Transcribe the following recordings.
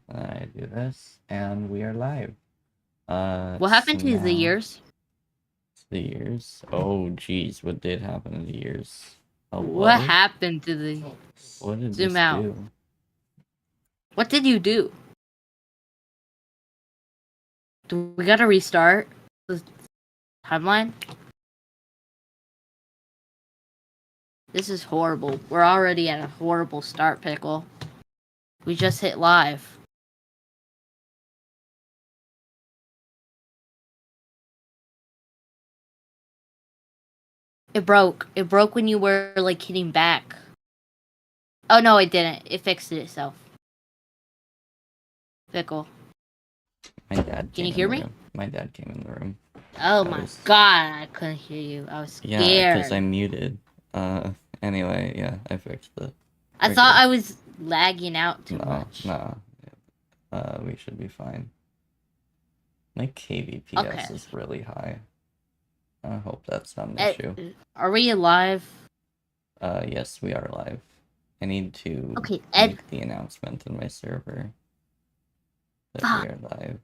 I do this, and we are live. What happened to the Now years? the years. Oh, geez, what did happen in the years? What Hello? happened to the What did zoom this out? do? What did you do? Do we gotta restart the timeline? This is horrible. We're already at a horrible start, Pickle. We just hit live. It broke. It broke when you were like hitting back. Oh no, it didn't. It fixed it itself. Pickle. My dad Can came you in hear the me? room. My dad came in the room. Oh I my was god, I couldn't hear you. I was Yeah, because scared. I'm muted. Anyway, yeah, I fixed it. I We're thought good. I was lagging out too much. No. We should be fine. My KBPS Okay. is really high. I hope that's not an Ed, issue. are we alive? Yes, we are live. I need to Okay, Ed. make the announcement in my server that we are live.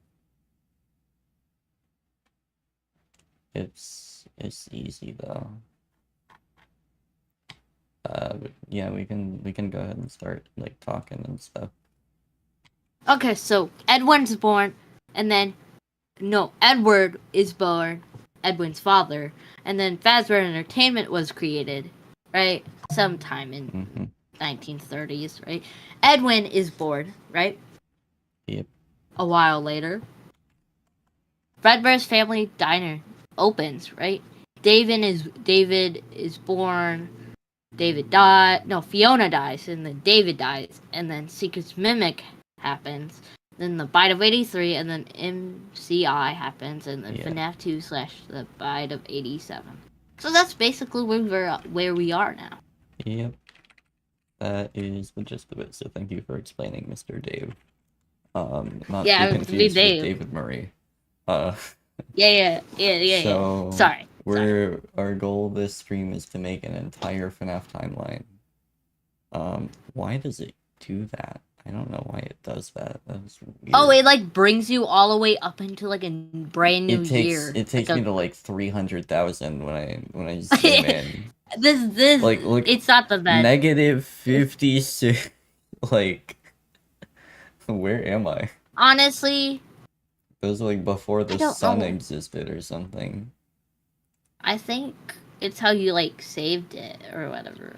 It's easy though. But yeah, we can go ahead and start like talking and stuff. Okay, so Edwin's born, and then Edward is born, Edwin's father, and then Fazbear Entertainment was created, right? Sometime in 1930s, right? Edwin is born, right? Yep. A while later, Fredbear's Family Diner opens, right? David is born. David died. No, Fiona dies, and then David dies, and then Secret's Mimic happens. Then the Bite of 83, and then MCI happens, and then FNAF 2 / the Bite of 87. So that's basically where we are now. Yep. That is the gist of it. So thank you for explaining, Mr. Dave. Not to be confused with David Murray. Yeah. So Sorry. Our goal this stream is to make an entire FNAF timeline. Why does it do that? I don't know why it does that. That was weird. Oh, it like brings you all the way up into like a brand new year. It takes me to like 300,000 when I zoom in. This like look, it's not the best. -56. Like, where am I? Honestly, it was like before the sun existed or something. I think it's how you like saved it or whatever.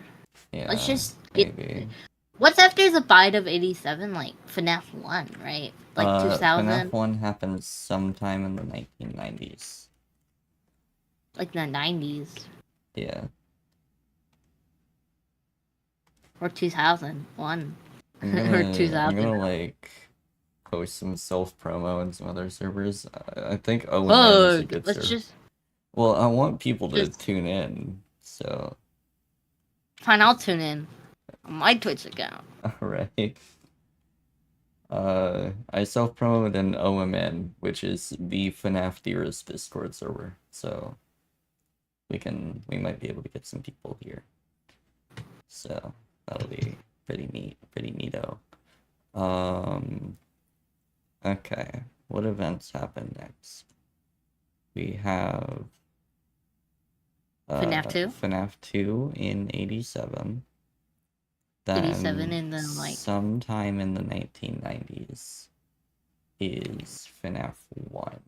Yeah, let's just maybe. What's after the Bite of 87? Like FNAF 1, right? Like 2000. FNAF 1 happened sometime in the 1990s. Like the 90s. Yeah. Or 2001. Or 2000. I'm gonna like post some self promo in some other servers. I think OMN is a good server. Well, I want people to tune in, so. Fine, I'll tune in on my Twitch account. Alright. I self promoted an OMN, which is the FNAF Theorist Discord server, so we might be able to get some people here. So that'll be pretty neato. Okay, what events happen next? We have FNAF 2? FNAF 2 in 87. Then 87 and then like sometime in the 1990s is FNAF 1.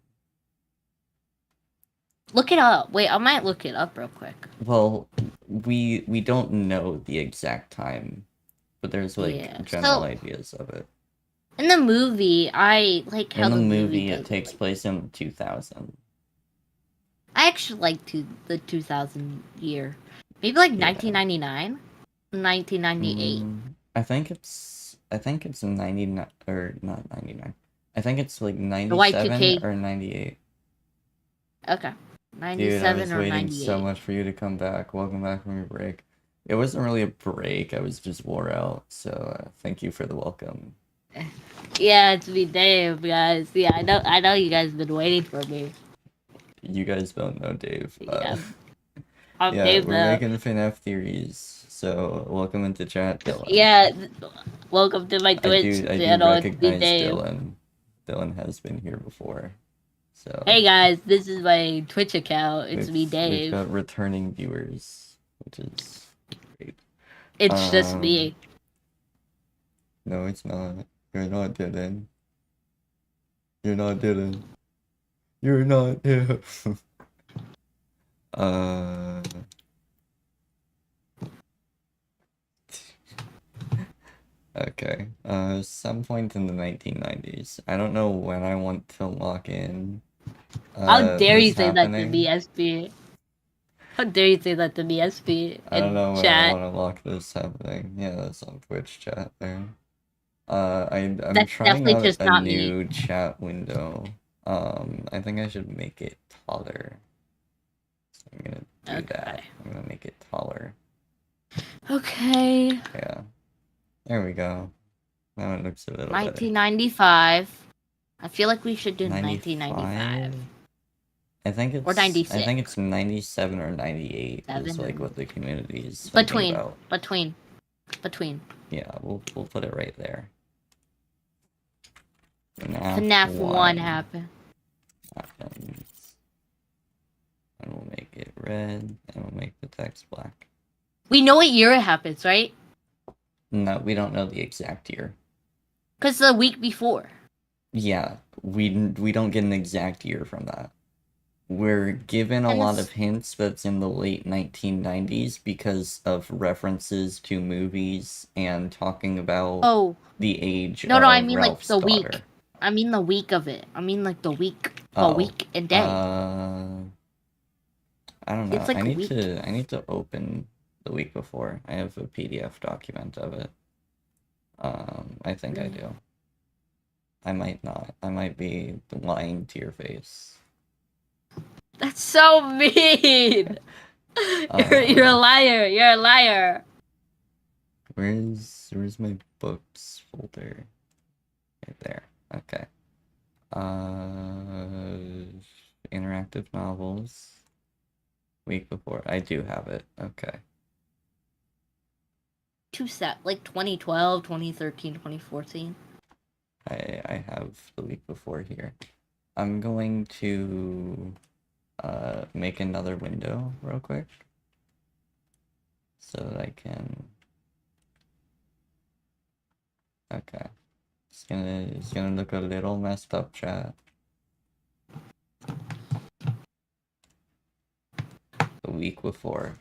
Look it up. Wait, I might look it up real quick. Well, we don't know the exact time, but there's like general ideas of it. In the movie, I like how the movie it takes place in 2000. I actually like the 2000 year. Maybe like 1999, 1998. I think it's 99 or not 99. I think it's like 97 or 98. Okay. 97 Dude, I was waiting so much for you to come back. Welcome back from your break. It wasn't really a break. I was just wore out. So thank you for the welcome. Yeah, it's me, Dave, guys. Yeah, I know you guys have been waiting for me. You guys don't know Dave. I'm Dave, we're making FNAF theories. So welcome into chat, Dylan. Yeah, welcome to my Twitch I do channel. It's me, recognize Dave. Dylan. Dylan has been here before. So Hey guys, this is my Twitch account. It's me, we've Dave. got returning viewers, which is great. It's just me. No, it's not. You're not Dylan. You're not Dylan. You're not Dylan. Okay. Some point in the 1990s. I don't know when I want to lock in. How dare you this say that to happening. me, SP? How dare you say that to me, SP? I don't know when chat. I want to lock this happening. Yeah, that's on Twitch chat there. I'm That's trying definitely out just a not new me. chat window. I think I should make it taller. So I'm gonna do that. I'm gonna make it taller. Okay. Yeah. There we go. Now it looks a little better. 1995. I feel like we should do 95? 1995. I think it's Or 96. I think it's 97 or 98 is like what the community is thinking about. Between. Yeah, we'll put it right there. FNAF 1 happens. And we'll make it red, and we'll make the text black. We know what year it happens, right? No, we don't know the exact year. Because the week before. Yeah, we don't get an exact year from that. We're given a lot of hints that's in the late 1990s because of references to movies and talking about the age of I mean Ralph's like the daughter. week. I mean the week of it. I mean like the week. Week and day. I don't know. It's like I need to open the week before. I have a PDF document of it. I think I do. I might not. I might be lying to your face. That's so mean. You're a liar. You're a liar. Where's my books folder? Right there. Okay. Interactive novels. Week before. I do have it. Okay. Two set like 2012, 2013, 2014. I have the week before here. I'm going to make another window real quick so that I can. Okay. It's gonna look a little messed up, chat. The week before.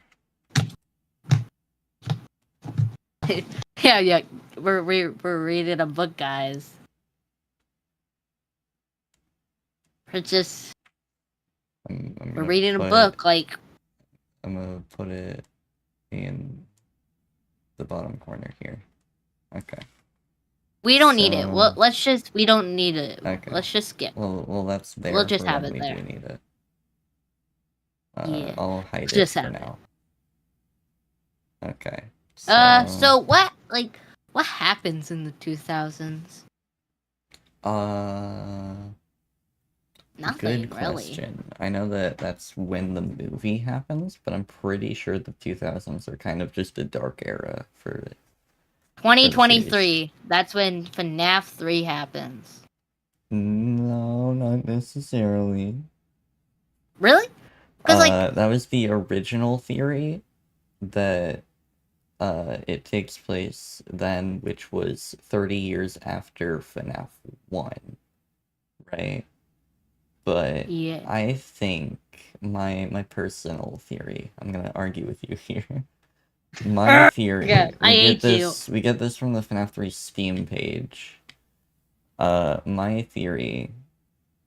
yeah. We're reading a book, guys. We're just we're reading a book. Like I'm gonna put it in the bottom corner here. Okay. We don't need it. Well, we don't need it. Okay. Let's just skip. Well, that's there. We'll just have when it we there. Do need it. Yeah. I'll hide it just for have now. Okay. So what happens in the 2000s? Nothing, good question. Really. I know that that's when the movie happens, but I'm pretty sure the 2000s are kind of just a dark era for 2023. That's when FNAF 3 happens. No, not necessarily. Really? Because that was the original theory that it takes place then, which was 30 years after FNAF 1, right? But yeah. I think my personal theory, I'm gonna argue with you here. My theory, we get this from the FNAF 3 Steam page. My theory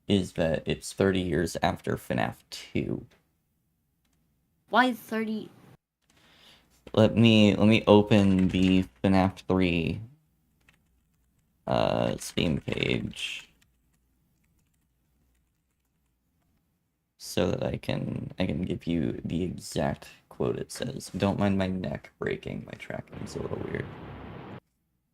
is that it's 30 years after FNAF 2. Why 30? Let me open the FNAF 3 Steam page so that I can give you the exact quote it says. Don't mind my neck breaking, my tracking's a little weird.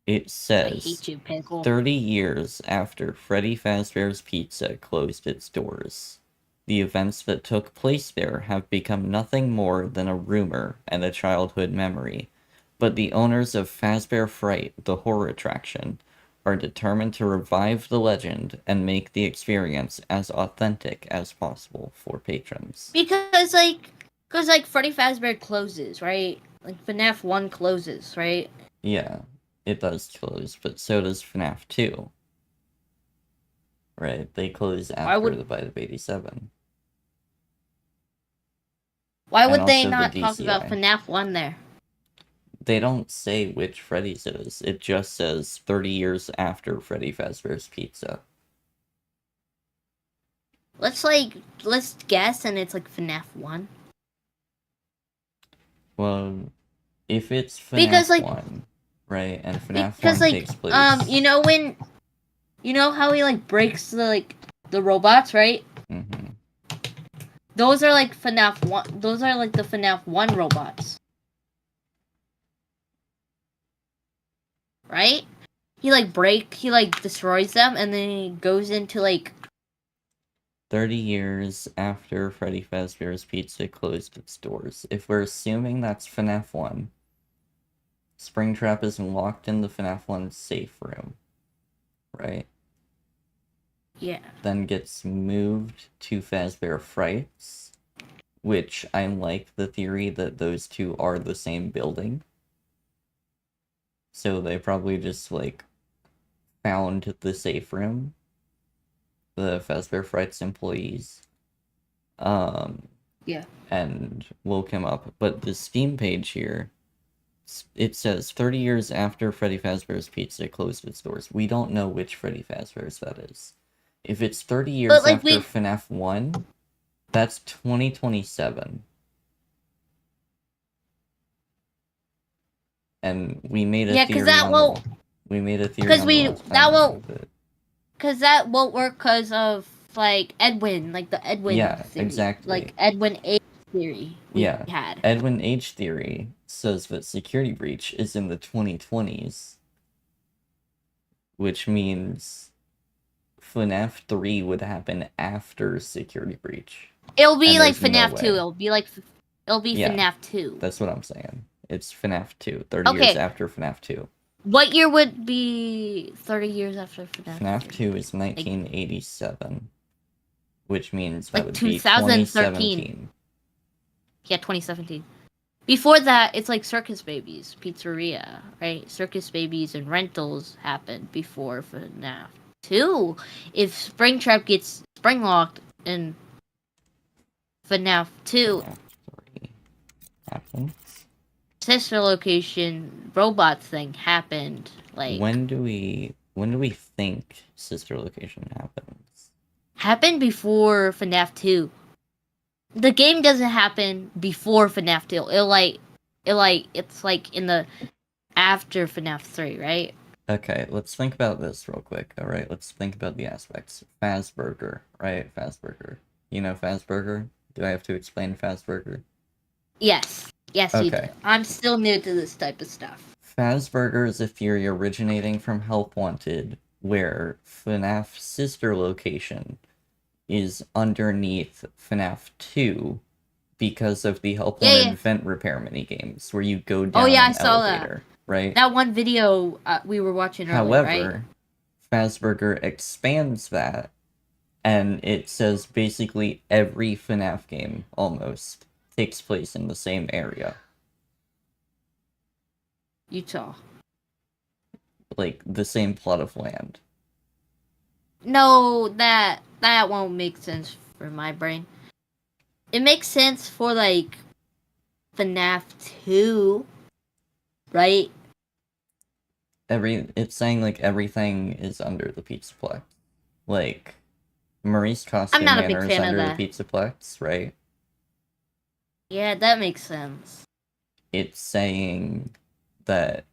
It says, I hate you, Pickle. 30 years after Freddy Fazbear's Pizza closed its doors, the events that took place there have become nothing more than a rumor and a childhood memory. but the owners of Fazbear Fright, the horror attraction, are determined to revive the legend and make the experience as authentic as possible for patrons. Because Freddy Fazbear closes, right? Like FNAF 1 closes, right? Yeah, it does close, but so does FNAF 2. Right? They close after the Bite of 87. Why And would they also the not talk about DCI. FNAF 1 there? They don't say which Freddy's it is. It just says 30 years after Freddy Fazbear's Pizza. Let's guess, and it's like FNAF 1. Well, if it's FNAF Because, like, 1, right, and FNAF because 1 takes place... you know how he like breaks the robots, right? Mm-hmm. Those are like FNAF 1. Those are like the FNAF 1 robots. Right? He destroys them, and then he goes into like 30 years after Freddy Fazbear's Pizza closed its doors. If we're assuming that's FNAF 1, Springtrap is locked in the FNAF 1 safe room, right? yeah. Then gets moved to Fazbear Frights, which I like the theory that those two are the same building. So they probably just, like, found the safe room, the Fazbear Frights employees, Yeah. and woke him up. But the Steam page here, it says 30 years after Freddy Fazbear's Pizza closed its doors. We don't know which Freddy Fazbear's that is. If it's 30 years like, after FNAF 1, that's 2027. And we made a theory on the... We made a theory on the last time. Because that won't work because of, like, Edwin. Like, the Edwin theory. Exactly. Like, Edwin H theory we had. Edwin H theory says that Security Breach is in the 2020s. Which means FNAF 3 would happen after Security Breach. It'll be like FNAF 2. It'll be FNAF 2. That's what I'm saying. It's FNAF 2. 30 years after FNAF 2. What year would be 30 years after FNAF 2? FNAF 2 is 1987. Which means that like would 2013. be 2017. Yeah, 2017. Before that, it's like Circus Babies, Pizzeria, right? Circus Babies and Rentals happened before FNAF 2. If Springtrap gets spring-locked in FNAF 2... FNAF 3 happens. Sister location robot thing happened, like... When do we think sister location happens? Happened before FNAF 2. The game doesn't happen before FNAF 2. It's like in the after FNAF 3, right? Okay, let's think about this real quick. All right, let's think about the aspects. Fazburger, right? Fazburger. You know Fazburger? Do I have to explain Fazburger? Yes. Yes, you do. I'm still new to this type of stuff. Fazburger is a theory originating from Help Wanted, where FNAF's sister location is underneath FNAF 2 because of the Help Wanted vent repair minigames, where you go down an elevator, right? That one video we were watching earlier, However, Fazburger expands that, and it says basically every FNAF game, almost, takes place in the same area. Utah. Like, the same plot of land. No, that won't make sense for my brain. It makes sense for, like, FNAF 2, right? It's saying, like, everything is under the Pizzaplex. Like, Maurice Costume Manor is under the Pizzaplex, right? Yeah, that makes sense. It's saying that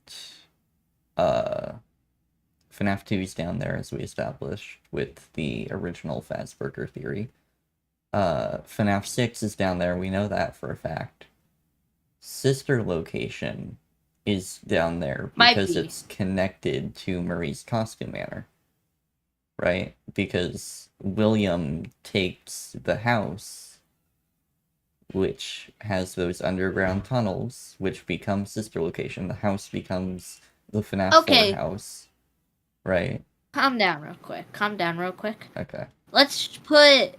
FNAF 2 is down there, as we established, with the original Fazburger theory. FNAF 6 is down there, we know that for a fact. Sister location is down there because it's connected to Marie's Costume Manor. Right? Because William takes the house which has those underground tunnels, which becomes sister location. The house becomes the FNAF 4 Okay. house, right? Calm down real quick. Okay. Let's put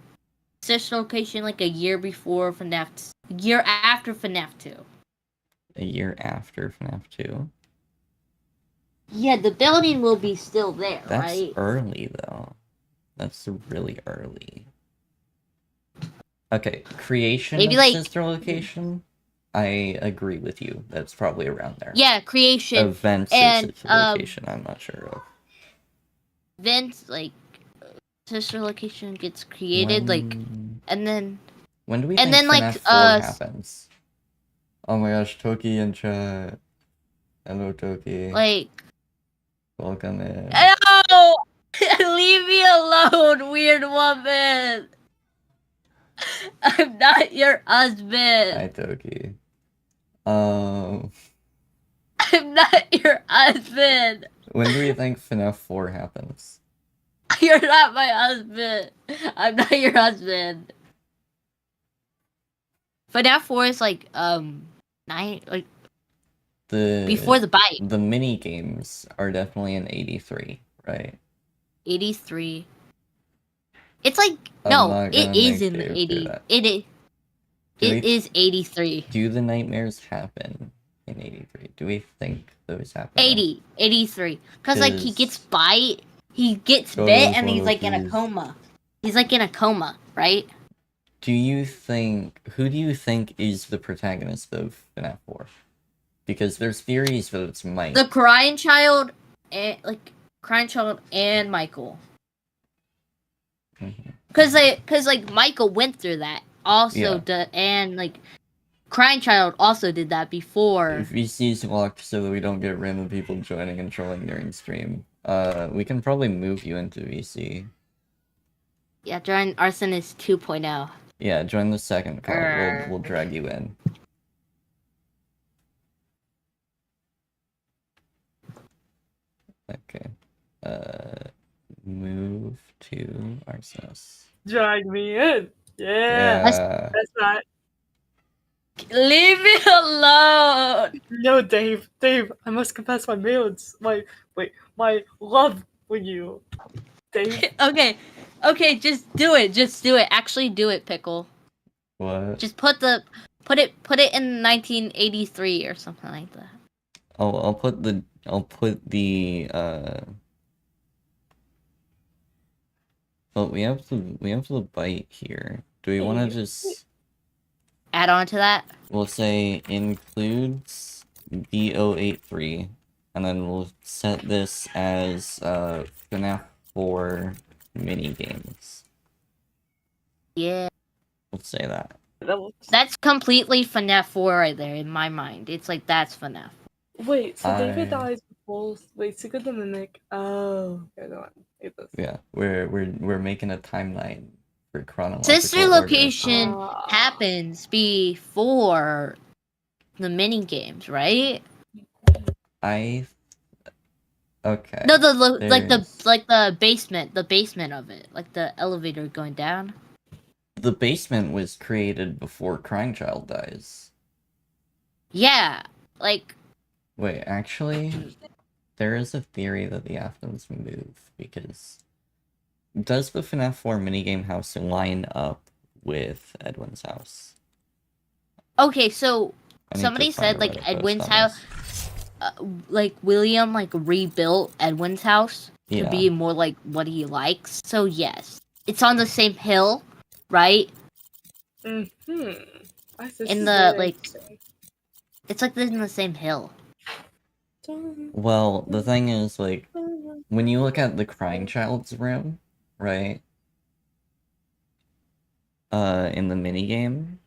sister location like a year before FNAF. Year after FNAF 2. A year after FNAF 2. Yeah, the building will be still there, That's right? early, though. That's really early. Okay, creation Maybe of like sister location. I agree with you. That's probably around there. yeah, creation Events of and sister location. I'm not sure of. Vince like sister location gets created like, and then When do we think like FNAF 4 happens? Oh my gosh, Toki in chat. Hello, Toki. like Welcome in. no, leave me alone, weird woman. I'm not your husband. Hi, Toki. I'm not your husband. When do we think FNAF 4 happens? You're not my husband. I'm not your husband. FNAF 4 is like 9 like before the bite. The mini games are definitely in 83, right? 83. It's like I'm no, not it gonna is make in Dave the do 80. that. It is 83. Do the nightmares happen in 83? Do we think those happen? 83. Cuz like he gets bite, he gets Go bit those and he's like in a royalties. coma. He's like in a coma, right? Who do you think is the protagonist of FNAF 4? Because there's theories that it's Mike. The crying child and Michael. Cuz like Michael went through that also and like Crying Child also did that before. VC's locked so that we don't get random people joining and trolling during stream. We can probably move you into VC. Yeah, join Arsonist 2.0. Yeah, join the second call. We'll drag you in. Okay. Move to Arsonist. Drag me in. Yeah. That's right. Leave me alone. No, Dave, I must confess my moods. My love for you, Dave. Okay, just do it. Actually, do it, Pickle. What? Just put it in 1983 or something like that. I'll put the Well, we have the bite here. Do we want to just add on to that? We'll say includes B083, and then we'll set this as FNAF 4 mini games. Yeah. Let's say that. That's completely FNAF 4 right there in my mind. It's like that's FNAF. Wait, so David dies before. Wait, Secret the Mimic. Oh, okay, no. Yeah, we're making a timeline for chronological Sister order. location happens before the mini games, right? Okay. No, the basement of it, like the elevator going down. The basement was created before Crying Child dies. Yeah, like. Wait, actually, there is a theory that the Athens move because does the FNAF 4 minigame house line up with Edwin's house? Okay, so somebody said like Edwin's house, like William like rebuilt Edwin's house to be more like what he likes. So yes, it's on the same hill, right? In the like, it's like in the same hill. Well, the thing is, like, when you look at the Crying Child's room, right? In the minigame.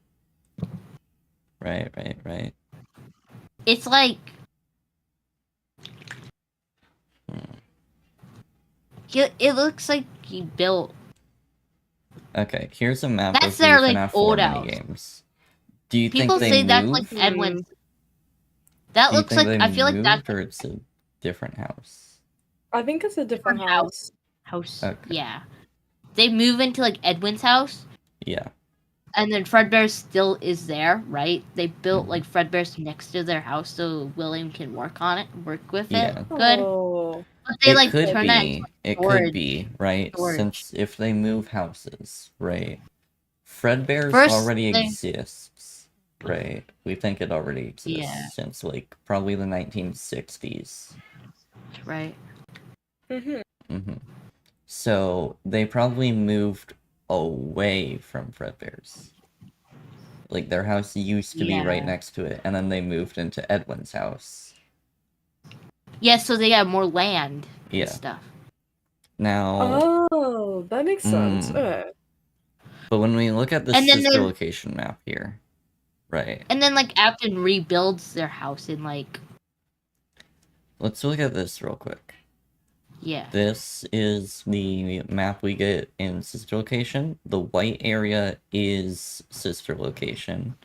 Right. It's like... It looks like he built... Okay, here's a map that's of their, the like, FNAF 4 old house. minigames. Do you People think say they that's moved? like Edwin's... That looks like... I feel like that's... Or it's a different house? I think it's a different house. Okay. Yeah. They move into, like, Edwin's house. Yeah. Fredbear still is there, right? They built like Fredbear's next to their house so William can work with it. Yeah. Good. Oh. But they It like could turn that into be. It could storage. be, right? storage. Since if they move houses, right? Fredbear's First already thing- exists, right? We think it already exists Yeah. since like probably the 1960s. Right. hmm So they probably moved away from Fredbear's. Like their house used to be right Yeah. next to it, and then they moved into Edwin's house. Yeah, so they have more land Yeah. and stuff. Now, Oh, that makes sense. but when we look at the And then sister they- location map here, right? And then like Afton rebuilds their house in like Let's look at this real quick. yeah. This is the map we get in sister location. The white area is sister location.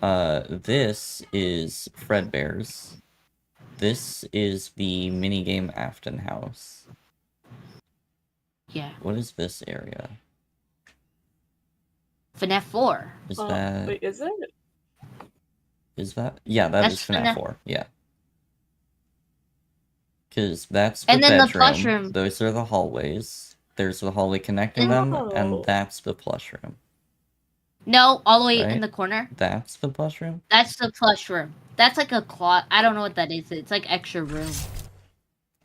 This is Fredbear's. This is the minigame Afton house. Yeah. What is this area? FNAF 4. Is that... Wait, is it? Is that... Yeah, that is That's FNAF FNAF 4. Yeah. Because that's the And then bedroom. the plush room. Those are the hallways. There's the hallway connecting them, Oh. and that's the plush room. No, all the way Right? in the corner. That's the plush room? That's the plush room. That's like a closet. I don't know what that is. It's like extra room.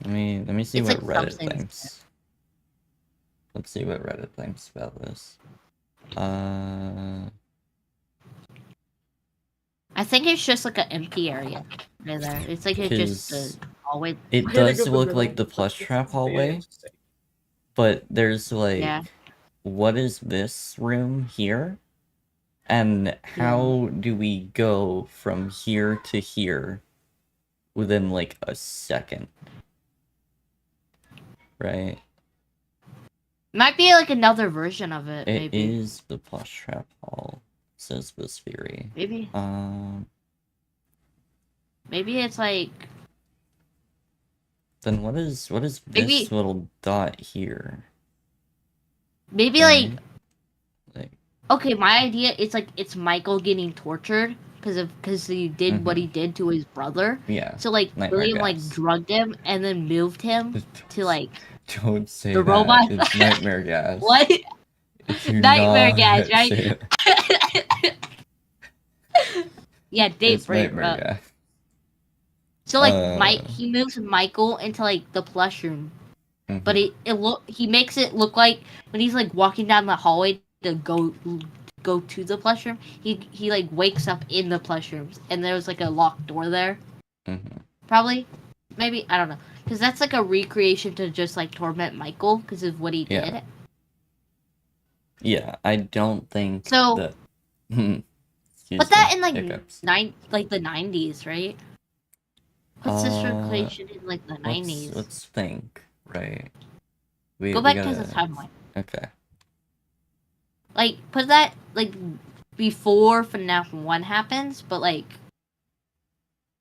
Let me see It's what like Reddit something. thinks. Let's see what Reddit thinks about this. I think it's just like an empty area right there. It's like it's just Because a hallway. it I'm gonna does go for look the like middle. the plush This trap is very hallway, interesting. but there's like, Yeah. what is this room here? And how do we go from here to here within like a second? Right? Might be like another version of it. It Maybe. is the plush trap hall, says this theory. Maybe. Um, Maybe it's like. then what is this Maybe- little dot here? Maybe Right? like. Like, Okay, my idea is like it's Michael getting tortured because he did what he did to his brother. yeah. So like Nightmare William like gas. drugged him and then moved him to like Don't say the that. robot- It's nightmare gas. what? Do Nightmare not gas, right? say it. Yeah, Dave, It's right? nightmare gas. So like he moves Michael into like the plush room, Mhm. but he makes it look like when he's like walking down the hallway to go to the plush room, he like wakes up in the plush rooms and there's like a locked door there. Mhm. Probably, maybe I don't know, because that's like a recreation to just like torment Michael because of what he Yeah. did. Yeah, I don't think So- that. Excuse But that me, in like hiccups. like the 90s, right? What's this recreation in like the 90s? Let's think. Right. We Go back gotta... to the timeline. Okay. Like put that like before FNAF 1 happens, but like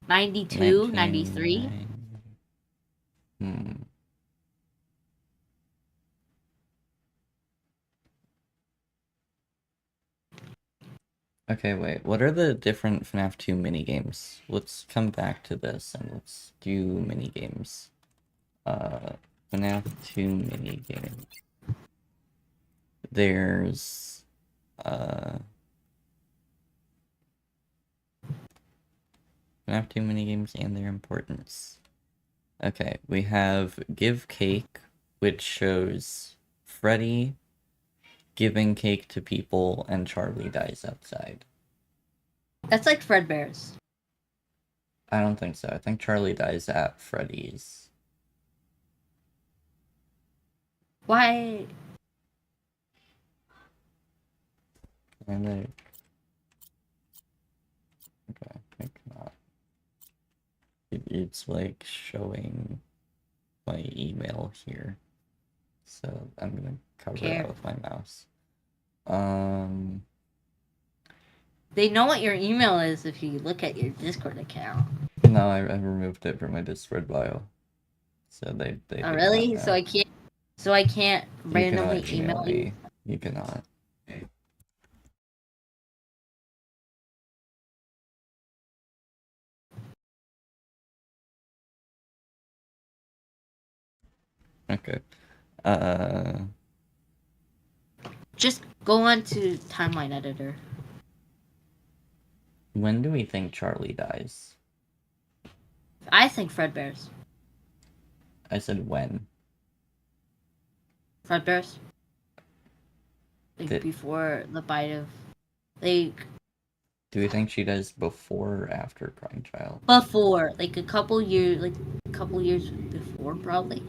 92, 93. 1999. Okay, wait. What are the different FNAF 2 minigames? Let's come back to this and let's do minigames. FNAF 2 minigame. There's FNAF 2 minigames and their importance. Okay, we have Give Cake, which shows Freddy giving cake to people and Charlie dies outside. That's like Fredbear's. I don't think so. I think Charlie dies at Freddy's. Why? And they... Okay, I think not. It's like showing my email here. So I'm gonna cover Okay. that with my mouse. They know what your email is if you look at your Discord account. No, I removed it from my Discord bio. So they Oh do not really? know. So I can't You randomly cannot email you. me. You cannot. Okay. Uh, Just go on to timeline editor. when do we think Charlie dies? I think Fredbear's. I said when. Fredbear's. Like Did, before the bite of, like do we think she dies before or after Crying Child? before, like a couple years before, probably.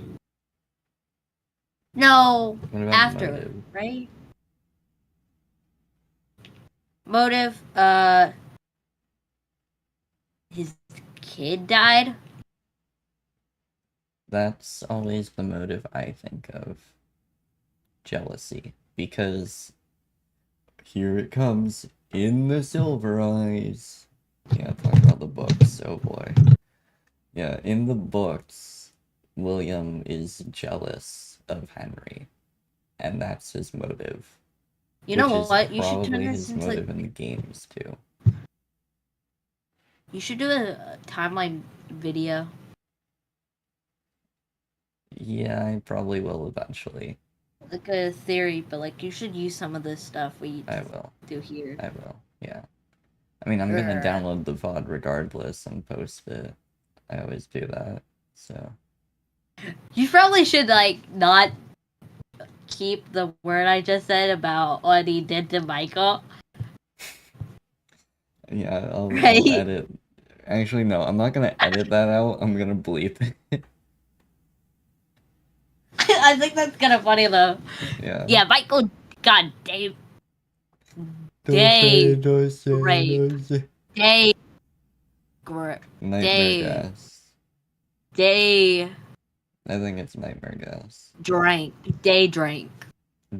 No, What about after, motive? right? Motive. His kid died. That's always the motive I think of. Jealousy. Because here it comes in the Silver Eyes. Yeah, talk about the books. Oh boy. Yeah, in the books, William is jealous of Henry, and that's his motive. You know Which is what? You should turn probably this his into. motive in the games too. You should do a timeline video. Yeah, I probably will eventually. Like a theory, but like you should use some of this stuff we I will. do here. I will. Yeah. I mean, I'm gonna download the VOD regardless and post it. I always do that. So. You probably should like not keep the word I just said about what he did to Michael. Yeah, I'll Right? edit. Actually, no, I'm not gonna edit that out. I'm gonna bleep it. I think that's kind of funny though. Yeah. Yeah, Michael. God, Dave. Don't say, Rape. don't say. Day. Nightmare Day. gas. Day I think it's nightmare gas. drank. Day drank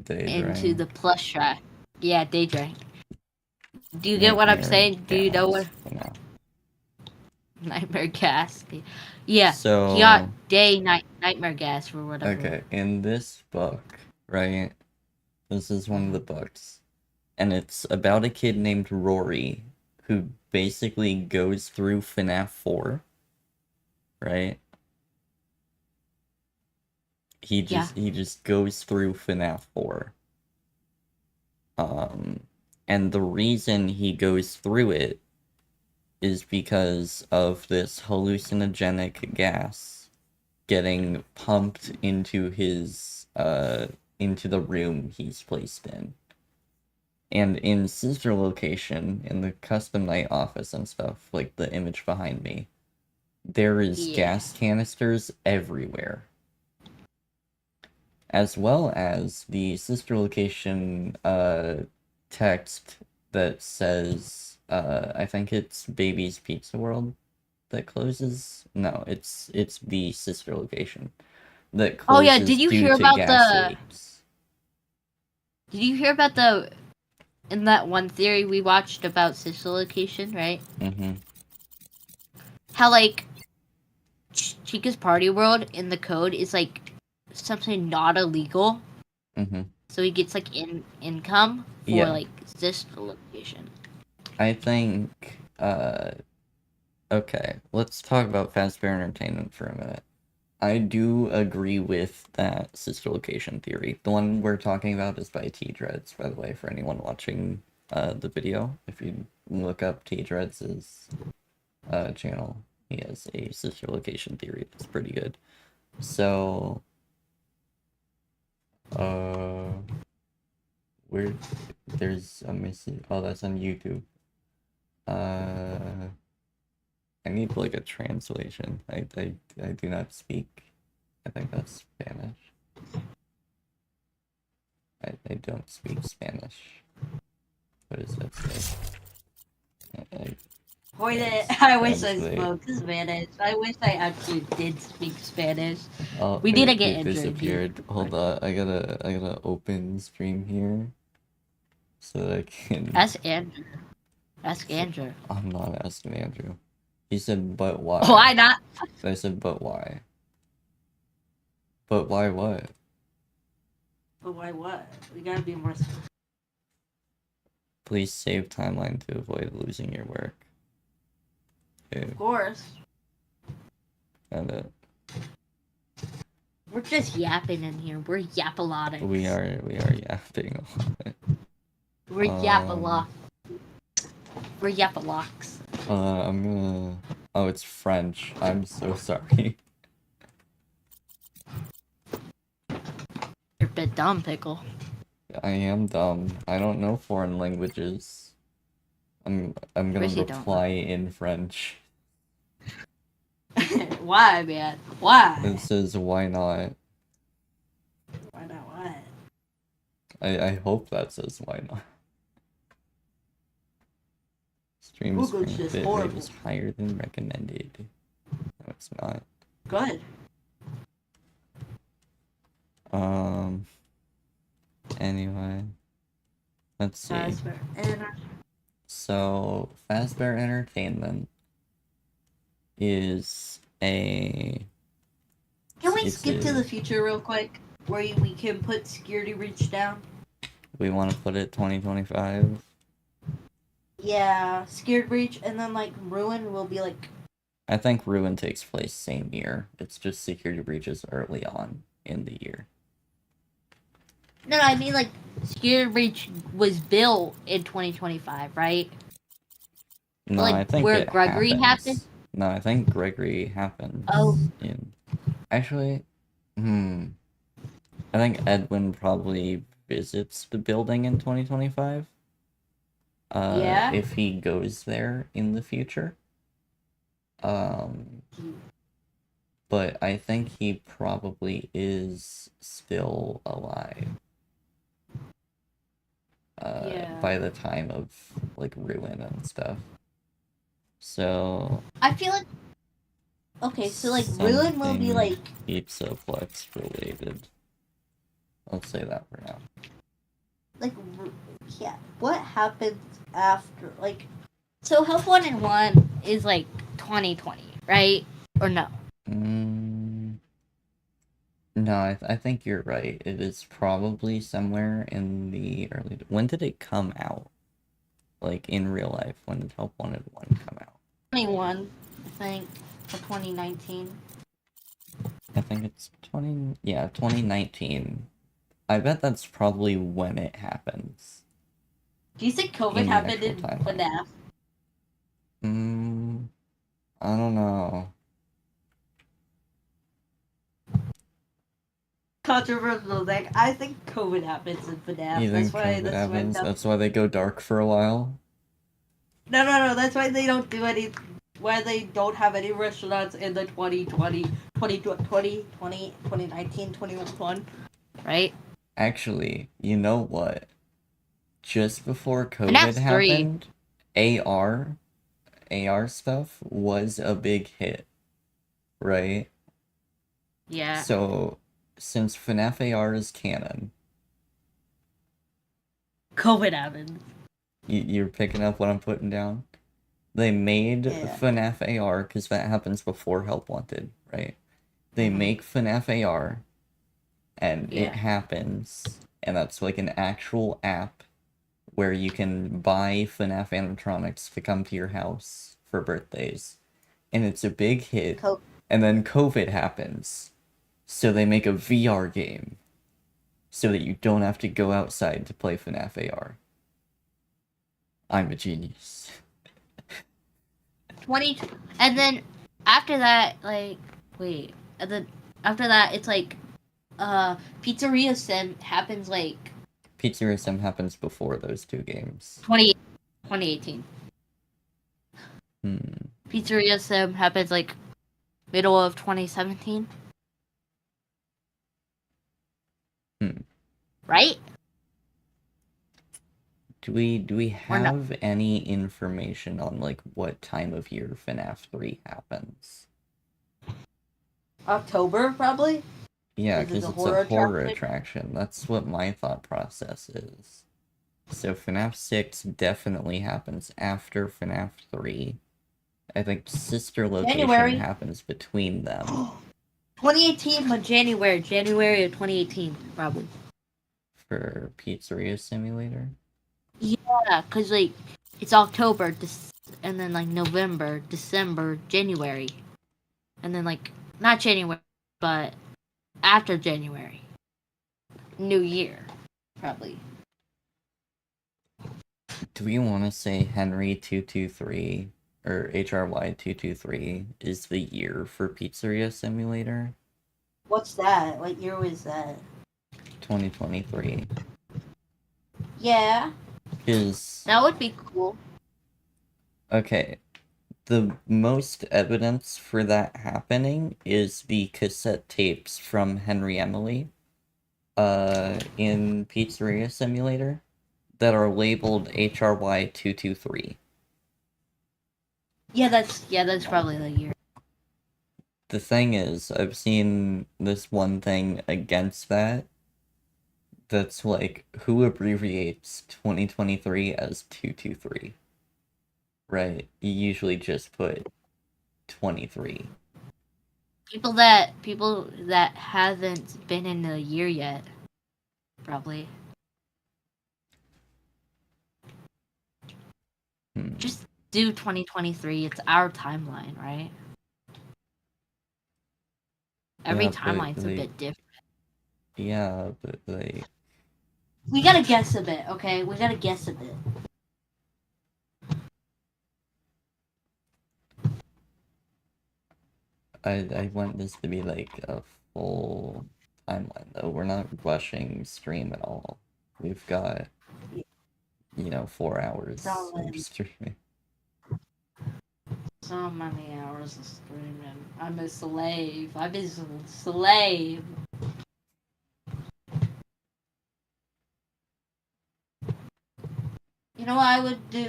Day into drain. the plush track. Yeah, day drank. Do you get what I'm Nightmare saying? Do you know what gas. No. nightmare gas? Yeah, So he got nightmare gas or whatever. okay, in this book, right? This is one of the books, and it's about a kid named Rory who basically goes through FNAF 4, right? He just goes through FNAF 4. And the reason he goes through it is because of this hallucinogenic gas getting pumped into his into the room he's placed in. And in sister location, in the custom night office and stuff, like the image behind me, there is gas canisters everywhere. As well as the sister location text that says I think it's Baby's Pizza World that closes. No, it's the sister location that closes. Oh yeah, did you hear about gas leaks. Did you hear about the in that one theory we watched about sister location, right? Mm-hmm. How like Chica's Party World in the code is like something not illegal. Mm-hmm. So he gets like income for like sister location. I think okay, let's talk about Fazbear Entertainment for a minute. I do agree with that sister location theory. The one we're talking about is by T-Dreads, by the way, for anyone watching the video. If you look up T-Dreads' channel, he has a sister location theory that's pretty good. So, where there's a missing... Oh, that's on YouTube. I need like a translation. I do not speak. I think that's Spanish. I don't speak Spanish. What does that say? I wish I spoke Spanish. I wish I actually did speak Spanish. Oh, We need to get it Andrew. disappeared. Hold on, I gotta open stream here so that I can. Ask Andrew. Ask Andrew. I'm not asking Andrew. He said, "But why?" Why not? I said, "But why?" But why what? But why what? We gotta be more. Please save timeline to avoid losing your work. Okay. Of course. And We're just yapping in here. We're yapalotics. We are yapping a lot. We're yapalox. We're yapalox. I'm gonna. Oh, it's French. I'm so sorry. You're a bit dumb, Pickle. I am dumb. I don't know foreign languages. I'm gonna course you don't. reply in French. Why, man? Why? It says why not? Why not? What? I hope that says why not. Stream Google's screen just bit rate horrible. is higher than recommended. No, it's not. Good. Anyway, let's see. Fazbear. So, Fazbear Entertainment is a. Can we it's skip a- to the future real quick? Where we can put security reach down? We want to put it 2025. Yeah, scared breach, and then like ruin will be like. I think Ruin takes place same year. It's just security breaches early on in the year. No, I mean like scared breach was built in 2025, right? No, Like, I think where it Gregory happens. happened? No, I think Gregory happens Oh. in. Actually, I think Edwin probably visits the building in 2025. Yeah. If he goes there in the future. But I think he probably is still alive. Yeah. By the time of like Ruin and stuff. So I feel like. Okay, so like ruin will be something like. Pizza-plex related. I'll say that for now. Like, yeah. What happens after like? So Help 1 and 1 is like 2020, right? Or no? No, I think you're right. It is probably somewhere in the early. When did it come out? Like in real life, when did Help 1 and 1 come out? 21, I think, for 2019. I think it's 2019. I bet that's probably when it happens. Do you think COVID In the happened actual in timeline. FNAF? I don't know. Controversial, like I think COVID happens in FNAF. You think COVID happens? That's why they go dark for a while? No, that's why they don't do any. Why they don't have any restaurants in the 2020, 2019, 21, right? Actually, you know what? Just before COVID FNAF 3. happened, AR stuff was a big hit, right? Yeah. So, since FNAF AR is canon, COVID happened. you're picking up what I'm putting down? They made FNAF AR, because that happens before Help Wanted, right? They make FNAF AR, and it happens, and that's like an actual app where you can buy FNAF animatronics to come to your house for birthdays. And it's a big hit. And then COVID happens. So they make a VR game. So that you don't have to go outside to play FNAF AR. I'm a genius. And then after that, like, and then after that, it's like, Pizzeria Sim happens like. Pizzeria Sim happens before those two games. 2018. Pizzeria Sim happens like middle of 2017. Right? Do we have any information on like what time of year FNAF 3 happens? October, probably? Yeah, because it's a horror attraction. That's what my thought process is. So FNAF 6 definitely happens after FNAF 3. I think Sister Location happens between them. 2018, but January of 2018, probably. For Pizzeria Simulator? Yeah, because, like, it's October, and then, like, November, December, January. And then, like, not January, but after January. New Year, probably. Do we want to say Henry 223 or HRY 223 is the year for Pizzeria Simulator? What's that? What year was that? 2023. Yeah, Because, that would be cool. okay, the most evidence for that happening is the cassette tapes from Henry Emily in Pizzeria Simulator that are labeled HRY 223. Yeah, that's probably the year. The thing is, I've seen this one thing against that that's like, who abbreviates 2023 as 223? Right? You usually just put 23. People that haven't been in a year yet, probably. Just do 2023. It's our timeline, right? Every Yeah, but timeline's a bit different. Yeah, but like, We gotta guess a bit, okay? We gotta guess a bit. I want this to be like a full timeline though. We're not rushing stream at all. We've got, 4 hours Solid. of streaming. So many hours of streaming. I'm a slave. I'm a slave. You know what I would be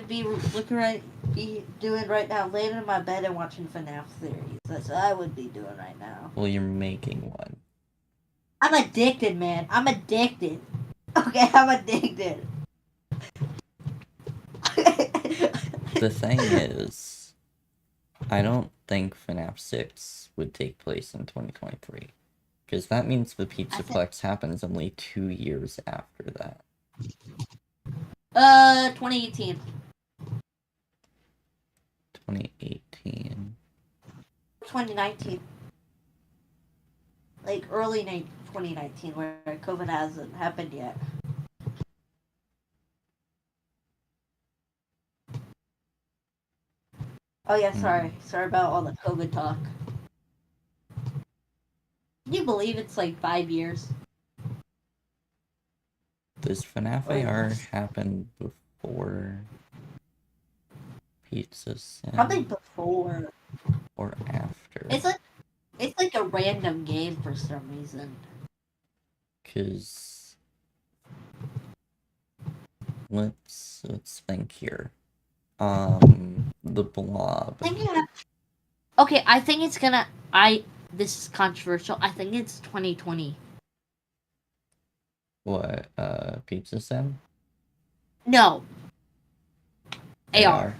doing right now? Laying in my bed and watching FNAF series. That's what I would be doing right now. Well, you're making one. I'm addicted, man. I'm addicted. Okay, I'm addicted. The thing is, I don't think FNAF 6 would take place in 2023. Because that means the Pizzaplex happens only 2 years after that. 2018. 2018. 2019. Like early 2019, where COVID hasn't happened yet. Oh yeah, sorry. Sorry about all the COVID talk. Can you believe it's like 5 years? Does FNAF AR happen before Pizza Sim? Probably before. Or after? It's like a random game for some reason. Cause let's think here. The Blob. Okay, I think it's gonna. This is controversial. I think it's 2020. What? Pizza Sim? No. AR.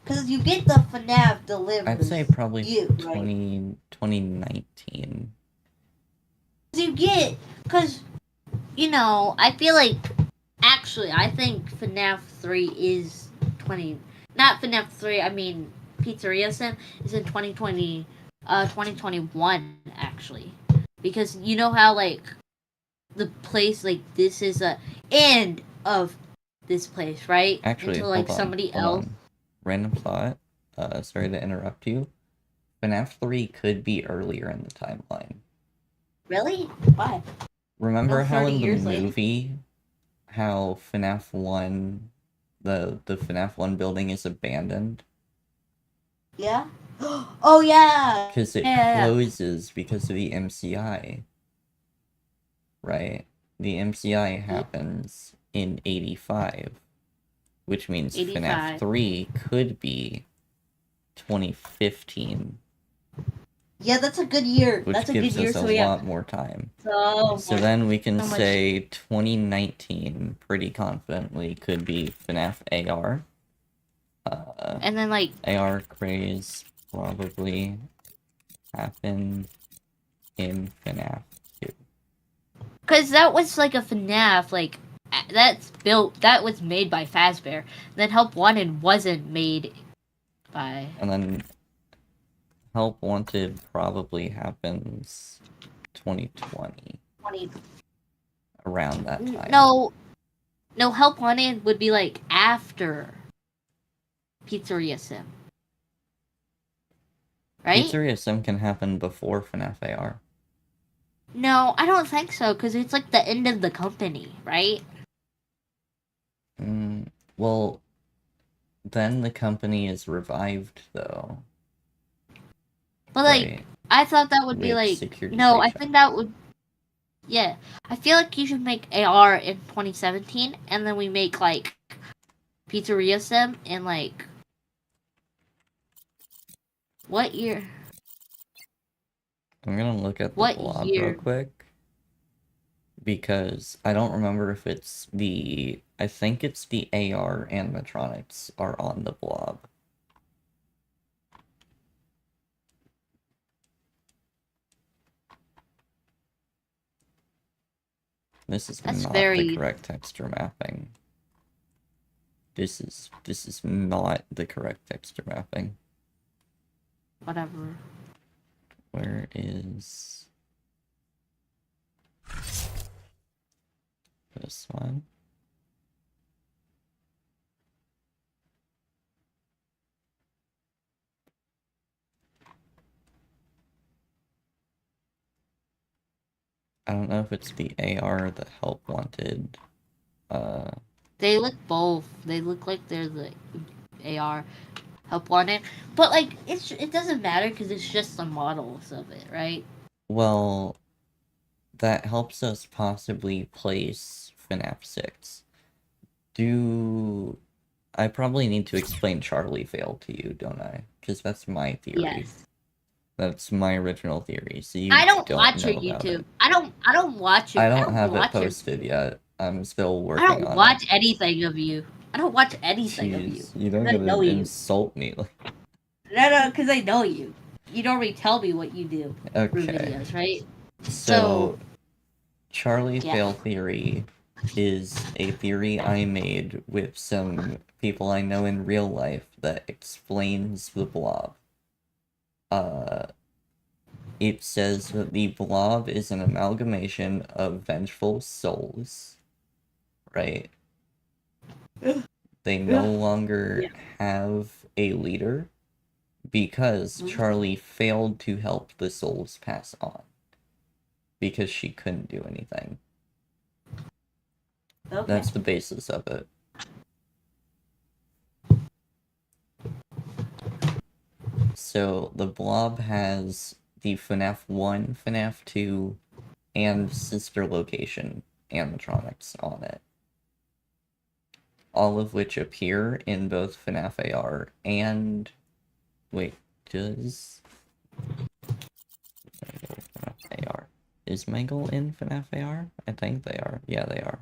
Because you get the FNAF delivered. I'd say probably 2019. You get, because, I feel like, actually, I think FNAF 3 is 20, not FNAF 3, I mean, Pizzeria Sim is in 2021, actually. Because you know how, like, the place, like, this is a end of this place, right? Actually, until, like, hold somebody else. on. Random thought. Sorry to interrupt you. FNAF 3 could be earlier in the timeline. Really? Why? Remember how in the 30 years movie, how FNAF 1, the FNAF 1 building is abandoned? Yeah? Oh, yeah! Because it Yeah. closes because of the MCI. Right? The MCI happens in 85. Which means 85. FNAF 3 could be 2015. Yeah, that's a good year. Which That's a gives good year. us a So yeah. lot more time. So Then we can so much- say 2019 pretty confidently could be FNAF AR. and then like AR craze probably happened in FNAF 2. because that was like a FNAF like that was made by Fazbear. Then Help Wanted wasn't made by. And then Help Wanted probably happens 2020, 20. around that time. No, Help Wanted would be like after Pizzeria Sim, right? Pizzeria Sim can happen before FNAF AR. No, I don't think so, because it's like the end of the company, right? Well, then the company is revived, though. But like, Right? I thought that would be With like, security no, I breach. think that would, yeah. I feel like you should make AR in 2017, and then we make like Pizzeria Sim in like, what year? I'm gonna look at the What blob real year? quick. Because I don't remember if it's the... I think it's the AR animatronics are on the blob. This is That's not the very correct texture mapping. This is not the correct texture mapping. whatever. Where is this one? I don't know if it's the AR or the help wanted. They look both. They look like they're the AR Help Wanted, but like it doesn't matter because it's just the models of it, right? Well, that helps us possibly place FNAF 6. I probably need to explain Charlie Fail to you, don't I? Because that's my theory. Yes. That's my original theory, so you I don't don't watch know your about YouTube. it. I don't watch your. I I don't don't have it watch your. posted yet. I'm still I working don't on watch it. anything of you. I don't watch anything of you. Jeez, you don't I gotta know you. insult me. No, because I know you. You don't really tell me what you do for Okay. videos, right? So, Charlie yeah. Fail theory is a theory I made with some people I know in real life that explains the blob. It says that the blob is an amalgamation of vengeful souls, right? They no longer have a leader because Charlie failed to help the souls pass on because she couldn't do anything. Okay. That's the basis of it. So the blob has the FNAF 1, FNAF 2, and sister location animatronics on it. All of which appear in both FNAF AR and... Wait, does... FNAF AR. Is Mangle in FNAF AR? I think they are. Yeah, they are.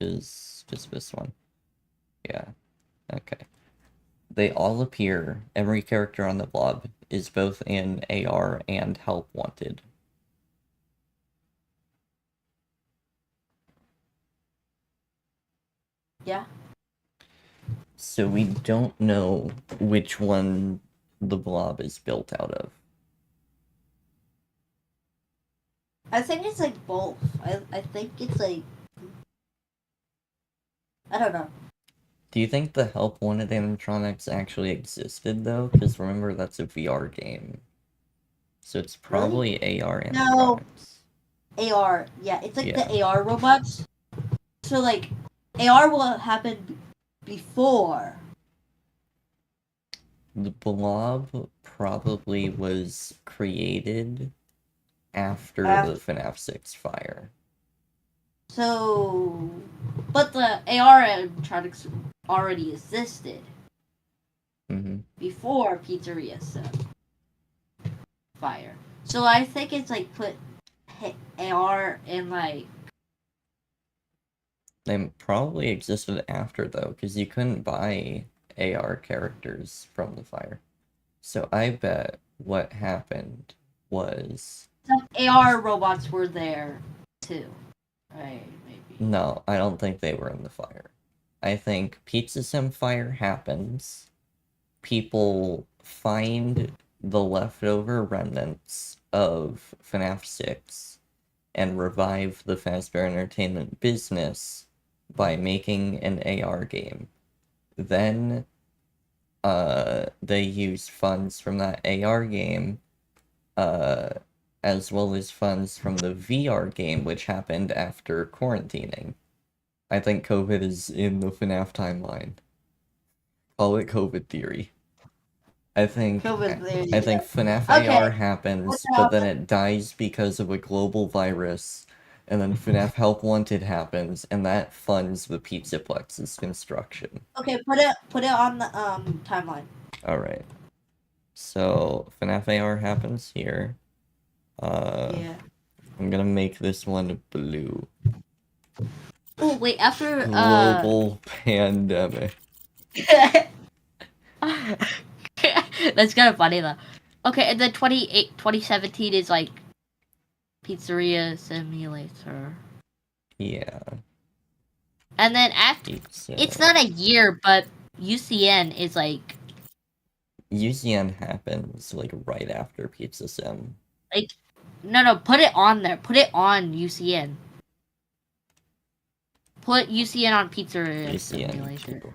Just this one. Yeah. Okay. They all appear. Every character on the blob is both in AR and Help Wanted. Yeah. So we don't know which one the blob is built out of. I think it's like both. I think it's like I don't know. Do you think the Help Wanted animatronics actually existed, though? Because remember, that's a VR game. So it's probably AR No. animatronics. AR, yeah, it's like Yeah. the AR robots. So like AR will happen before. The blob probably was created after the FNAF 6 fire. So, but the AR animatronics already existed before Pizzeria Sim fire. So I think it's like put AR in like. They probably existed after, though, because you couldn't buy AR characters from the fire. So I bet what happened was... Some AR robots were there too. Right, maybe. No, I don't think they were in the fire. I think Pizza Sim fire happens. People find the leftover remnants of FNAF 6 and revive the Fazbear Entertainment business by making an AR game. Then they used funds from that AR game as well as funds from the VR game, which happened after quarantining. I think COVID is in the FNAF timeline. Call it COVID theory. I think FNAF Okay, AR happens, but then it dies because of a global virus, and then FNAF Help Wanted happens, and that funds the Pizzaplex's construction. Okay, put it on the timeline. Alright. So FNAF AR happens here. Yeah. I'm gonna make this one blue. Oh wait, after Global pandemic. that's kind of funny though. Okay, and then 2017 is like Pizzeria Simulator. Yeah. And then after it's not a year, but UCN is like UCN happens like right after Pizza Sim. like no, put it on there. Put it on UCN. Put UCN on Pizzeria Simulator. Too.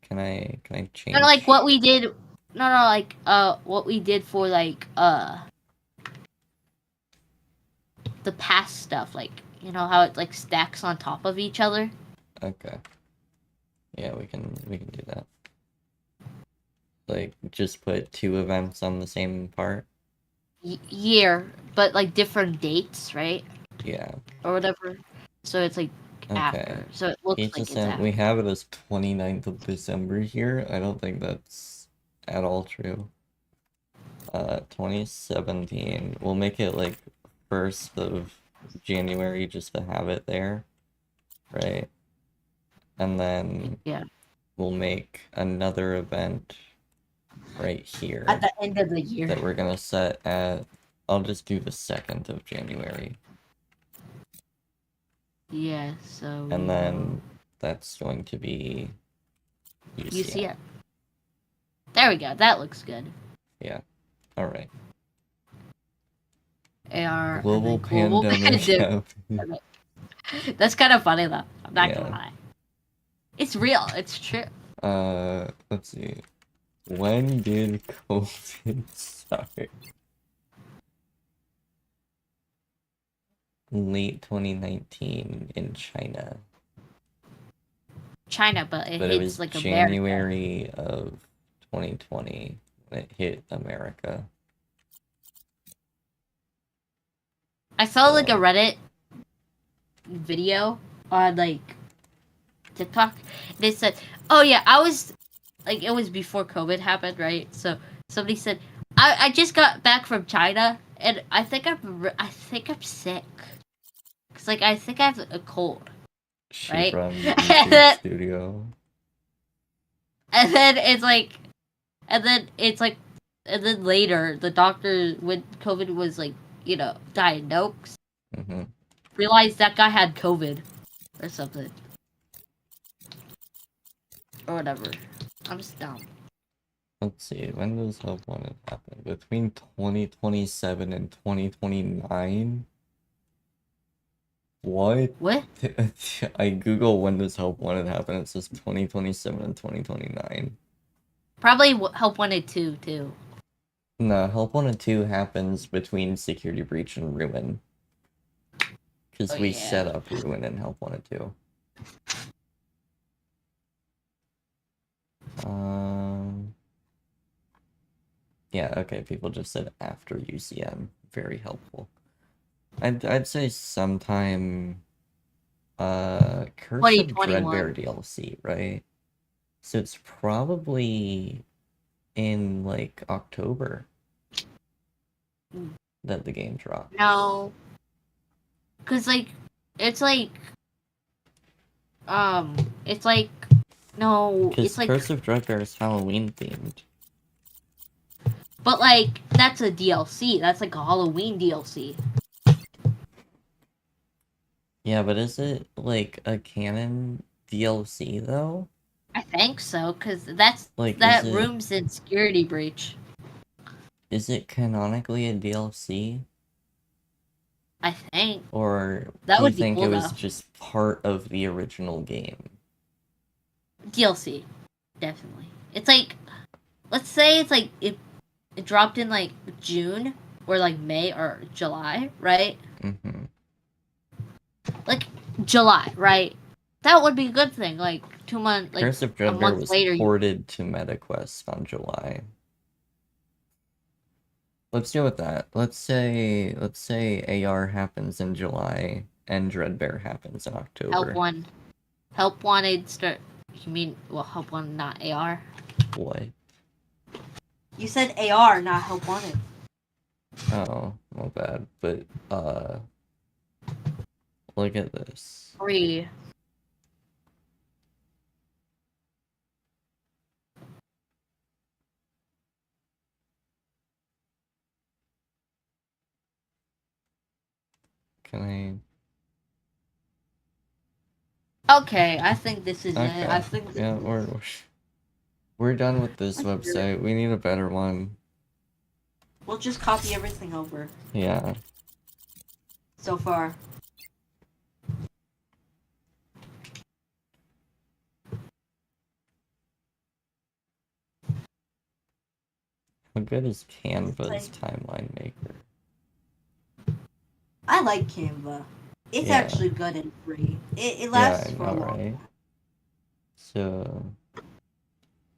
Can I change? No, like what we did. No, like what we did for like the past stuff, like you know how it like stacks on top of each other. Okay. Yeah, we can do that. Like just put 2 events on the same part. Year, but like different dates, right? Yeah. Or whatever. So it's like after. So it looks Pizza like it's Sim, after. we have it as 29th of December here. I don't think that's at all true. 2017. We'll make it like 1st of January just to have it there. Right? And then we'll make another event right here At the end of the year. that we're gonna set at, I'll just do the 2nd of January. Yeah, so And then that's going to be UCN. There we go. That looks good. Yeah. Alright. AR Global pandemic. pandemic. That's kind of funny though. I'm not gonna lie. It's real. It's true. Let's see. When did COVID start? Late 2019 in China. But it But hits it was like January of 2020 when it hit America. I saw like a Reddit video on like TikTok. And it said, "Oh yeah, I was like it was before COVID happened, right?" So somebody said, "I just got back from China and I think I'm sick. Cause like I think I have a cold." She right? from YouTube Studio. And then it's like, and then later the doctor when COVID was like diagnosed, realized that guy had COVID or something or whatever. I'm just dumb. Let's see, when does Help Wanted happen? Between 2027 and 2029? What? What? I Google when does Help Wanted happen, it says 2027 and 2029. Probably Help Wanted 2 too. No, Help Wanted 2 happens between Security Breach and Ruin. Because we set up Ruin and Help Wanted 2. Yeah, okay, people just said after UCN. Very helpful. I'd say sometime Curse of Dreadbear DLC, right? So it's probably in like October that the game dropped. No. Cause like it's like no, it's like Curse of Dreadbear is Halloween themed. But like that's a DLC. That's like a Halloween DLC. Yeah, but is it like a canon DLC though? I think so, cause that's like that room's in Security Breach. Is it canonically a DLC? I think Or that do you would be think cool it was though. just part of the original game? DLC, definitely. It's like, let's say it's like it dropped in like June or like May or July, right? Mm-hmm. Like July, right? That would be a good thing. Like 2 months, like Curse of a Dreadbear month was later. ported to MetaQuest on July. Let's go with that. Let's say AR happens in July and Dreadbear happens in October. Help wanted start. You mean help wanted, not AR? What? You said AR, not help wanted. Oh, my bad. But look at this. Free. Can Okay, I think this is I? it. I Okay. think this Yeah, we're done with this website. We need a better one. We'll just copy everything over Yeah. so far. How good is Canva's timeline maker? I like Canva. It's Yeah. actually good and free. It Yeah, lasts I for a know, long right? time. So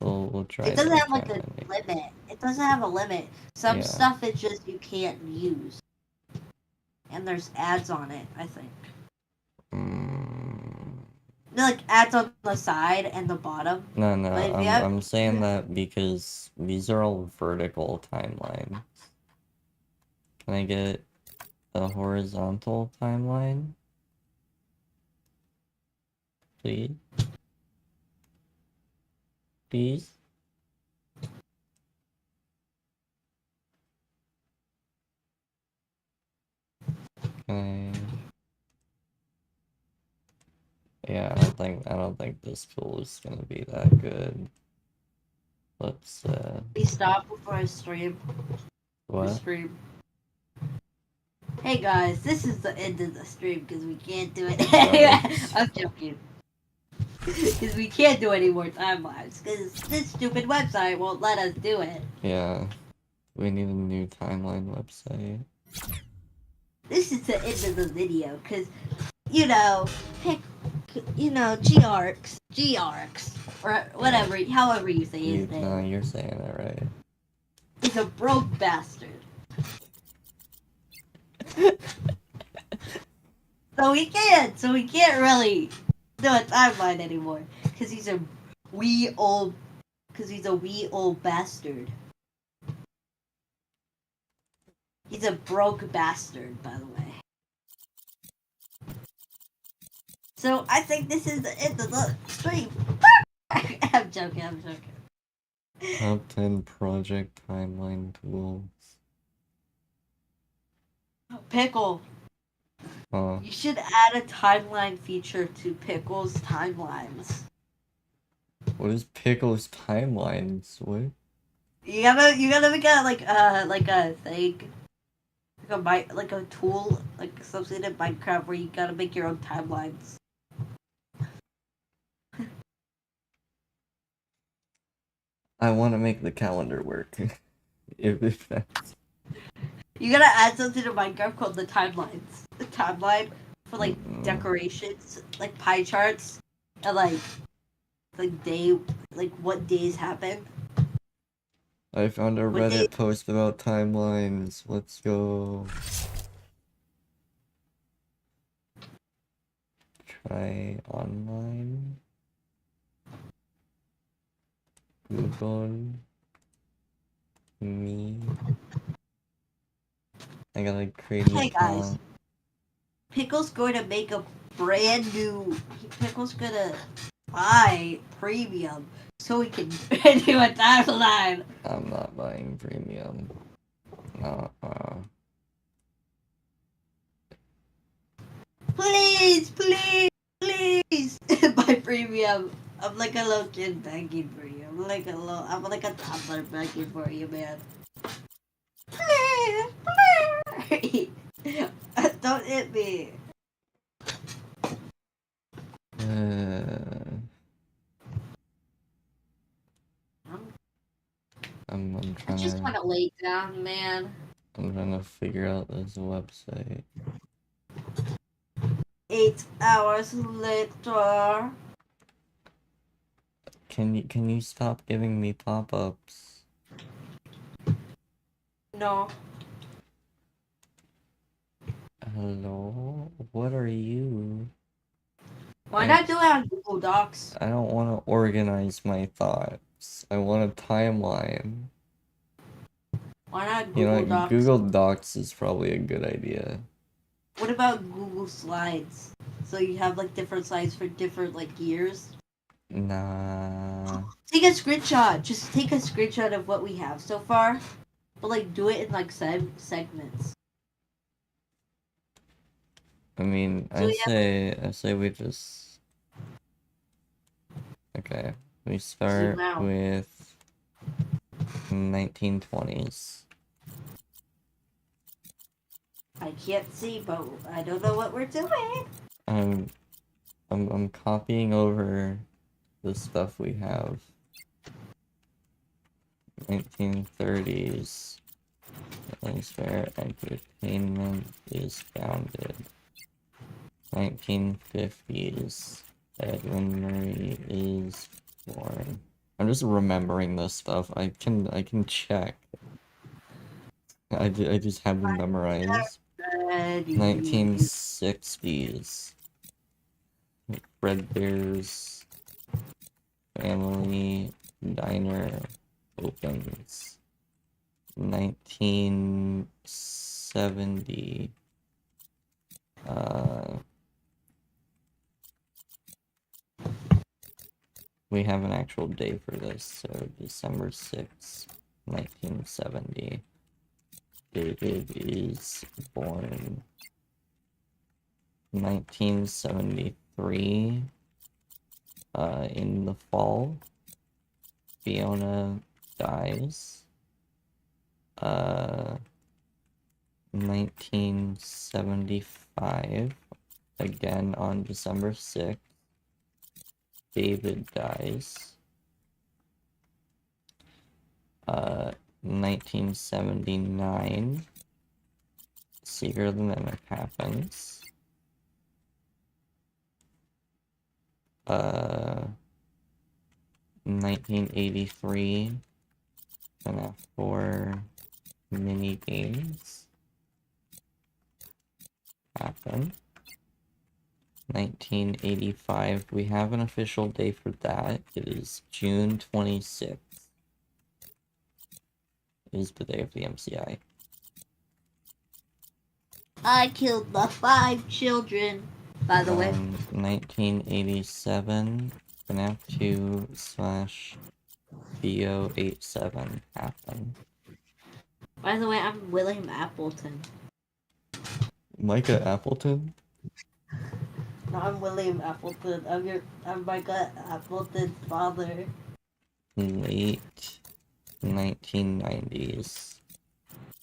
we'll try It doesn't the have like a timeline maker. limit. It doesn't have a limit. Some Yeah. stuff it's just you can't use. And there's ads on it, I think. Like ads on the side and the bottom. No, But if you I'm saying that because these are all vertical timelines. Can I get a horizontal timeline? Please? Please? Can Yeah, I don't think this tool is gonna be that good. Let's we stop before I stream. what? Stream. Hey guys, this is the end of the stream because we can't do it. Nice. I'm joking. Because we can't do any more timelines. Because this stupid website won't let us do it. Yeah. We need a new timeline website. This is the end of the video. Because, you know, pick, you know, G-Arcs, or whatever, however you say his name. No, you're saying it right. Is a broke bastard. So we can't really do a timeline anymore. Because he's a wee old bastard. He's a broke bastard, by the way. So I think this is the end of the stream. I'm joking. Top 10 project timeline tools. Pickle, Huh. you should add a timeline feature to Pickle's timelines. What is Pickle's timelines? What? You gotta make a like a thing, like a tool, like something in Minecraft where you gotta make your own timelines. I want to make the calendar work. if that's... You gotta add something to Minecraft called the timelines. The timeline for like decorations, like pie charts, and like what days happen. I found a Reddit post about timelines. Let's go. Try online. Google me. I gotta create an Hey guys, account. Pickle's going to make a brand new. Pickle's gonna buy premium so we can do a timeline. I'm not buying premium. Please, buy premium. I'm like a little kid begging for you. I'm like a toddler begging for you, man. Please. don't hit me. I'm I trying just to want to lay down, man. I'm trying to figure out this website. 8 hours later. Can you stop giving me pop-ups? No. Hello? What are you? Why not do it on Google Docs? I don't want to organize my thoughts. I want a timeline. Why not You know, Google Docs? Google Docs is probably a good idea. What about Google Slides? So you have like different slides for different like years. Nah. Take a screenshot. Just take a screenshot of what we have so far, but like do it in like segments. I mean, So I say we just... Okay. We start Zoom out. with 1920s. I can't see, but I don't know what we're doing. I'm copying over the stuff we have. 1930s. Is where entertainment is founded. 1950s. Edwin Murray is born. I'm just remembering this stuff. I can check. I just have them memorized. 1960s. Fredbear's Family Diner opens. 1970. We have an actual day for this, so December 6th, 1970. David is born. 1973. In the fall, Fiona dies. 1975, again on December 6th, David dies. 1979, Secret of the Mimic happens. 1983, FNAF 4 mini games happen. 1985, we have an official day for that. It is June 26th. Is the day of the MCI. I killed the 5 children. By the way, 1987, FNAF 2 / BO87 happened. by the way, I'm William Appleton. Micah Appleton? No, I'm William Appleton. I'm Micah Appleton's father. Late 1990s,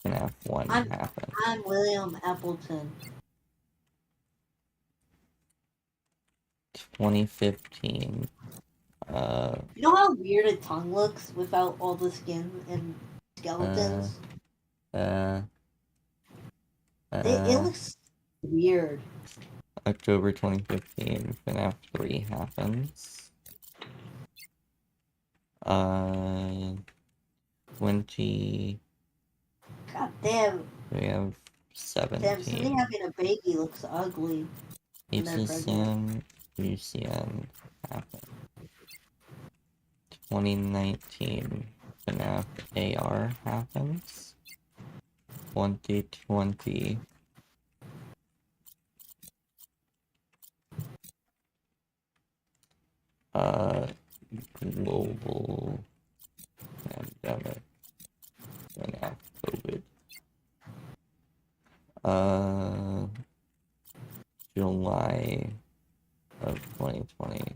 FNAF 1 happened. I'm William Appleton. 2015. You know how weird a tongue looks without all the skin and skeletons? It looks weird. October 2015, FNAF 3 happens. 20... God damn. We have Damn, somebody 17. having a baby looks ugly. when they're pregnant. UCN happened. 2019, FNAF AR happens. 2020. Global pandemic. FNAF COVID. July of 2020.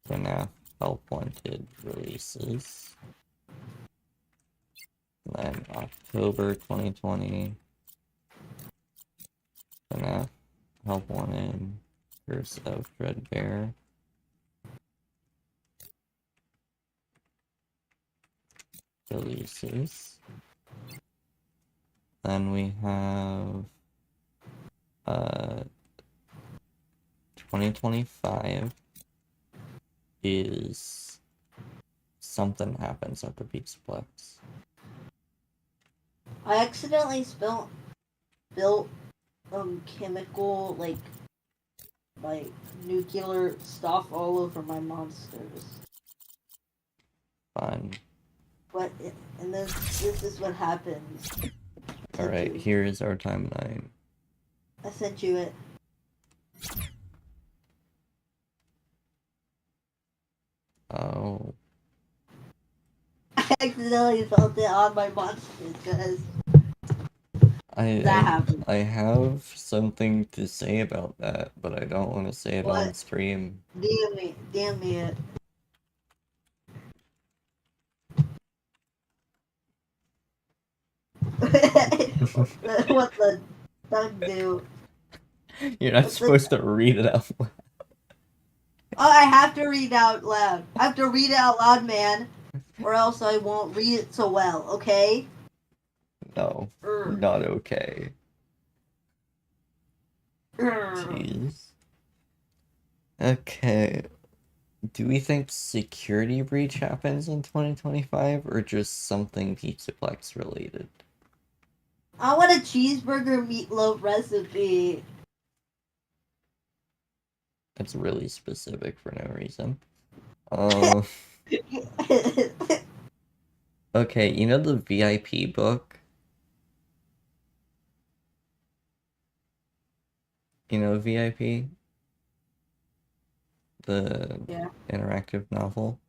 FNAF Help Wanted releases. Then October 2020. Help Wanted, Curse of Dread Bear. Releases. Then we have 2025 is something happens at the Pixelplex. I accidentally built chemical like nuclear stuff all over my monsters. Fun. And this is what happens. Alright, here is our timeline. I sent you it. Oh. I accidentally built it on my monsters because that happened. I have something to say about that, but I don't want to say it on What? stream. Damn me it. What the duck do? You're not What's supposed to read it out loud. Oh, I have to read out loud. I have to read it out loud, man, or else I won't read it so well. Okay? No, Urgh. not okay. Urgh. Jeez. Okay. Do we think security breach happens in 2025 or just something Pizzaplex related? I want a cheeseburger meatloaf recipe. It's really specific for no reason. Okay, you know the VIP book? You know VIP? The Yeah. interactive novel?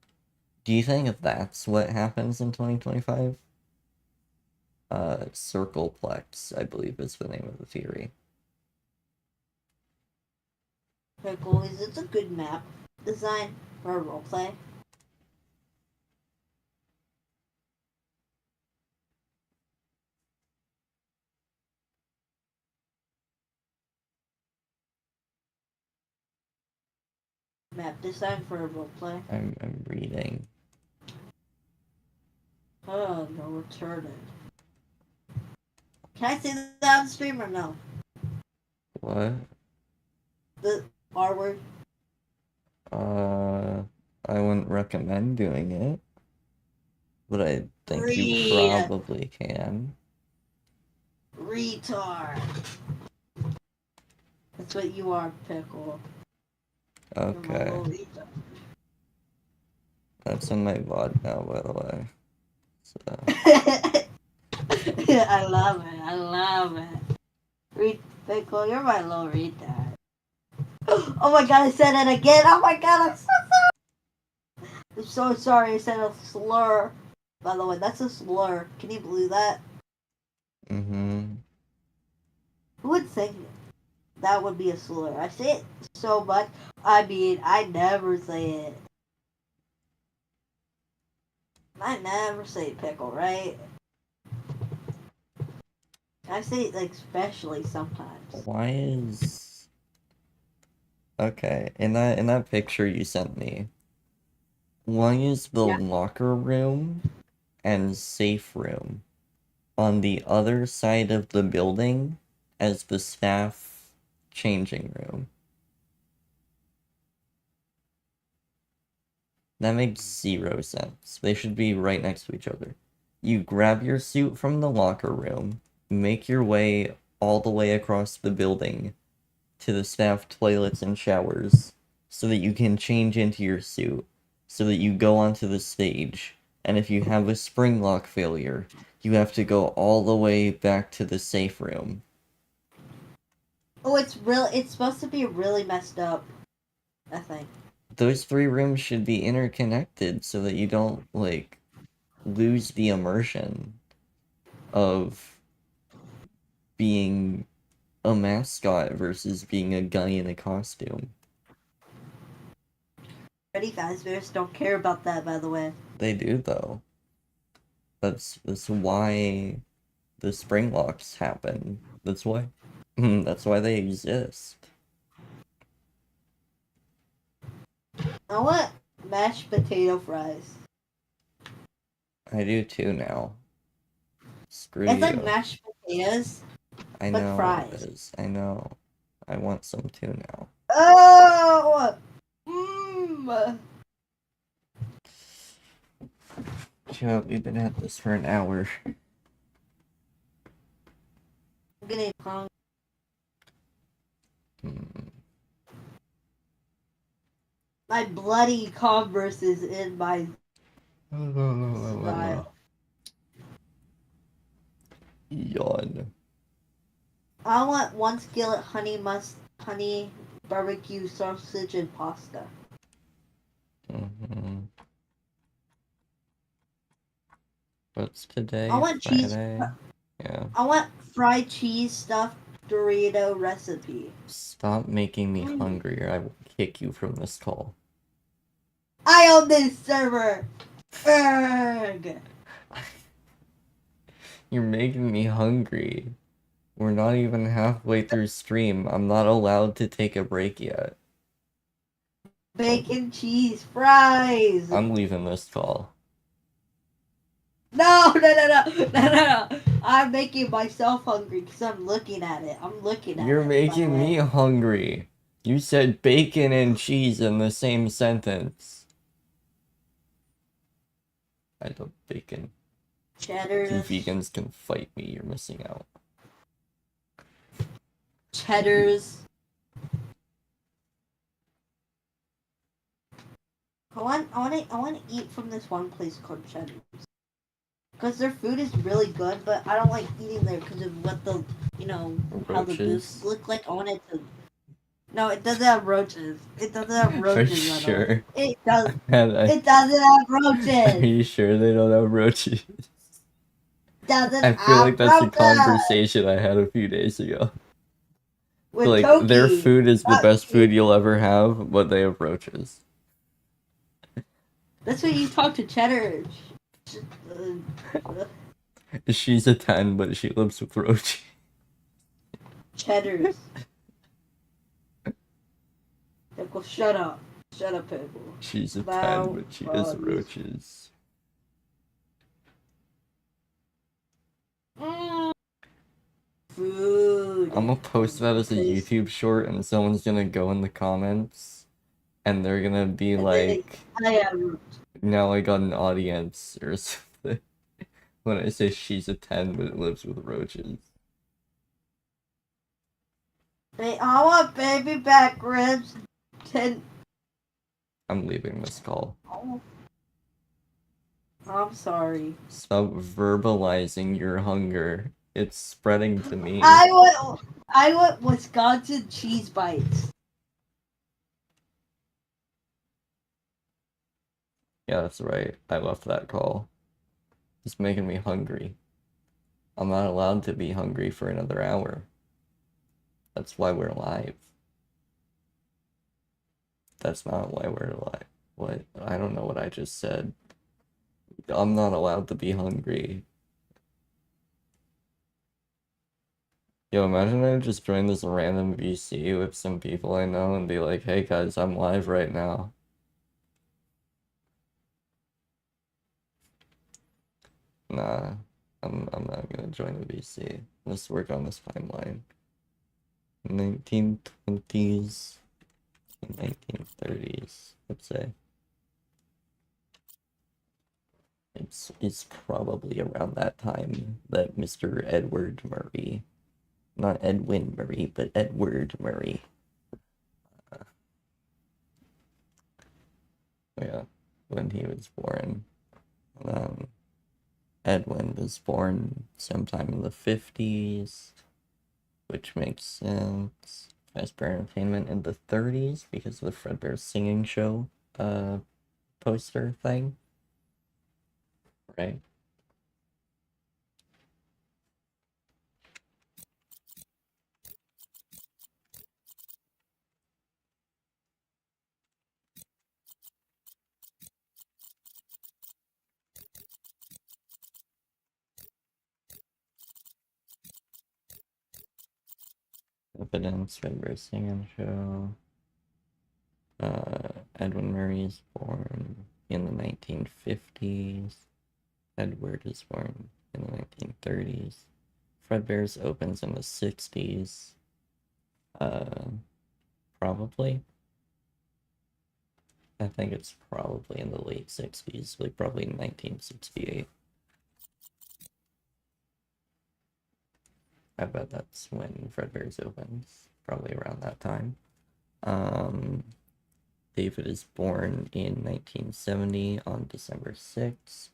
Do you think that's what happens in 2025? Circleplex, I believe is the name of the theory. Pickle, is it a good map design for a roleplay? Map design for a roleplay? I'm reading. Oh, no, retarded. Can I say that on stream or no? What? The R word? I wouldn't recommend doing it, but I think you Read. probably can. Retard. That's what you are, Pickle. You're my Okay, little retard. that's in my VOD now, by the way. So, I love it. I love it. Pickle, you're my little retard. Oh my god, I said it again. Oh my god, I'm so sorry. I'm so sorry I said a slur. By the way, that's a slur. Can you believe that? mm-hmm. Who would think that would be a slur? I say it so much. I mean, I never say it. I never say pickle, right? I say it like especially sometimes. Why is... Okay, in that picture you sent me, why is the Yeah. locker room and safe room on the other side of the building as the staff changing room? That makes 0 sense. They should be right next to each other. You grab your suit from the locker room, make your way all the way across the building to the staff toilets and showers so that you can change into your suit, so that you go onto the stage, and if you have a spring lock failure, you have to go all the way back to the safe room. Oh, it's supposed to be really messed up, I think. Those 3 rooms should be interconnected so that you don't, like, lose the immersion of being a mascot versus being a guy in a costume. Freddy Fazbear's don't care about that, by the way. They do, though. That's why the spring locks happen. That's why they exist. I want mashed potato fries. I do too now. Screw It's like you. mashed potatoes, I but know it fries. is. I know. I want some too now. Oh! Mmm! Joe, we've been at this for an hour. I'm getting hungry. Hmm. My bloody Converse is in my style. Yawn. I want one skillet honey barbecue sausage and pasta. Mm-hmm. What's today? I want cheese. Friday? Yeah. I want fried cheese stuffed Dorito recipe. Stop making me hungry or I will kick you from this call. I own this server. Berg. You're making me hungry. We're not even halfway through stream. I'm not allowed to take a break yet. Bacon cheese fries. I'm leaving this call. No, no, no, no, no, no, no. I'm making myself hungry because I'm looking at it. I'm looking at You're it. by the making me way. hungry. You said bacon and cheese in the same sentence. I love bacon. You Cheddar. vegans can fight me. You're missing out. Cheddars. I want to eat from this one place called Cheddar's. Because their food is really good, but I don't like eating there because of what the, how the Roaches? booths look like. I want it to. No, it doesn't have roaches. It doesn't have Are you roaches on sure? it. It does. Are It doesn't have roaches. you sure they don't have roaches? Doesn't I feel like have that's a roaches. conversation I had a few days ago. With Like, Toki. their food is the not best food me. you'll ever have, but they have roaches. That's what you talk to Cheddar. She's a 10, but she lives with roaches. Cheddars. Pickle, shut up. Shut up, Pickle. She's a 10, Thou but she has was- roaches. Food. I'm gonna post that as a Place- YouTube short, and someone's gonna go in the comments, and they're gonna be And then like, I am. now I got an audience, or something. When I say she's a 10, but lives with roaches. Hey, I want baby back ribs. 10. I'm leaving this call. Oh. I'm sorry. Stop verbalizing your hunger. It's spreading to me. I want Wisconsin cheese bites. Yeah, that's right. I left that call. It's making me hungry. I'm not allowed to be hungry for another hour. That's why we're live. That's not why we're live. What? I don't know what I just said. I'm not allowed to be hungry. Yo, imagine I just joined this random VC with some people I know and be like, hey guys, I'm live right now. Nah, I'm not gonna join the VC. Let's work on this timeline. 1920s and 1930s, let's say. It's probably around that time that Mr. Edward Murray, not Edwin Murray, but Edward Murray. Yeah, when he was born. Edwin was born sometime in the 50s, which makes sense. Fazbear Entertainment in the 30s because of the Fredbear Singing Show poster thing. Right? Evidence, Fredbear Singing Show. Edwin Murray is born in the 1950s. Edward is born in the 1930s. Fredbear's opens in the 60s. Probably. I think it's probably in the late 60s, like probably 1968. I bet that's when Fredbear's opens, probably around that time. David is born in 1970 on December 6th.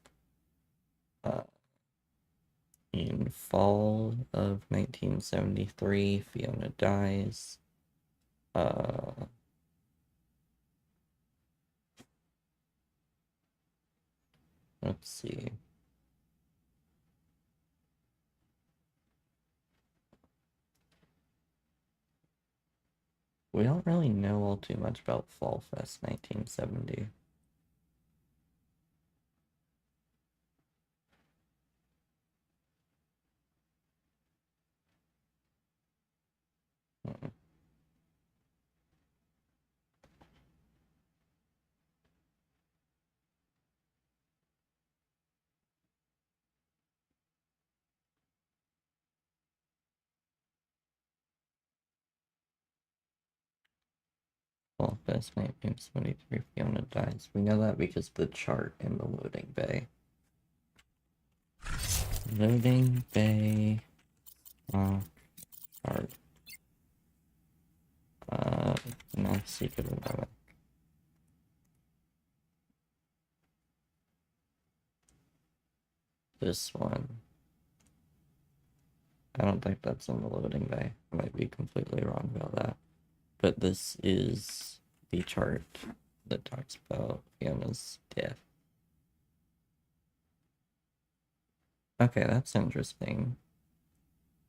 In fall of 1973, Fiona dies. Let's see. We don't really know all too much about Fall Fest 1970. Hmm. Fall Fest 1973, Fiona dies. We know that because of the chart in the loading bay. Loading bay. Chart. Not secret of it. This one. I don't think that's in the loading bay. I might be completely wrong about that. But this is the chart that talks about Fiona's death. Okay, that's interesting.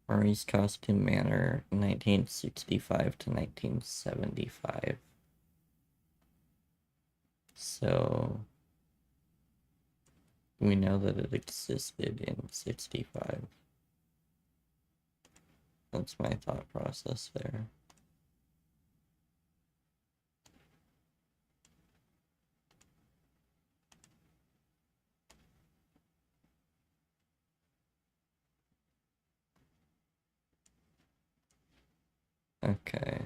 Murray's Costume Manor, 1965 to 1975. So we know that it existed in 65. That's my thought process there. Okay.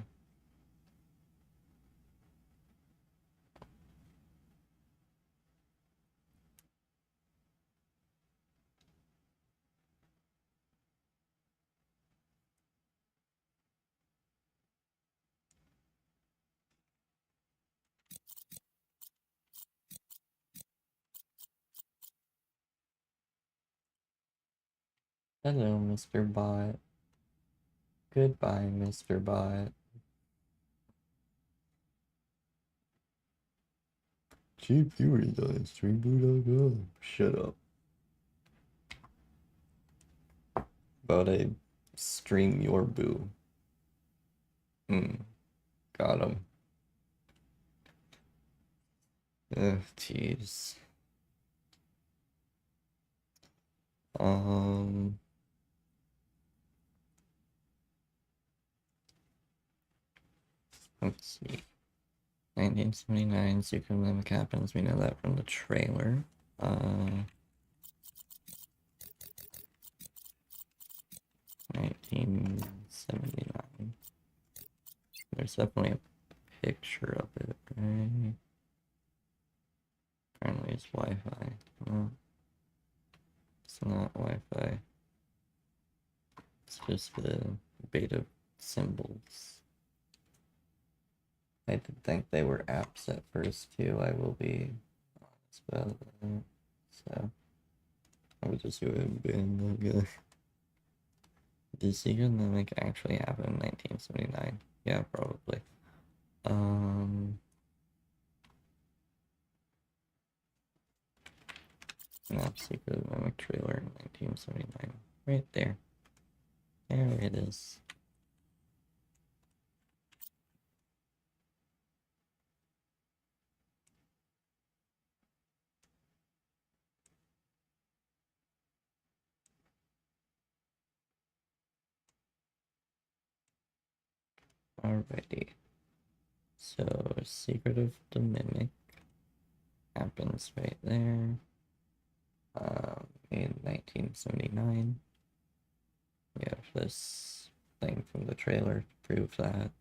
Hello, Mr. Bot. Goodbye, Mr. Bot. Cheap viewers on streamblue.com. Shut up. About a stream your boo. Got him. Ugh, jeez. Let's see. 1979, Secret Mimic happens. We know that from the trailer. 1979. There's definitely a picture of it, right? Apparently it's Wi-Fi. No, it's not Wi-Fi. It's just the beta symbols. I did think they were apps at first too, I will be honest about that. So I would just go ahead and ban that guy. Did Secret Mimic actually happen in 1979? Yeah, probably. FNAF Secret Mimic trailer in 1979. Right there. There it is. Alrighty. So, Secret of the Mimic happens right there. In 1979. We have this thing from the trailer to prove that.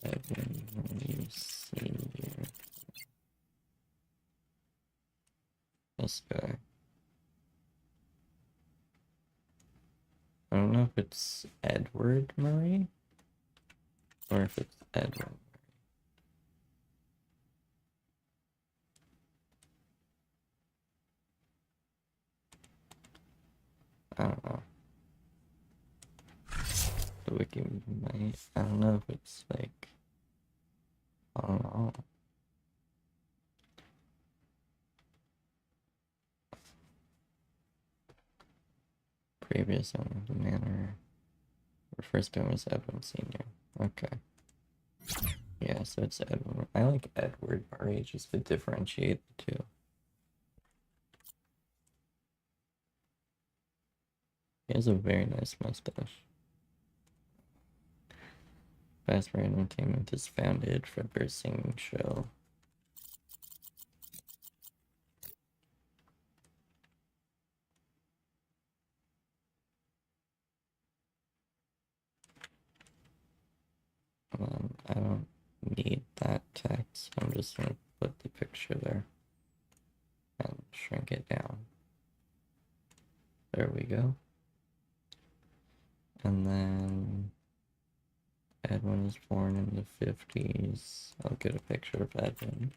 Edwin Senior. This guy. I don't know if it's Edward Murray or if it's Edwin. I don't know. The wiki might. I don't know if it's like. I don't know. Previous owner of the manor. The first owner was Edwin Senior. Okay. Yeah, so it's Edward. I like Edward Murray just to differentiate the two. He has a very nice mustache. Fazbear Entertainment is founded for their singing show. I don't need that text. I'm just gonna put the picture there and shrink it down. There we go. And then Edwin was born in the 50s. I'll get a picture of Edwin.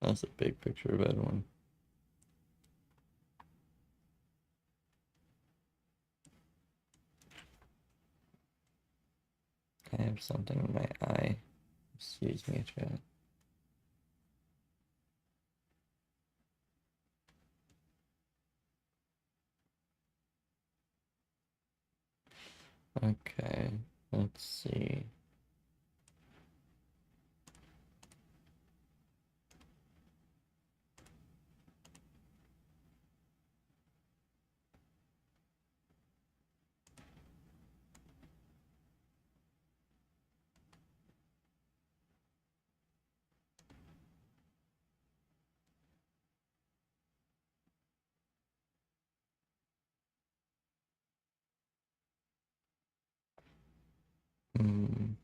That's a big picture of Edwin. I have something in my eye. Excuse me, chat. Okay, let's see. Hmm.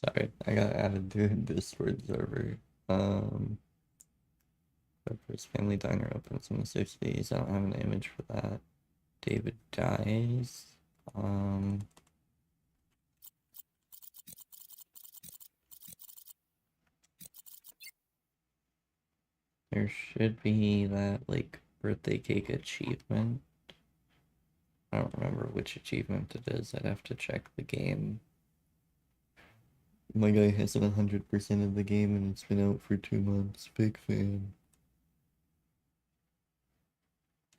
Sorry, I got added to Discord server. The first family diner opens in the 60s. I don't have an image for that. David dies. There should be that, like, birthday cake achievement. I don't remember which achievement it is. I'd have to check the game. My guy has 100% of the game and it's been out for 2 months. Big fan.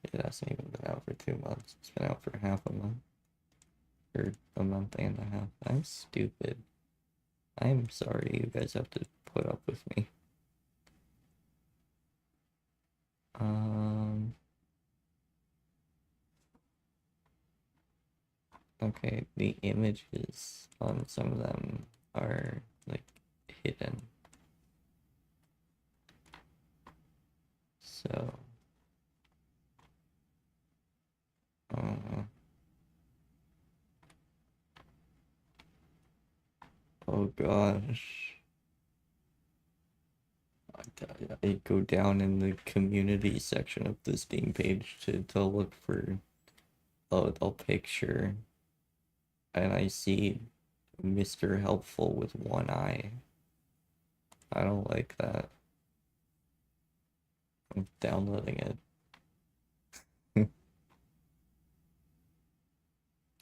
It hasn't even been out for 2 months. It's been out for half a month. Or a month and a half. I'm stupid. I'm sorry you guys have to put up with me. Okay, the images on some of them are, like, hidden. So... oh gosh. I go down in the community section of the Steam page to look for a picture, and I see Mr. Helpful with one eye. I don't like that. I'm downloading it.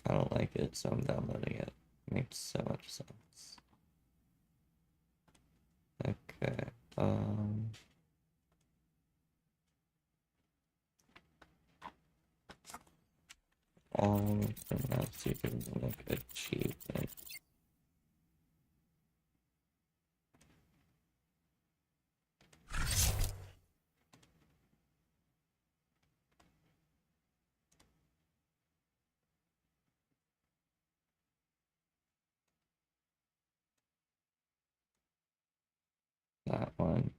I don't like it, so I'm downloading it. Makes so much sense. Okay, all FNAF Secret Mimic achievement. That one.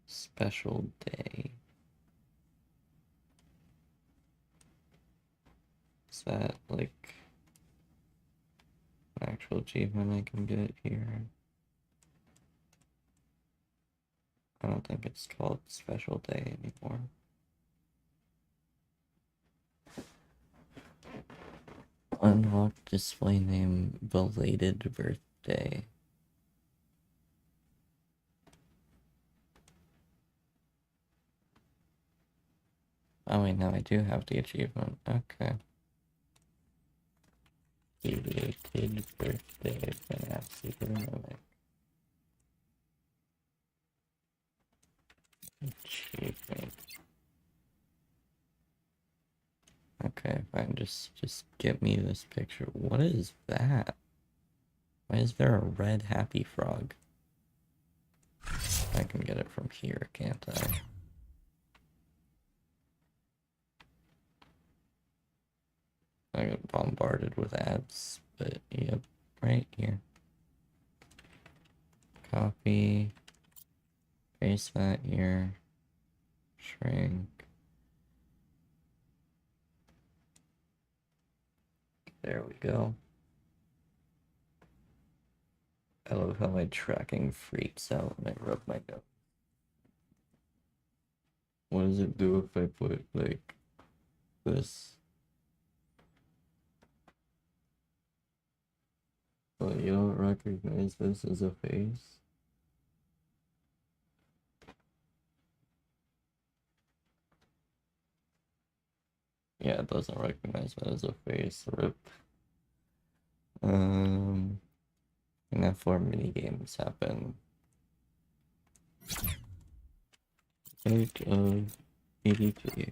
Special day. Is that like an actual achievement I can get here? I don't think it's called Special Day anymore. Unlock display name belated birthday. Oh wait, no, I do have the achievement. Okay. Belated birthday FNAF Super Mimic. Achievement. Okay, fine. Just get me this picture. What is that? Why is there a red happy frog? I can get it from here, can't I? I got bombarded with ads, but yep, right here. Copy. Paste that here. Shrink. There we go. I love how my tracking freaks out when I rub my nose. What does it do if I put, like, this? Oh, you don't recognize this as a face? Yeah, it doesn't recognize that as a face. RIP. And then 4 mini games happen. Date of 83.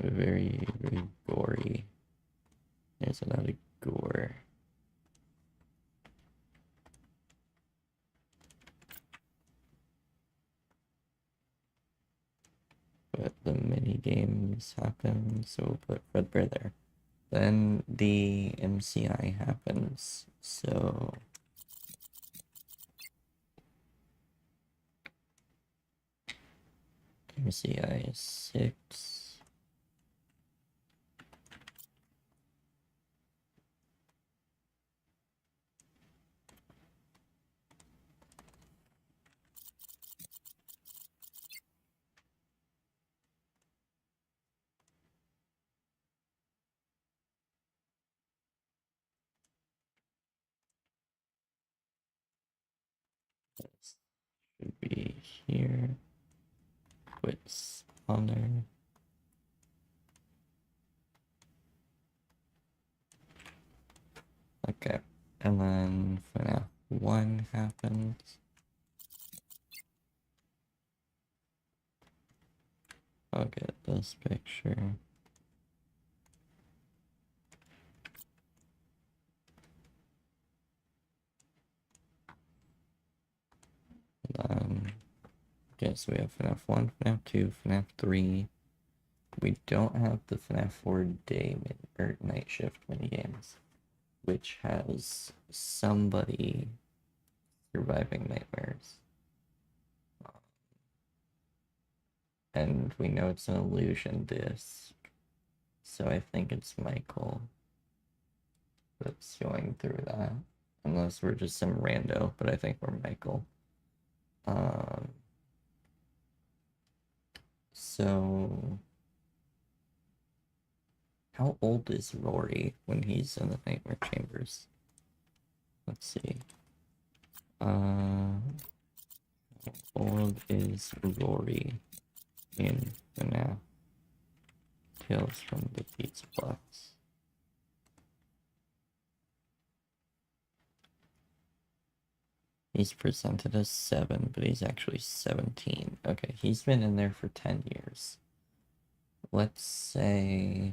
Very, very gory. There's a lot of gore. But the mini games happen, so we'll put Fredbear there. Then the MCI happens, so MCI is 6. This should be here. Quit spawner. Okay, and then FNAF 1 happens. I'll get this picture. Okay, so we have FNAF 1, FNAF 2, FNAF 3. We don't have the FNAF 4 or night shift minigames, which has somebody surviving nightmares. And we know it's an illusion disc, so I think it's Michael that's going through that. Unless we're just some rando, but I think we're Michael. So, how old is Rory when he's in the Nightmare Chambers? Let's see. How old is Rory in FNAF Tales from the Pizza Box? He's presented as 7, but he's actually 17. Okay, he's been in there for 10 years. Let's say...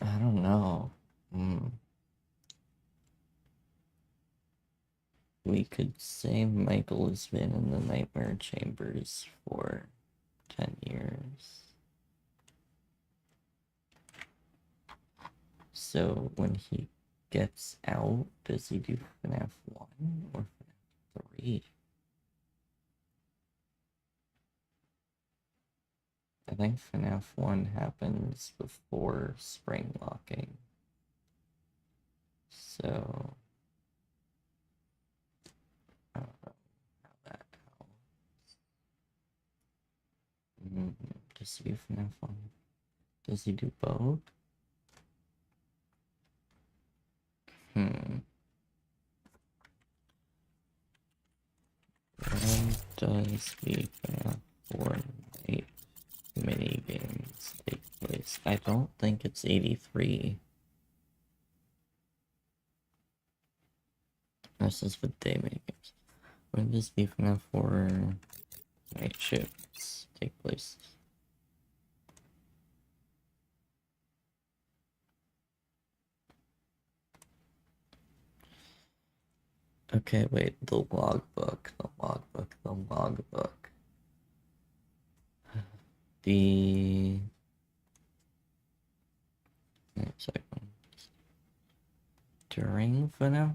I don't know. We could say Michael has been in the Nightmare Chambers for 10 years. So when he gets out, does he do FNAF 1 or FNAF 3? I think FNAF 1 happens before spring locking. So I don't know how that helps. Does he do FNAF 1? Does he do both? When does the FNAF 4 night mini games take place? I don't think it's 83. This is what day mini games. When does the FNAF 4 night shifts take place? Okay, wait, the logbook. The... Wait a second. During FNAF?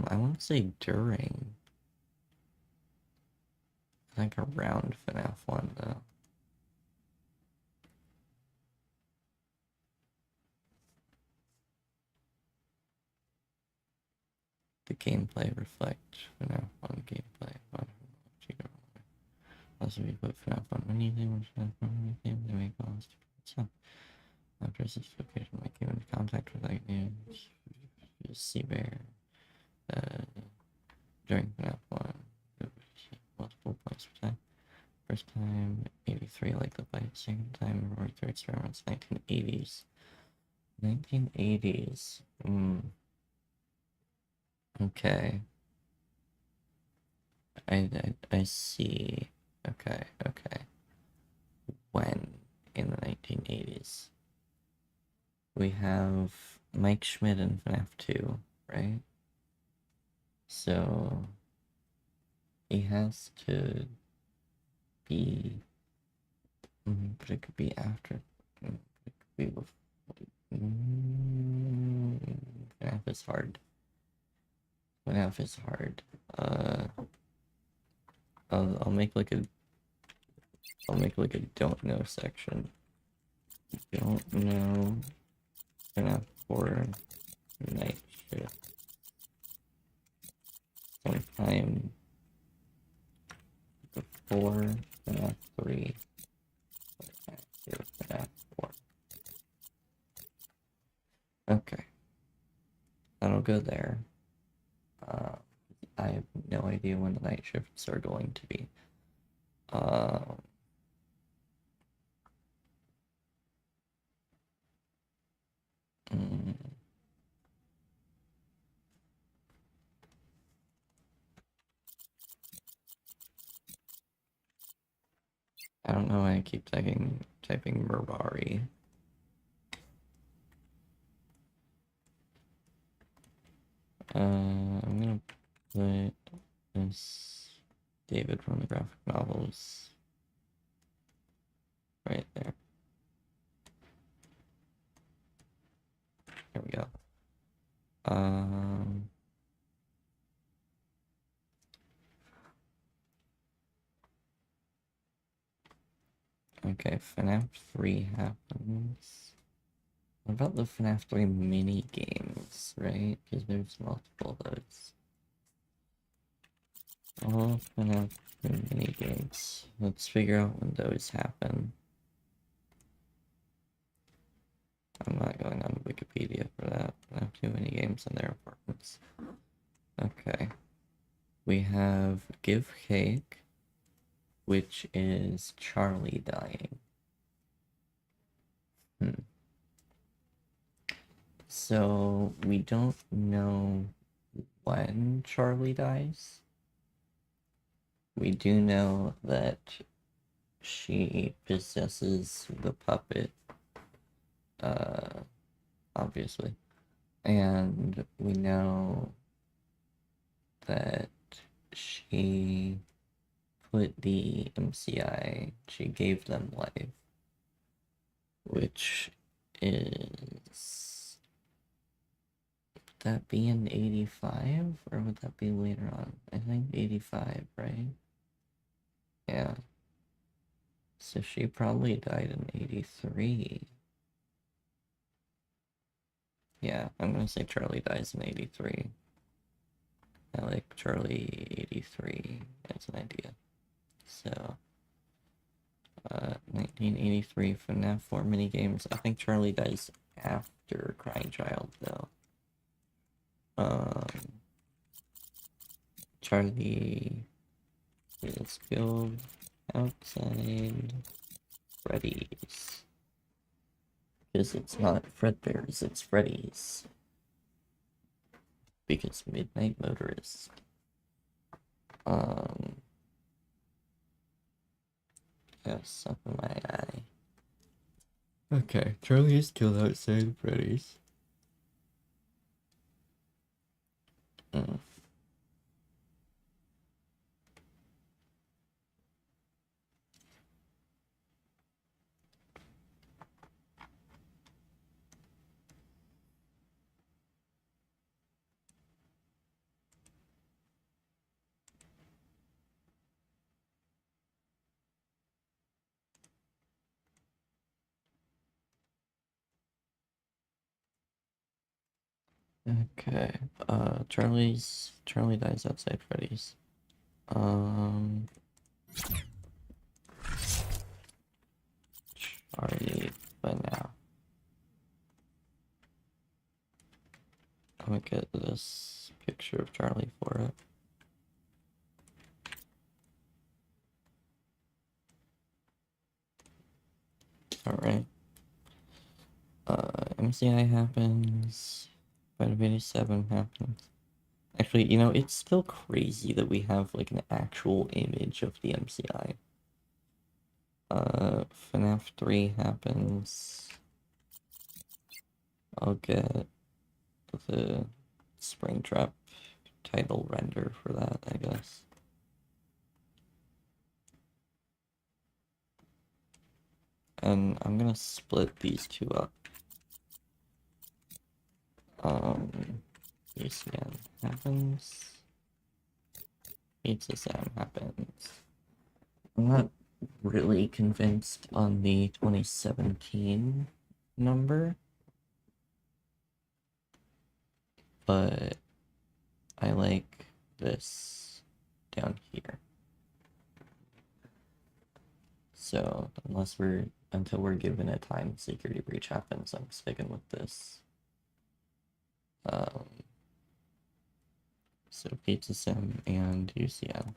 I want to say during. I think around FNAF 1, though. The gameplay reflects FNAF 1 gameplay. Also, we put FNAF 1 anything which has one game they make all stupid. After this location, I came into contact with like Sea Bear. During FNAF 1, multiple points per time. First time, 83, like the bite. Second time, Rory third experiments, 1980s. 1980s. Okay. I see. Okay. When in the 1980s? We have Mike Schmidt in FNAF 2, right? So he has to be, but it could be after, it could be before. FNAF is hard. FNAF is hard. I'll make like a don't know section. Don't know FNAF 4 night shift. Sometime before FNAF 3 or after FNAF 4. Okay. That'll go there. I have no idea when the night shifts are going to be. I don't know why I keep typing Murari. I'm gonna put this David from the graphic novels right there. There we go. Okay, FNAF 3 happens. What about the FNAF 3 mini games, right? Because there's multiple of those. Oh, All FNAF mini games. Let's figure out when those happen. I'm not going on Wikipedia for that. I have too many games in their apartments. Okay. We have Give Cake, which is Charlie dying. So, we don't know when Charlie dies. We do know that she possesses the puppet, obviously. And we know that she put the MCI, she gave them life, which is, would that be in 85, or would that be later on? I think 85, right? Yeah. So she probably died in 83. Yeah, I'm gonna say Charlie dies in 83. I like Charlie 83 as an idea. So, 1983 FNAF 4 minigames. I think Charlie dies after Crying Child, though. Charlie is killed outside Freddy's. Because it's not Fredbear's, it's Freddy's. Because Midnight Motorist. Yes, up in my eye. Okay, Charlie is killed outside Freddy's. Okay, Charlie dies outside Freddy's. Charlie, but now. I'm gonna get this picture of Charlie for it. Alright. MCI happens. Fight 87 happens. Actually, you know, it's still crazy that we have, like, an actual image of the MCI. FNAF 3 happens. I'll get the Springtrap title render for that, I guess. And I'm gonna split these two up. UCN happens. Pizza Sam happens. I'm not really convinced on the 2017 number, but I like this down here. So until we're given a time security breach happens, I'm sticking with this. So Pizza Sim and UCN.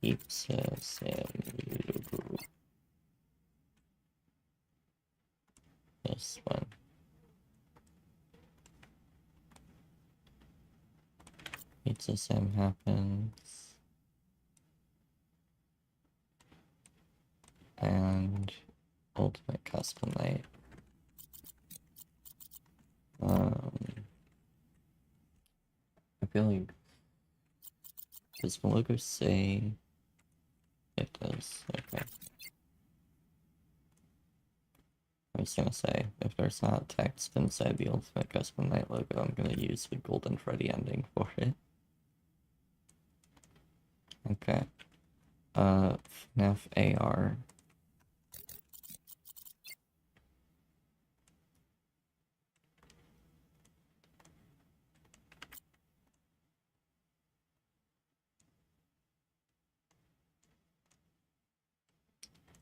Pizza Sim. This one. Pizza Sim happens. And Ultimate Custom Night. I feel like, does the logo say it does? Okay. I was gonna say, if there's not text inside the Ultimate Custom Night logo, I'm gonna use the Golden Freddy ending for it. Okay. FNAF AR.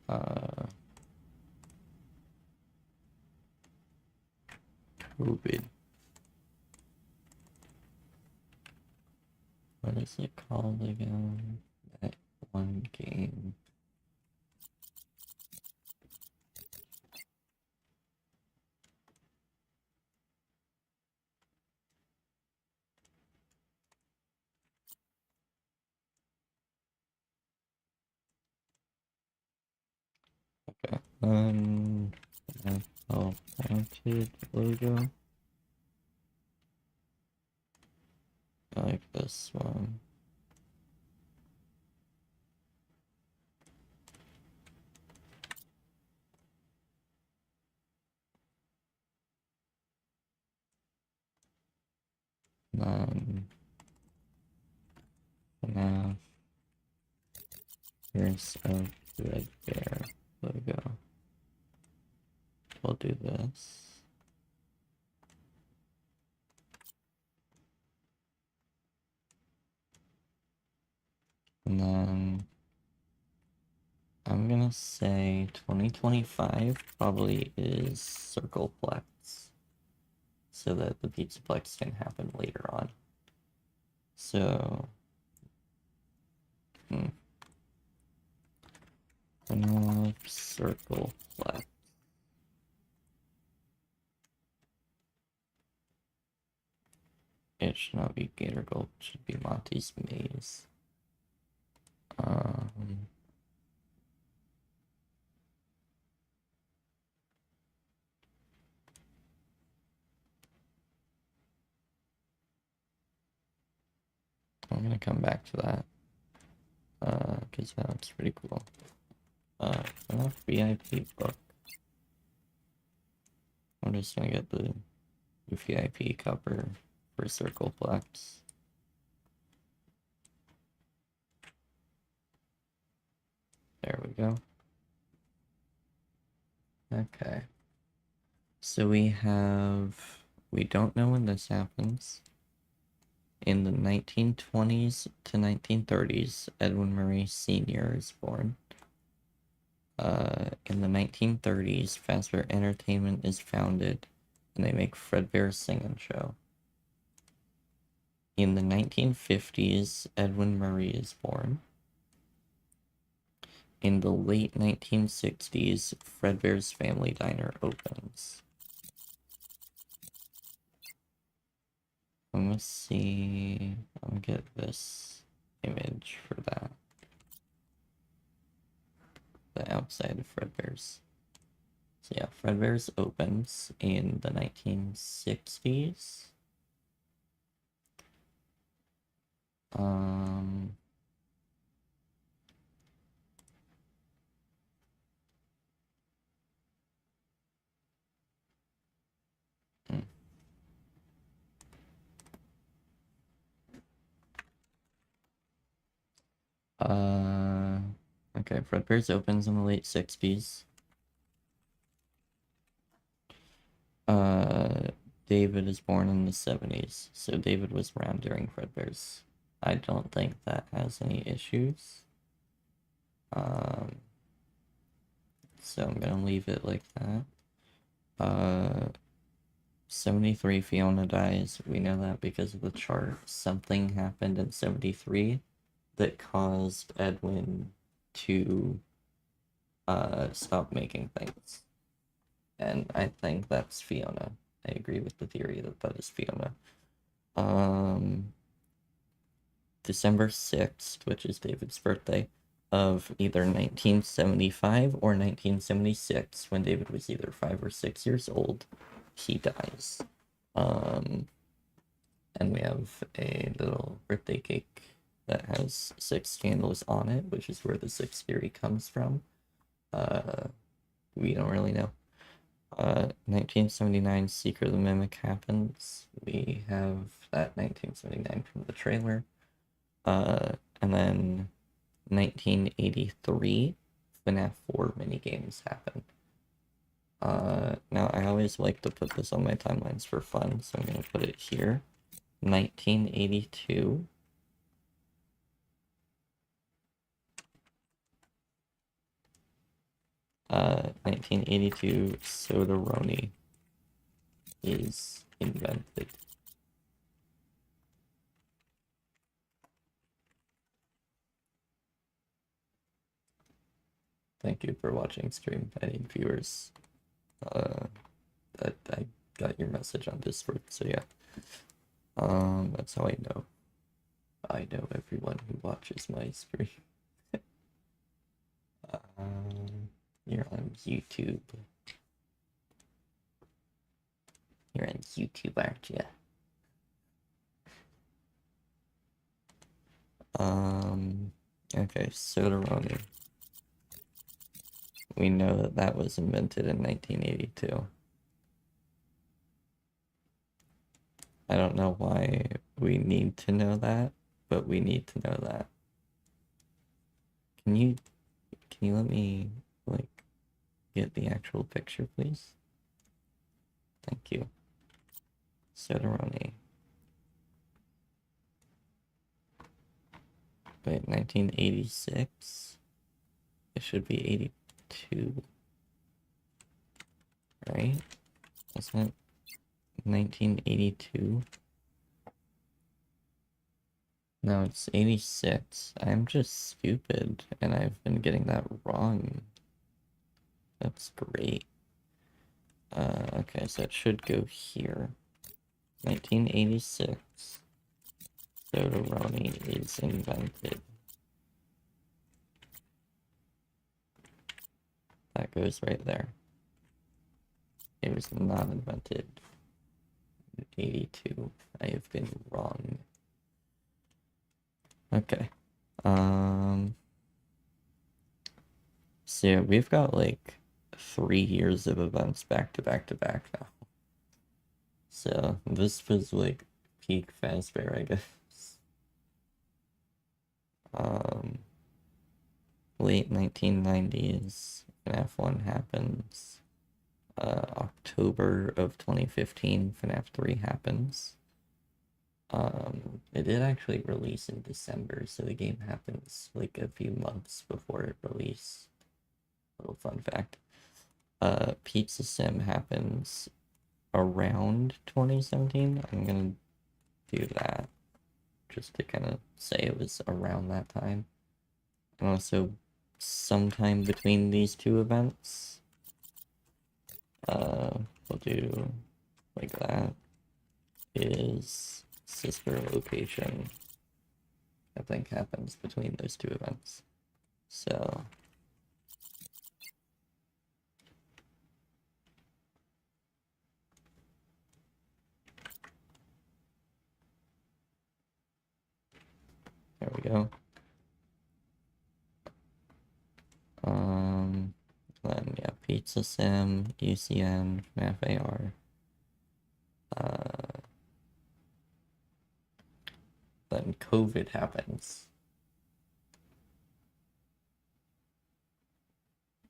COVID. What is it called again? That one game. Okay. Oh, wanted logo. I like this one. FNAF. Here's a red bear logo. We'll do this. And then I'm gonna say 2025 probably is Circleplex, so that the Pizzaplex can happen later on. So, FNAF Circleplex. It should not be Gator Gold, it should be Monty's Maze. I'm gonna come back to that, because that's pretty cool. FNAF VIP book. I'm just gonna get the VIP cover for Circleplex. There we go. Okay. So we don't know when this happens. In the 1920s to 1930s, Edwin Murray Sr. is born. In the 1930s, Fazbear Entertainment is founded, and they make Fredbear's Singin' Show. In the 1950s, Edwin Murray is born. In the late 1960s, Fredbear's Family Diner opens. I'm gonna get this image for that. The outside of Fredbear's. So yeah, Fredbear's opens in the 1960s. Okay, Fredbear's opens in the late 60s. David is born in the 70s, so David was around during Fredbear's. I don't think that has any issues. So I'm gonna leave it like that. 73, Fiona dies. We know that because of the chart. Something happened in 73 that caused Edwin to stop making things. And I think that's Fiona. I agree with the theory that that is Fiona. December 6th, which is David's birthday, of either 1975 or 1976, when David was either 5 or 6 years old, he dies. And we have a little birthday cake that has 6 candles on it, which is where the 6 theory comes from. We don't really know. 1979, Secret of the Mimic happens. We have that 1979 from the trailer. And then 1983, FNAF 4 minigames happen. Now I always like to put this on my timelines for fun, so I'm gonna put it here. 1982. 1982 Soda-Roni is invented. Thank you for watching stream. Any viewers, that I got your message on Discord, so yeah. That's how I know. I know everyone who watches my stream. You're on YouTube. You're on YouTube, aren't you? Okay, Soda-Roni. We know that that was invented in 1982. I don't know why we need to know that, but we need to know that. Can you let me, like, get the actual picture, please? Thank you. Soda-Roni. Wait, 1986? It should be 82. Right? Wasn't it 1982? No, it's 86. I'm just stupid, and I've been getting that wrong. That's great. Okay, so it should go here. 1986. Soda-Roni is invented. That goes right there. It was not invented in 82. I have been wrong. Okay. So yeah, we've got like 3 years of events back to back to back now. So this was like peak Fazbear, I guess. Late 1990s, FNAF 1 happens. October of 2015, FNAF 3 happens. It did actually release in December, so the game happens like a few months before it released. Little fun fact. Pizza Sim happens around 2017. I'm gonna do that just to kind of say it was around that time. And also sometime between these two events. We'll do like that is sister location. I think happens between those two events. So there we go. Then yeah, Pizza Sim, UCN, FNAF AR. Then COVID happens.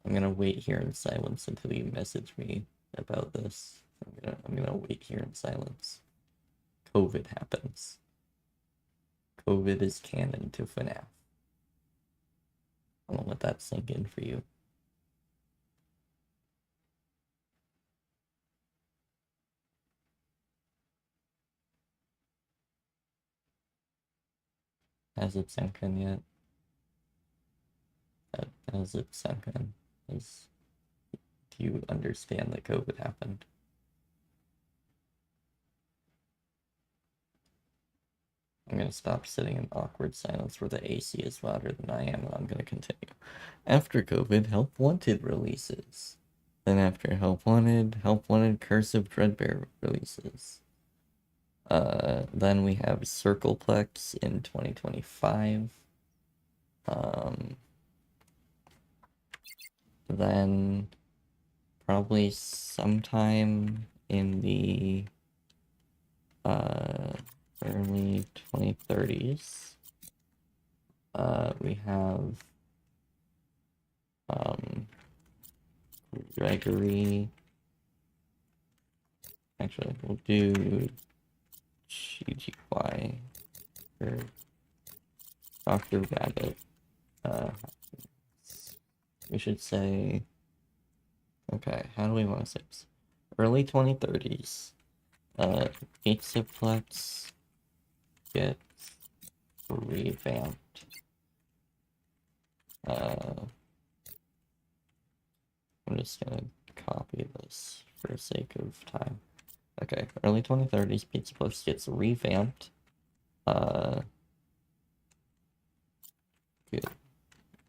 I'm gonna wait here in silence until you message me about this. I'm gonna wait here in silence. COVID happens. COVID is canon to FNAF. I'm gonna let that sink in for you. Has it sunk in yet? Has it sunk in? Do you understand that COVID happened? I'm gonna stop sitting in awkward silence where the AC is louder than I am, and I'm gonna continue. After COVID, Help Wanted releases. Then after Help Wanted, Curse of Dreadbear releases. Then we have Circleplex in 2025. Then probably sometime in the early 2030s, we have Gregory. Actually, we'll do GGY or Dr. Rabbit. We should say Okay, how do we want to say this? Early 2030s. Pizzaplex gets revamped. I'm just gonna copy this for sake of time. Okay, early 2030s, Pizzaplex gets revamped. Good.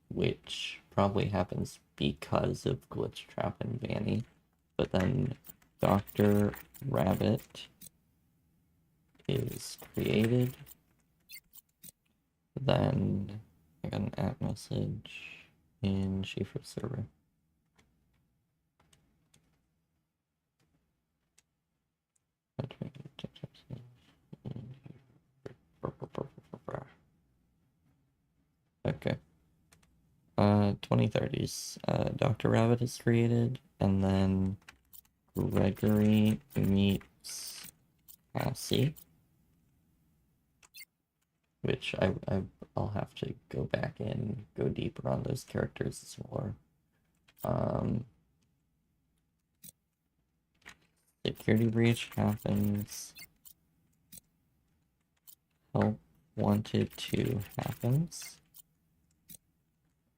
Which probably happens because of Glitch Trap and Vanny. But then Dr. Rabbit is created. Then I got an app message in Schieffer server. Okay. 2030s. Dr. Rabbit is created, and then Gregory meets Cassie. Which I'll have to go back and go deeper on those characters as well. Security breach happens. Help wanted to happens.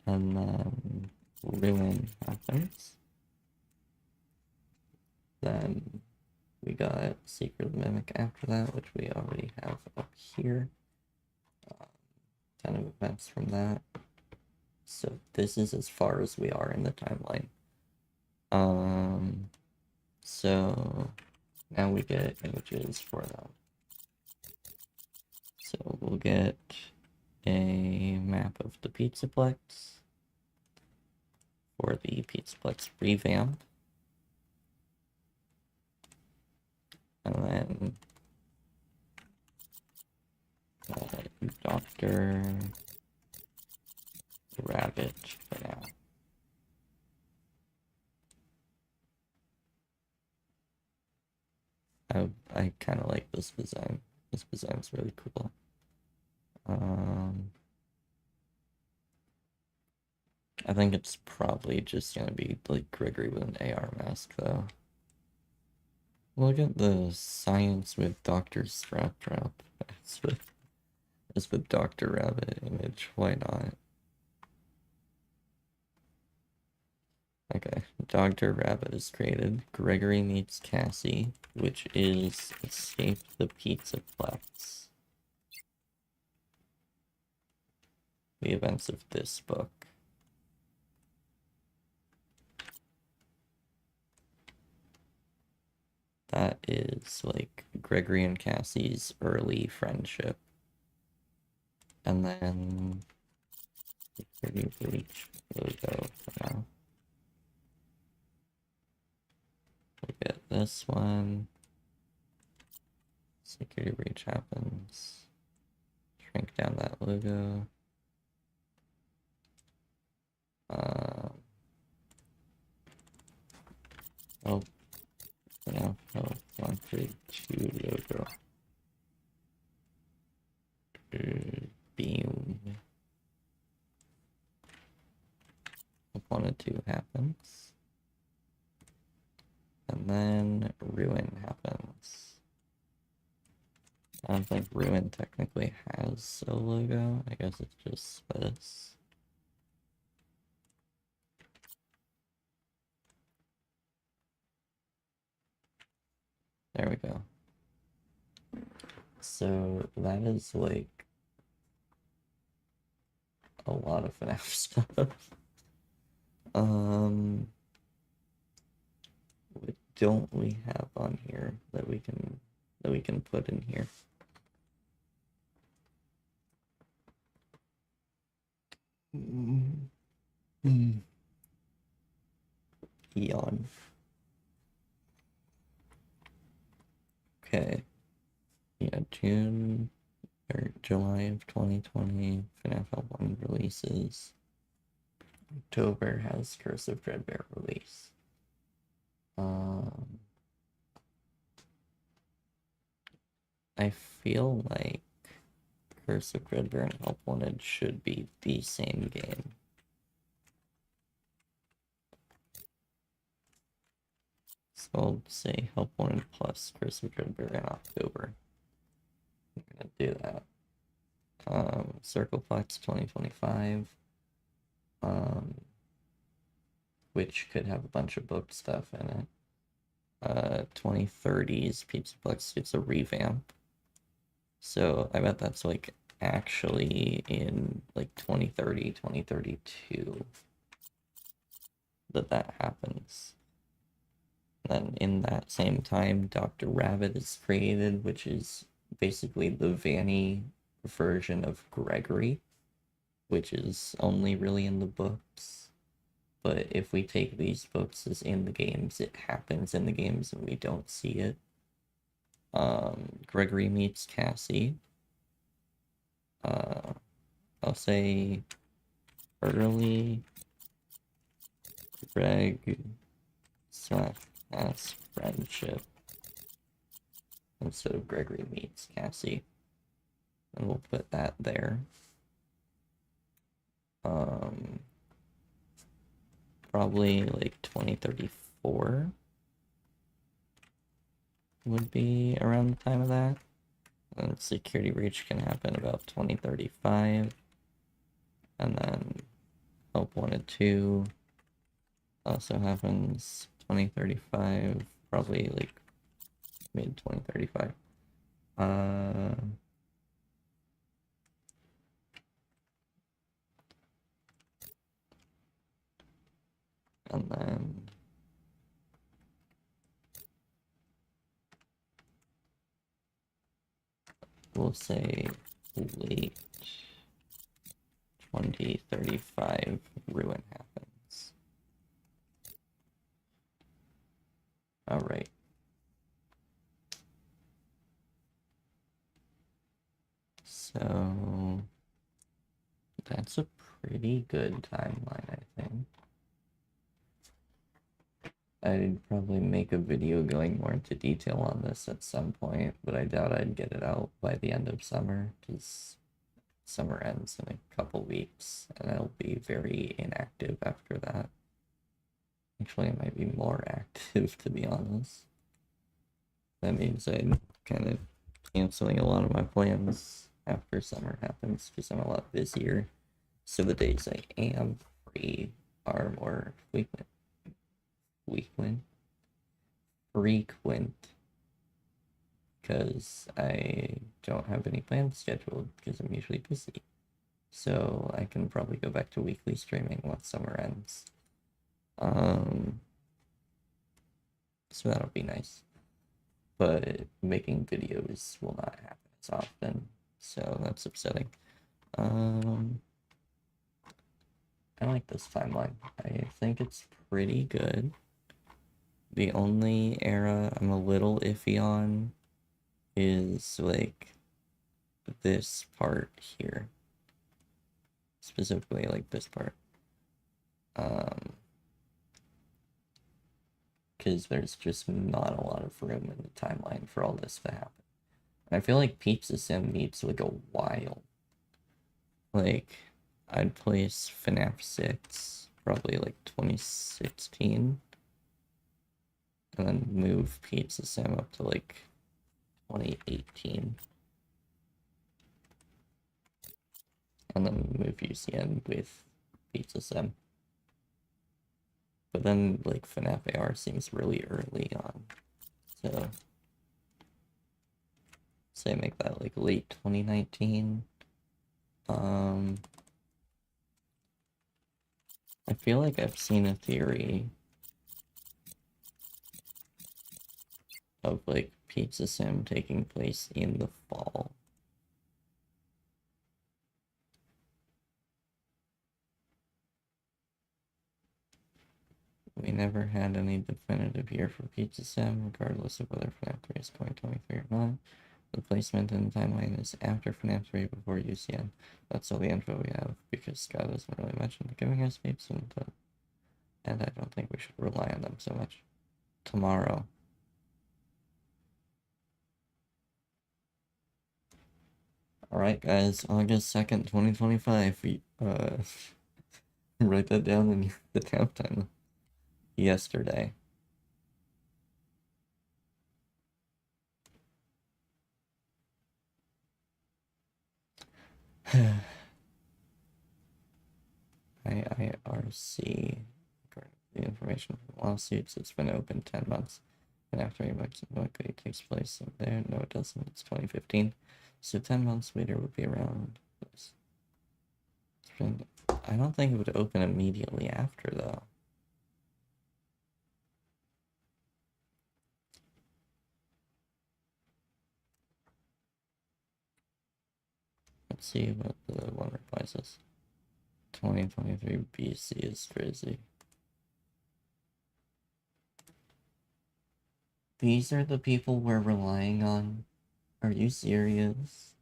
And then ruin happens. Then we got Secret Mimic after that, which we already have up here. 10 of events from that. So this is as far as we are in the timeline. So now we get images for them. So we'll get a map of the Pizzaplex for the Pizzaplex revamp. And then Dr. Rabbit for now. I kind of like this design. This design's really cool. I think it's probably just gonna be like Gregory with an AR mask though. Look at the science with Dr. Straptrap. It's with Dr. Rabbit image. Why not? Okay, Dr. Rabbit is created. Gregory meets Cassie, which is Escape the Pizzaplex. The events of this book. That is like Gregory and Cassie's early friendship. And then Security Breach logo for now. We'll get this one. Security Breach happens. Shrink down that logo. Oh, now, oh, 132 logo. Beam. If 1 and 2 happens. And then Ruin happens. I don't think Ruin technically has a logo. I guess it's just this. There we go. So that is like a lot of FNAF stuff. What don't we have on here that we can put in here? Yawn. Okay. Yeah, June or July of 2020, FNAF L1 releases. October has Curse of Dreadbear release. I feel like Curse of Dreadbear and Help Wanted should be the same game. So I'll say help wanted plus Christopher Dreadbear in October. I'm gonna do that. Circleplex 2025. Which could have a bunch of book stuff in it. 2030's Pizzaplex gets a revamp. So I bet that's like actually in like 2030, 2032 that happens. Then in that same time, Dr. Rabbit is created, which is basically the Vanny version of Gregory, which is only really in the books. But if we take these books as in the games, it happens in the games and we don't see it. Gregory meets Cassie. I'll say early Greg / Cass friendship instead of Gregory meets Cassie. And we'll put that there. Probably like 2034 would be around the time of that. And security breach can happen about 2035. And then Help Wanted 2 also happens 2035, probably like mid 2035. And then we'll say late 2035 ruin happens. All right. So that's a pretty good timeline, I think. I'd probably make a video going more into detail on this at some point, but I doubt I'd get it out by the end of summer, because summer ends in a couple weeks, and I'll be very inactive after that. Actually, I might be more active, to be honest. That means I'm kind of canceling a lot of my plans after summer happens, because I'm a lot busier. So the days I am free are more frequent, because I don't have any plans scheduled because I'm usually busy. So I can probably go back to weekly streaming once summer ends. So that'll be nice. But making videos will not happen as often, so that's upsetting. I like this timeline. I think it's pretty good. The only era I'm a little iffy on is like this part here. Specifically like this part. Because there's just not a lot of room in the timeline for all this to happen. And I feel like Pizza Sim needs like a while. Like, I'd place FNAF 6 probably like 2016. And then move Pizza Sim up to like 2018. And then move UCN with Pizza Sim. But then like FNAF AR seems really early on. So say make that like late 2019. I feel like I've seen a theory of like Pizza Sim taking place in the fall. We never had any definitive year for Pizza Sim, regardless of whether FNAF 3 is 2023 or not. The placement in the timeline is after FNAF 3 before UCN. That's all the info we have, because Scott doesn't really mention giving us peeps, and I don't think we should rely on them so much. Tomorrow. Alright guys, August 2nd, 2025. Write that down in the downtime. Yesterday. IIRC. According to the information from lawsuits, it's been open 10 months. And after evacuation takes place there, no, it doesn't. It's 2015. So 10 months later would be around this. I don't think it would open immediately after, though. Let's see what the one replies us. 2023 BC is crazy. These are the people we're relying on? Are you serious?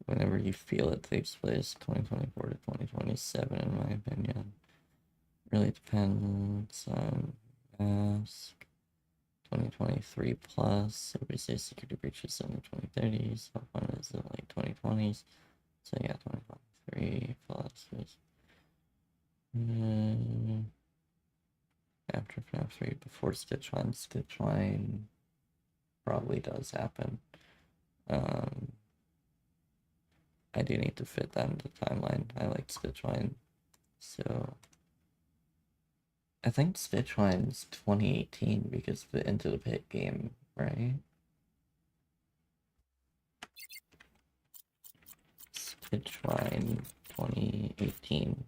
Whenever you feel it takes place, 2024 to 2027, in my opinion. Really depends on mask. 2023 plus, so we say security breaches in the 2030s, top one is the late 2020s, so yeah, 2023 plus is after FNAF 3, before Stitchline probably does happen. I do need to fit that into the timeline. I like Stitchline, so I think Stitchline's 2018 because of the Into the Pit game, right? Stitchline 2018.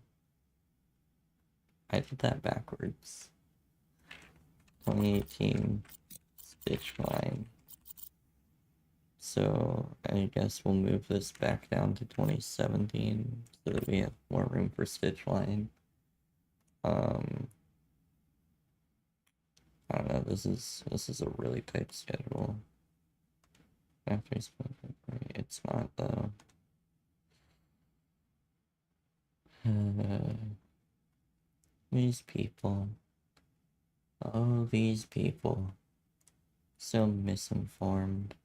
I did that backwards. 2018 Stitchline. So I guess we'll move this back down to 2017 so that we have more room for Stitchline. I don't know, this is a really tight schedule. After it's not though. These people. Oh, these people. So misinformed.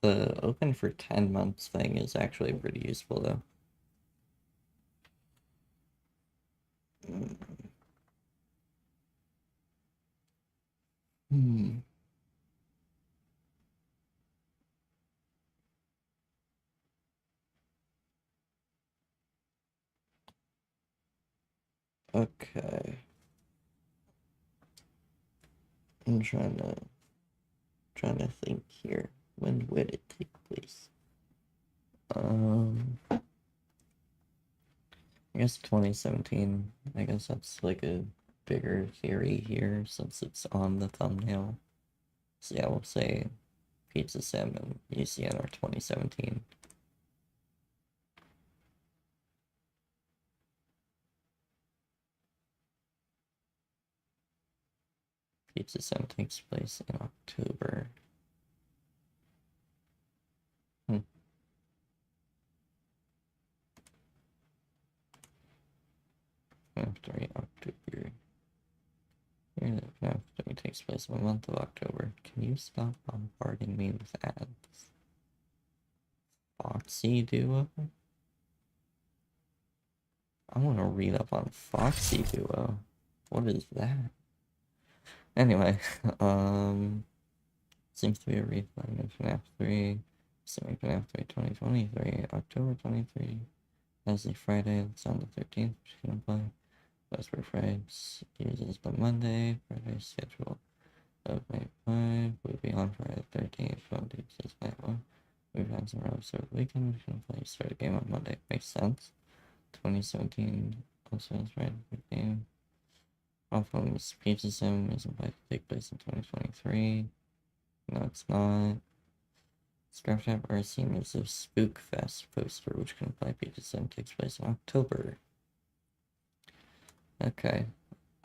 The open for 10 months thing is actually pretty useful though. Okay. I'm trying to think here. When would it take place? I guess 2017. I guess that's like a bigger theory here since it's on the thumbnail. So yeah, we'll say Pizza Sim and UCN are 2017. Pizza Sim takes place in October. After October. Here, the FNAF 3 takes place in the month of October. Can you stop bombarding me with ads? Foxy Duo? I want to read up on Foxy Duo. What is that? Anyway, seems to be a replay of FNAF 3. Assuming FNAF 3 2023, October 23. Leslie Friday, it's on the 13th, which can apply. Westward Fridays uses the Monday, Friday schedule of night 5, will be on Friday the 13th, from Tuesday's night 1. We've had some routes over the weekend, we can play start a game on Monday. Makes sense. 2017 also is Friday the 15th. Offhome's Pizza Sim is invited to take place in 2023. No, it's not. Scraptrap RC is a Spook Fest poster, which can apply Pizza Sim takes place in October. Okay,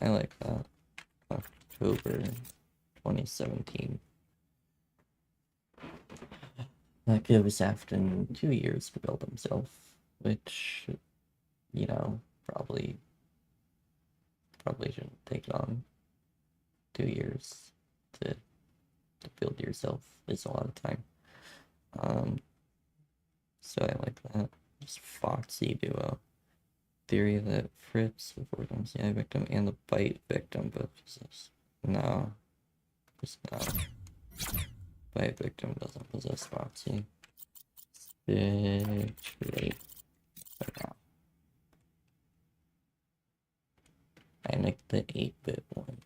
I like that. October 2017. That gives Afton 2 years to build himself, which, you know, probably shouldn't take long. 2 years to build yourself is a lot of time. So I like that. Just Foxy Duo. theory that Fritz, the fourth MCI victim, and the bite victim both possess. No. Just no. Bite victim doesn't possess Foxy. Bitch. But no. I nicked the 8-bit one.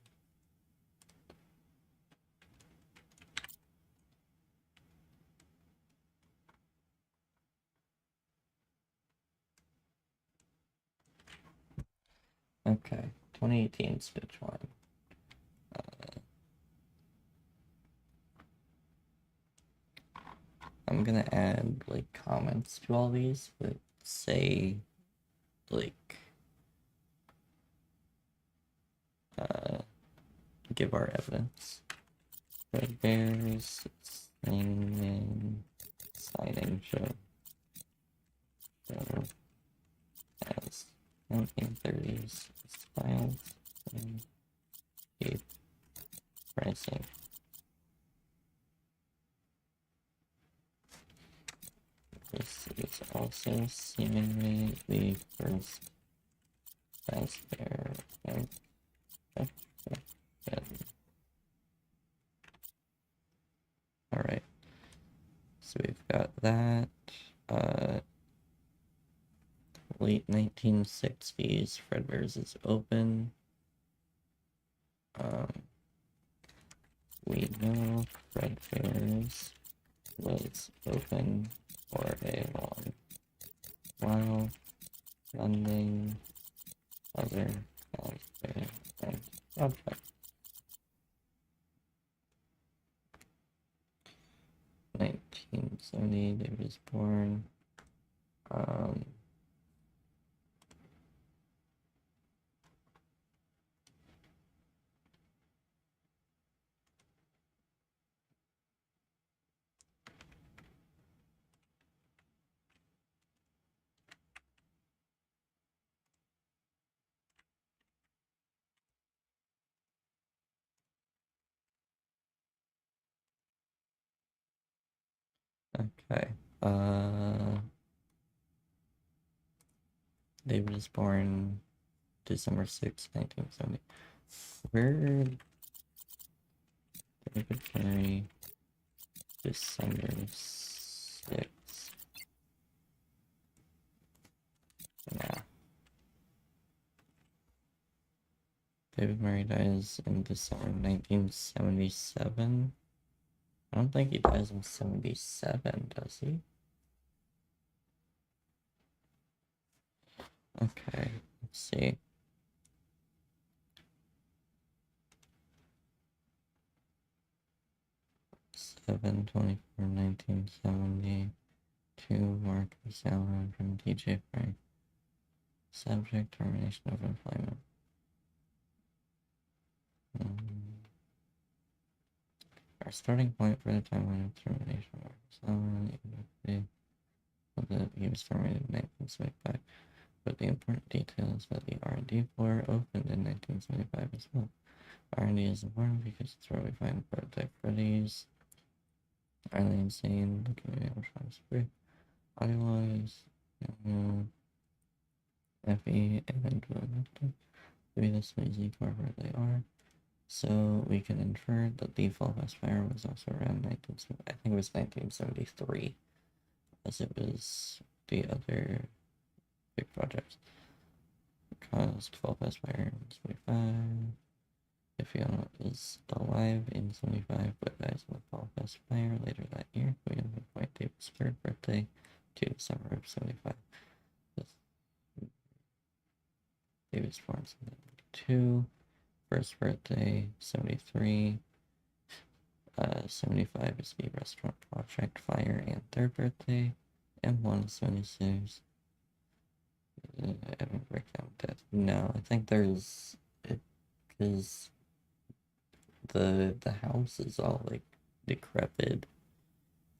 Okay, 2018 Stitch one. I'm gonna add like comments to all these, but say like give our evidence. Red Bears signing show as 1930s styles and cheap pricing. This is also seemingly the first fazbear and alright. So we've got that. Late 1960s, Fredbear's is open. We know Fredbear's was open for a long while, funding other fazbear and objects. 1970, David was born. Okay. David was born December 6, 1970. Where David Carey, December 6th. Nah. David Murray dies in December 1977. I don't think he dies in 77, does he? Okay, let's see. Seven 24 1970. Marcus Allen from DJ Frank. Subject termination of employment. Our starting point for the timeline of termination of Marcus Allen he was terminated in 1975. But the important detail is that the R&D floor opened in 1975 as well. R&D is important because it's where we find prototype Freddy's. Arlene Sane, looking at animatronics free. Audio-wise, FE and to be this lazy corporate they are. So we can infer that the Fall Fast Fire was also around 1970. I think it was 1973, as it was the other big projects. Caused Fall Fast Fire in 75. If Fiona is alive in 75 but dies in the Fall Fast Fire later that year, we can point David's third birthday to December of 75. David's born 72. First birthday, 73. 75 is the restaurant project fire and third birthday. M1 is 76. I don't break down death. No, I think there's because the house is all like decrepit.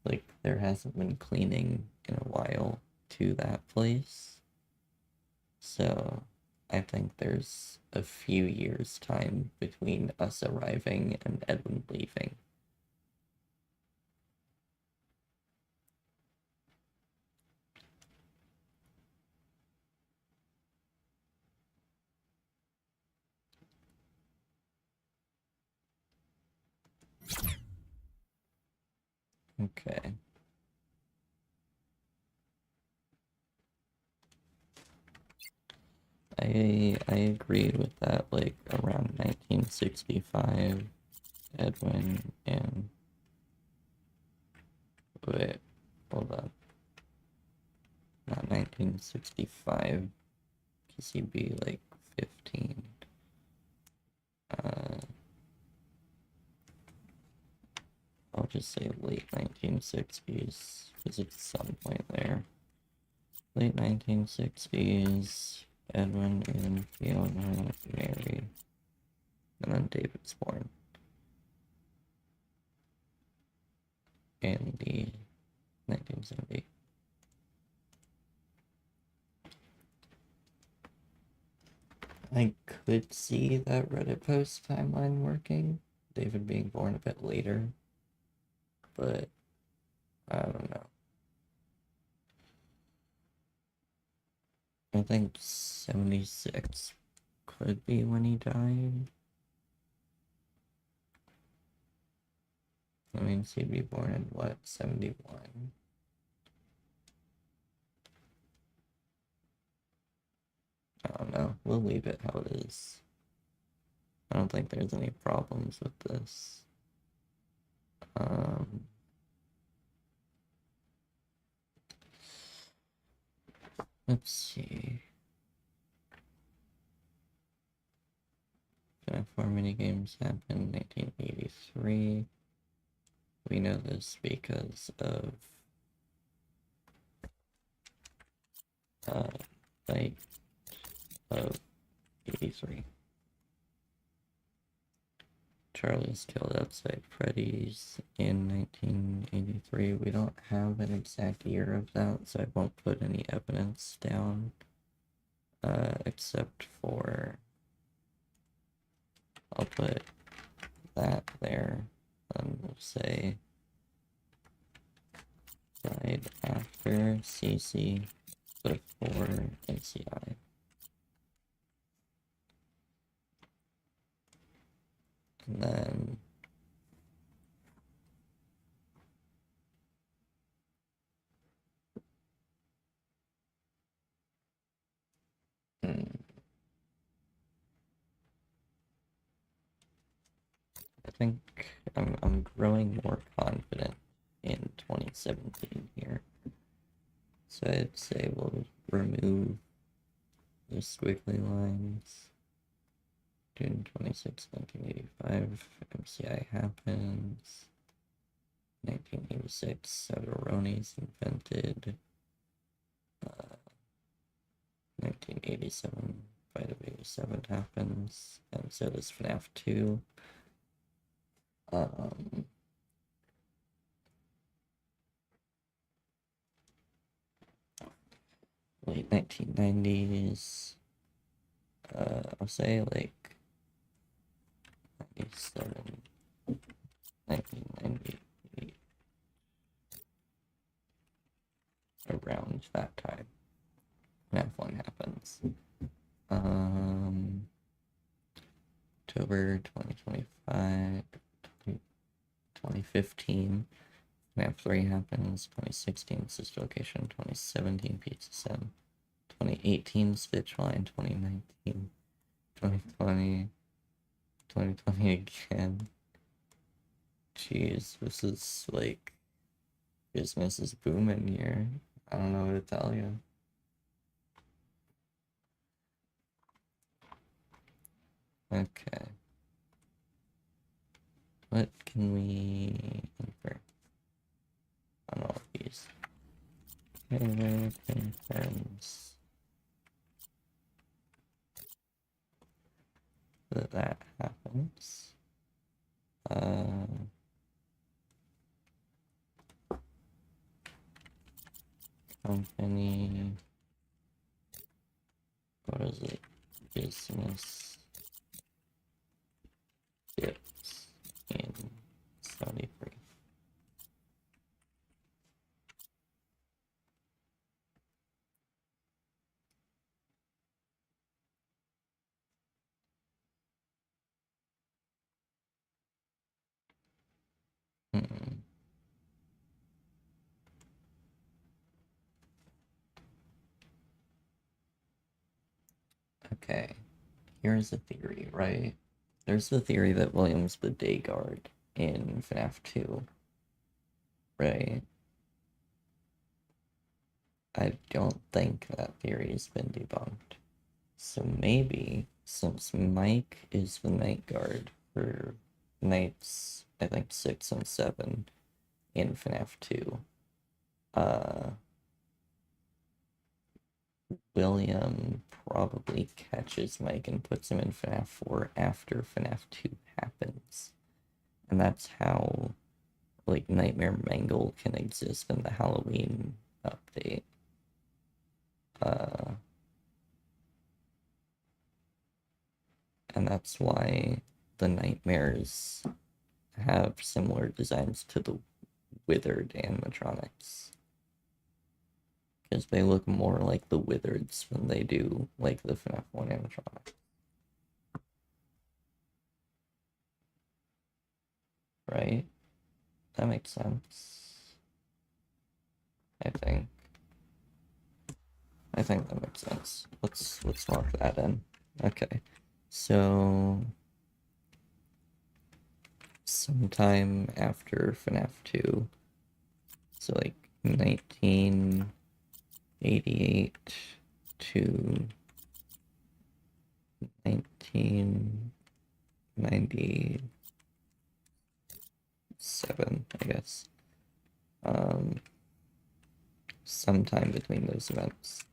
Like there hasn't been cleaning in a while to that place. So I think there's a few years time between us arriving and Edwin leaving. Okay. I agree with that, like, around 1965, Edwin and... Wait, hold on. Not 1965, because he'd be, like, 15. I'll just say late 1960s, because it's some point there. Late 1960s, Edwin and Fiona marry, and then David's born. In the 1970. I could see that Reddit post timeline working, David being born a bit later, but I don't know. I think 76 could be when he died. That means he'd be born in what, 71? I don't know. We'll leave it how it is. I don't think there's any problems with this. Let's see. FNAF 4 minigames happened in 1983. We know this because of Fight of 83. Charlie's killed outside Freddy's in 1983. We don't have an exact year of that, so I won't put any evidence down, except for I'll put that there, and we'll say died after CC before NCI. And then I think I'm growing more confident in 2017 here. So I'd say we'll remove the squiggly lines. June 26, 1985, MCI happens. 1986, Sodaroni's invented. 1987, Fight of 87 happens, and so does FNAF 2. Late 1990s, I'll say like 97, 1998, around that time. FNAF 1 happens. October 2025, 2015, FNAF 3 happens. 2016, Sister Location. 2017, Pizza Sim. 2018, Stitch Line. 2019, 2020, 2020 again. Jeez, this is like business is booming here. I don't know what to tell you. Okay. What can we infer on all of these? Taylor confirms that happens. Company, what is it? Business dips in 73. Okay, here's a theory, right? There's the theory that William's the day guard in FNAF 2, right? I don't think that theory has been debunked. So maybe, since Mike is the night guard for nights, I think 6 and 7 in FNAF 2, William probably catches Mike and puts him in FNAF 4 after FNAF 2 happens. And that's how, like, Nightmare Mangle can exist in the Halloween update. And that's why the nightmares have similar designs to the withered animatronics. Because they look more like the withereds than they do like the FNAF 1 animatronic. Right? That makes sense. I think that makes sense. Let's mark that in. Okay. So sometime after FNAF 2, so like 1988 to 1997, I guess. Sometime between those events.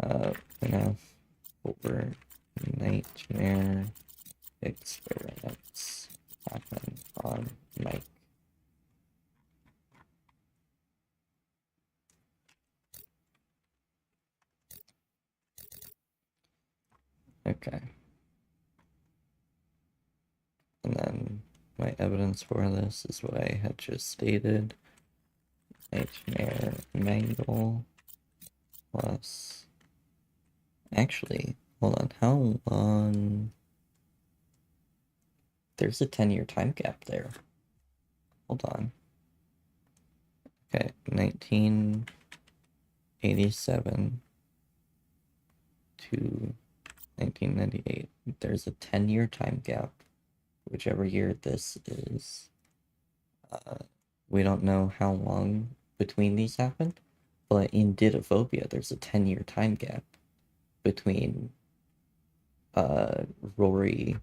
FNAF 4 Nightmare experiments happen on Mike. Okay. And then my evidence for this is what I had just stated. Nightmare Mangle plus... Actually, hold on, how long... There's a 10-year time gap there. Hold on. Okay, 1987 to 1998. There's a 10-year time gap, whichever year this is. We don't know how long between these happened, but in Didophobia, there's a 10-year time gap between Rory,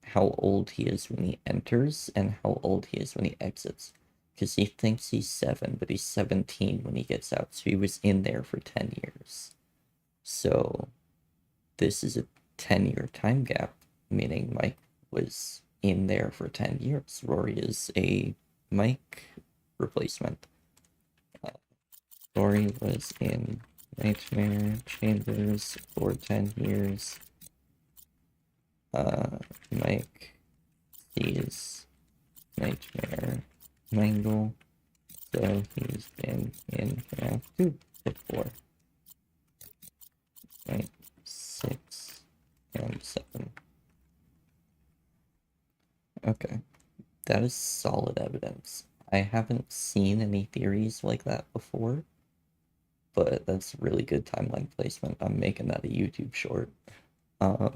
how old he is when he enters, and how old he is when he exits. Because he thinks he's 7, but he's 17 when he gets out, so he was in there for 10 years. So, this is a 10-year time gap, meaning Mike was in there for 10 years. Rory is a Mike replacement. Rory was in Nightmare Chambers for 10 years. Mike sees Nightmare Mangle, so he's been in FNAF 2 before. Right, 6 and 7. Okay, that is solid evidence. I haven't seen any theories like that before, but that's really good timeline placement. I'm making that a YouTube short. I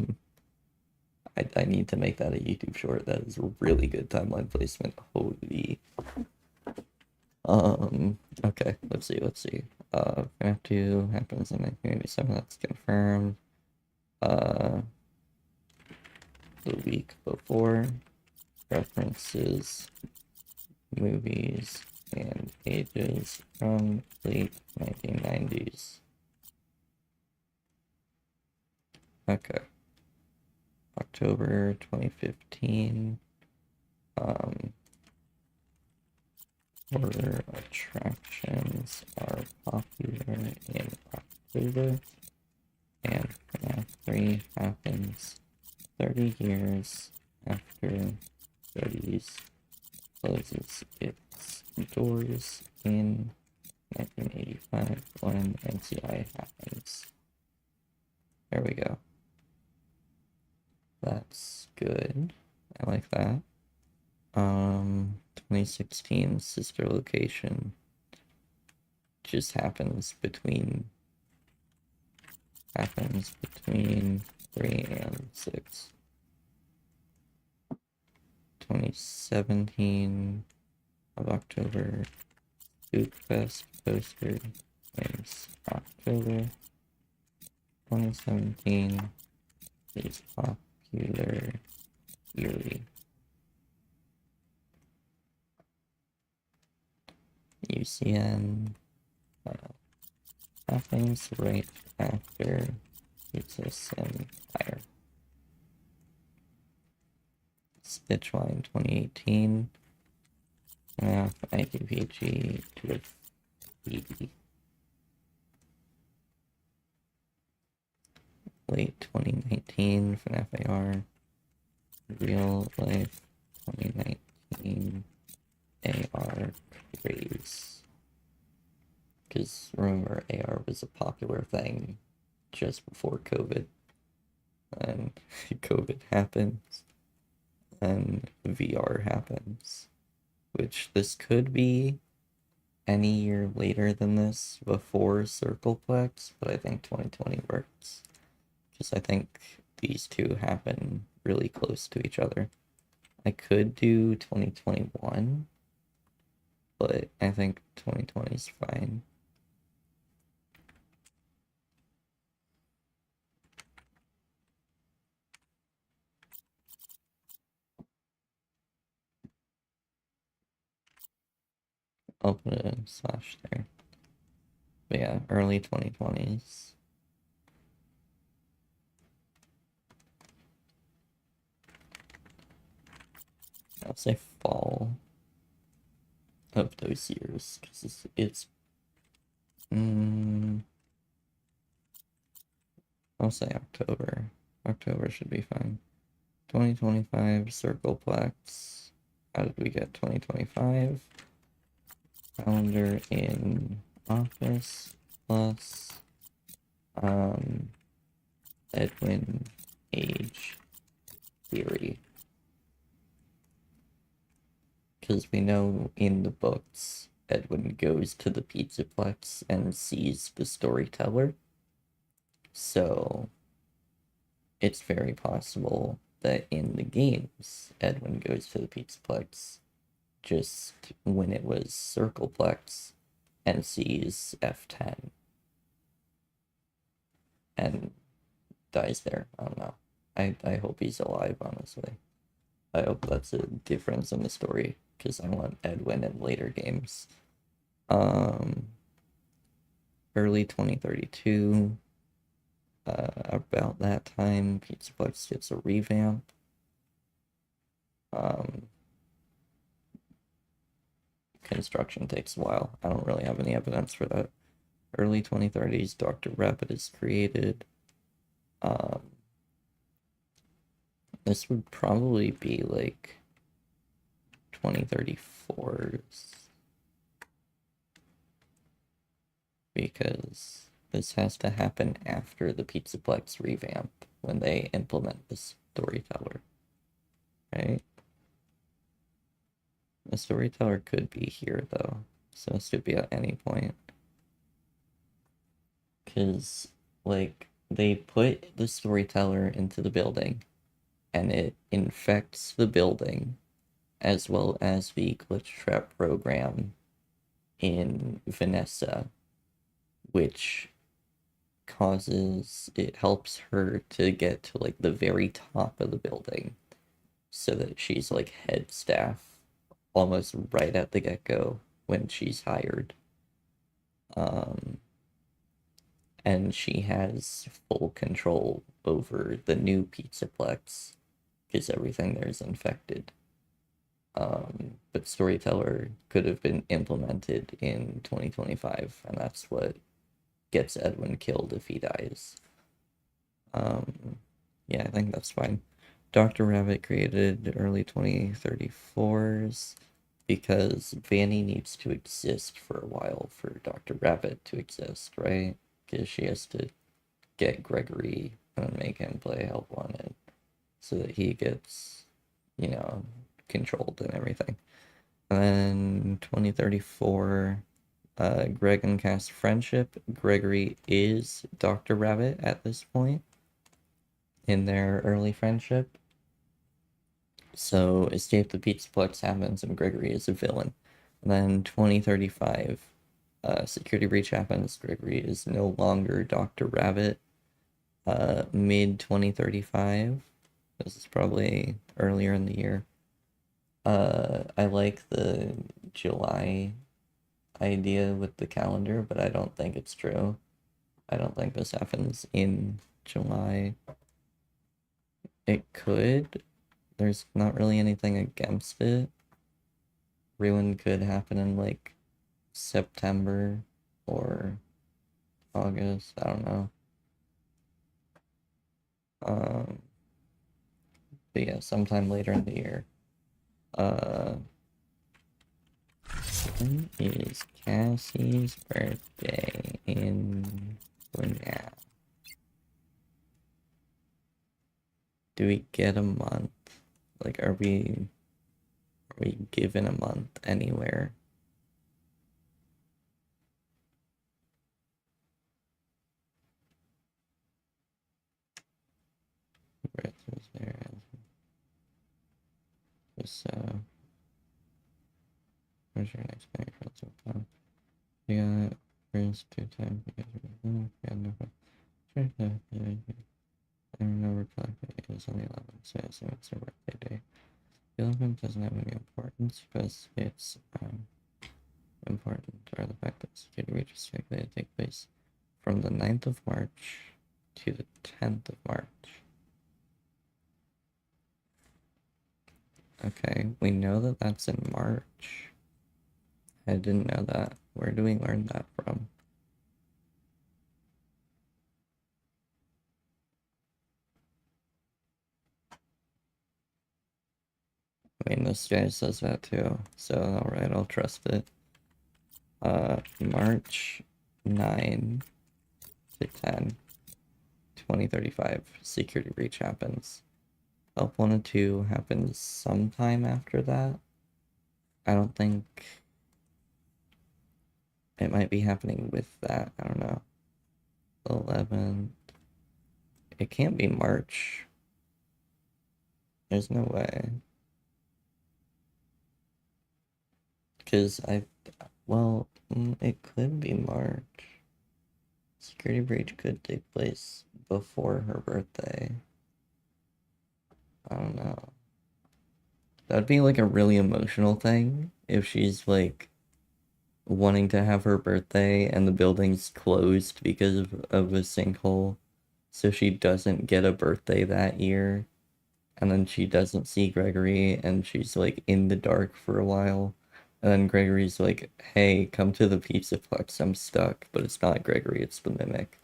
need to make that a YouTube short. That is really good timeline placement. Holy. Okay, let's see. FNAF 2 happens in 1987, that's confirmed. The week before, references movies and pages from late 1990s. Okay. October 2015. Horror attractions are popular in October, and FNAF 3 happens 30 years after Freddy's closes its doors in 1985 when NCI happens. There we go. That's good. I like that. 2016 sister location just happens between happens between 3 and 6. 2017 of October. Spook Fest poster is October 2017 is popular Eerie. UCN happens right after Pizza Sim Fire. Stitchline 2018. FNAF IDPG to BD. Late 2019 FNAF AR. Real life 2019 AR craze. Because remember, AR was a popular thing just before COVID. And COVID happens. And VR happens. Which this could be any year later than this before Circleplex, but I think 2020 works. Because I think these two happen really close to each other. I could do 2021, but I think 2020 is fine. I'll put a slash there. But yeah, early 2020s. I'll say fall of those years, because it's I'll say October. October should be fine. 2025 Circleplex. How did we get 2025? Calendar in office plus Edwin age theory. Because we know in the books Edwin goes to the Pizzaplex and sees the storyteller. So it's very possible that in the games Edwin goes to the Pizzaplex just when it was Circleplex and sees F10 and dies there. I don't know. I hope he's alive, honestly. I hope that's a difference in the story, because I want Edwin in later games. Early 2032, about that time, Pizzaplex gets a revamp. Construction takes a while. I don't really have any evidence for that. Early 2030s, Dr. Rabbit is created. This would probably be like 2034's. Because this has to happen after the Pizzaplex revamp, when they implement the storyteller. Right? The storyteller could be here, though. So this could be at any point. Because, like, they put the storyteller into the building, and it infects the building, as well as the glitch trap program in Vanessa, which it helps her to get to, like, the very top of the building, so that she's, like, head staff almost right at the get-go when she's hired. And she has full control over the new Pizzaplex, because everything there is infected. But Storyteller could have been implemented in 2025, and that's what gets Edwin killed if he dies. Yeah, I think that's fine. Dr. Rabbit created early 2034s, because Vanny needs to exist for a while for Dr. Rabbit to exist, right? Because she has to get Gregory and make him play Help Wanted so that he gets, you know, controlled and everything. And then 2034, Greg and Cass friendship. Gregory is Dr. Rabbit at this point in their early friendship. So Escape the Pizzaplex happens and Gregory is a villain. And then 2035, Security Breach happens. Gregory is no longer Dr. Rabbit. Mid 2035. This is probably earlier in the year. I like the July idea with the calendar, but I don't think it's true. I don't think this happens in July. It could. There's not really anything against it. Ruin could happen in like September or August. I don't know. But yeah, sometime later in the year. When is Cassie's birthday in FNAF? Do we get a month? Like, are we given a month anywhere? Where's your next bank so far? You got first 2 times because no sure, I remember it was on the 11th, so I assume it's her birthday day. The 11th doesn't have any importance because it's important, or the fact that security breach is likely to take place from the 9th of March to the 10th of March. Okay, we know that that's in March. I didn't know that. Where do we learn that from? I mean, this guy says that too, so alright, I'll trust it. March 9 to 10, 2035, security breach happens. Help 1 and 2 happens sometime after that. I don't think it might be happening with that. I don't know. 11th. It can't be March. There's no way. Because well, it could be March. Security breach could take place before her birthday. I don't know. That'd be like a really emotional thing if she's like wanting to have her birthday and the building's closed because of a sinkhole, so she doesn't get a birthday that year, and then she doesn't see Gregory and she's like in the dark for a while, and then Gregory's like, hey, come to the Pizzaplex, I'm stuck, but it's not Gregory, it's the Mimic.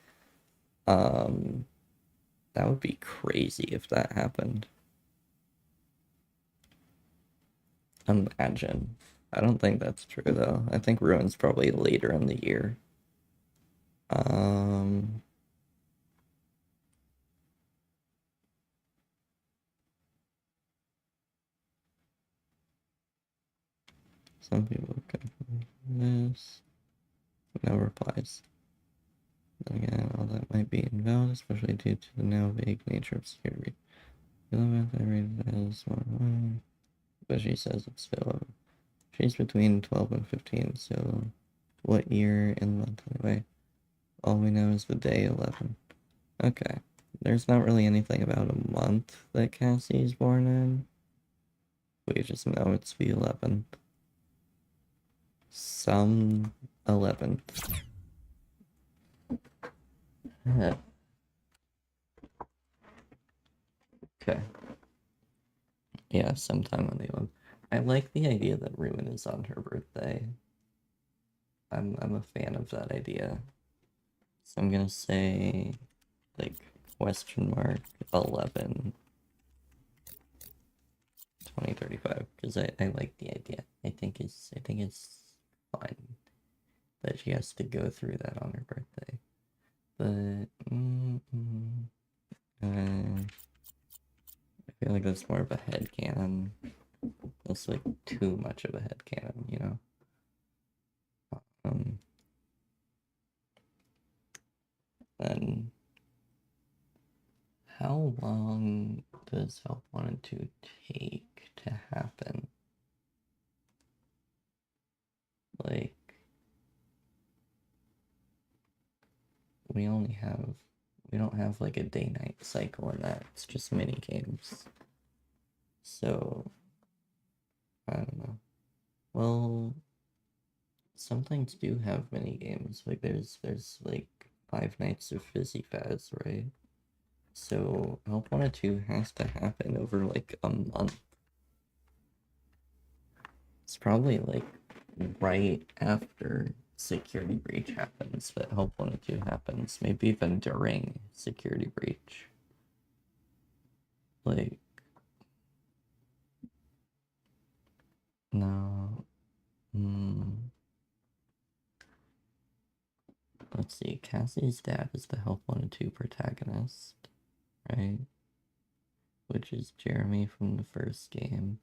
That would be crazy if that happened. Imagine. I don't think that's true though. I think Ruin's probably later in the year. Some people come from this. No replies. Then again, all that might be invalid, especially due to the now vague nature of security. 11th, I rated it as 1, but she says it's still she's between 12 and 15, so what year and month anyway? All we know is the day 11. Okay. There's not really anything about a month that Cassie's born in. We just know it's the 11th. Some 11th. Okay. Yeah, sometime on the 11th. I like the idea that Ruin is on her birthday. I'm a fan of that idea. So I'm gonna say like question mark 11 2035 because I like the idea. I think it's fun that she has to go through that on her birthday. But I feel like that's more of a headcanon. That's like too much of a headcanon, you know? then how long does Help Wanted to take to happen? Like, we don't have like a day-night cycle in that. It's just mini games. So, I don't know. Well, some things do have mini games. Like there's like 5 nights of Fizzy Faz, right? So Help Wanted 2 has to happen over like a month. It's probably like right after Security Breach happens that Help Wanted 2 happens. Maybe even during Security Breach. Like, no. Let's see. Cassie's dad is the Help Wanted 2 protagonist, right? Which is Jeremy from the first game.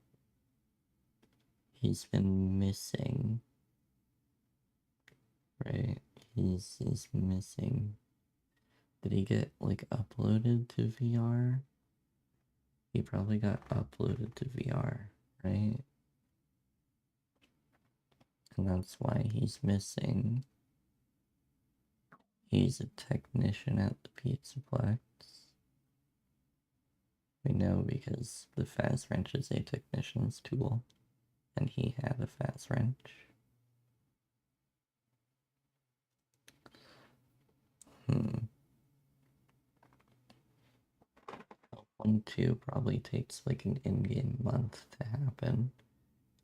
He's been missing, right? He's missing. Did he get like uploaded to VR? He probably got uploaded to VR, right? And that's why he's missing. He's a technician at the Pizzaplex. We know because the Faz Wrench is a technician's tool, and he had a Faz Wrench. Help 1-2 probably takes like an in-game month to happen.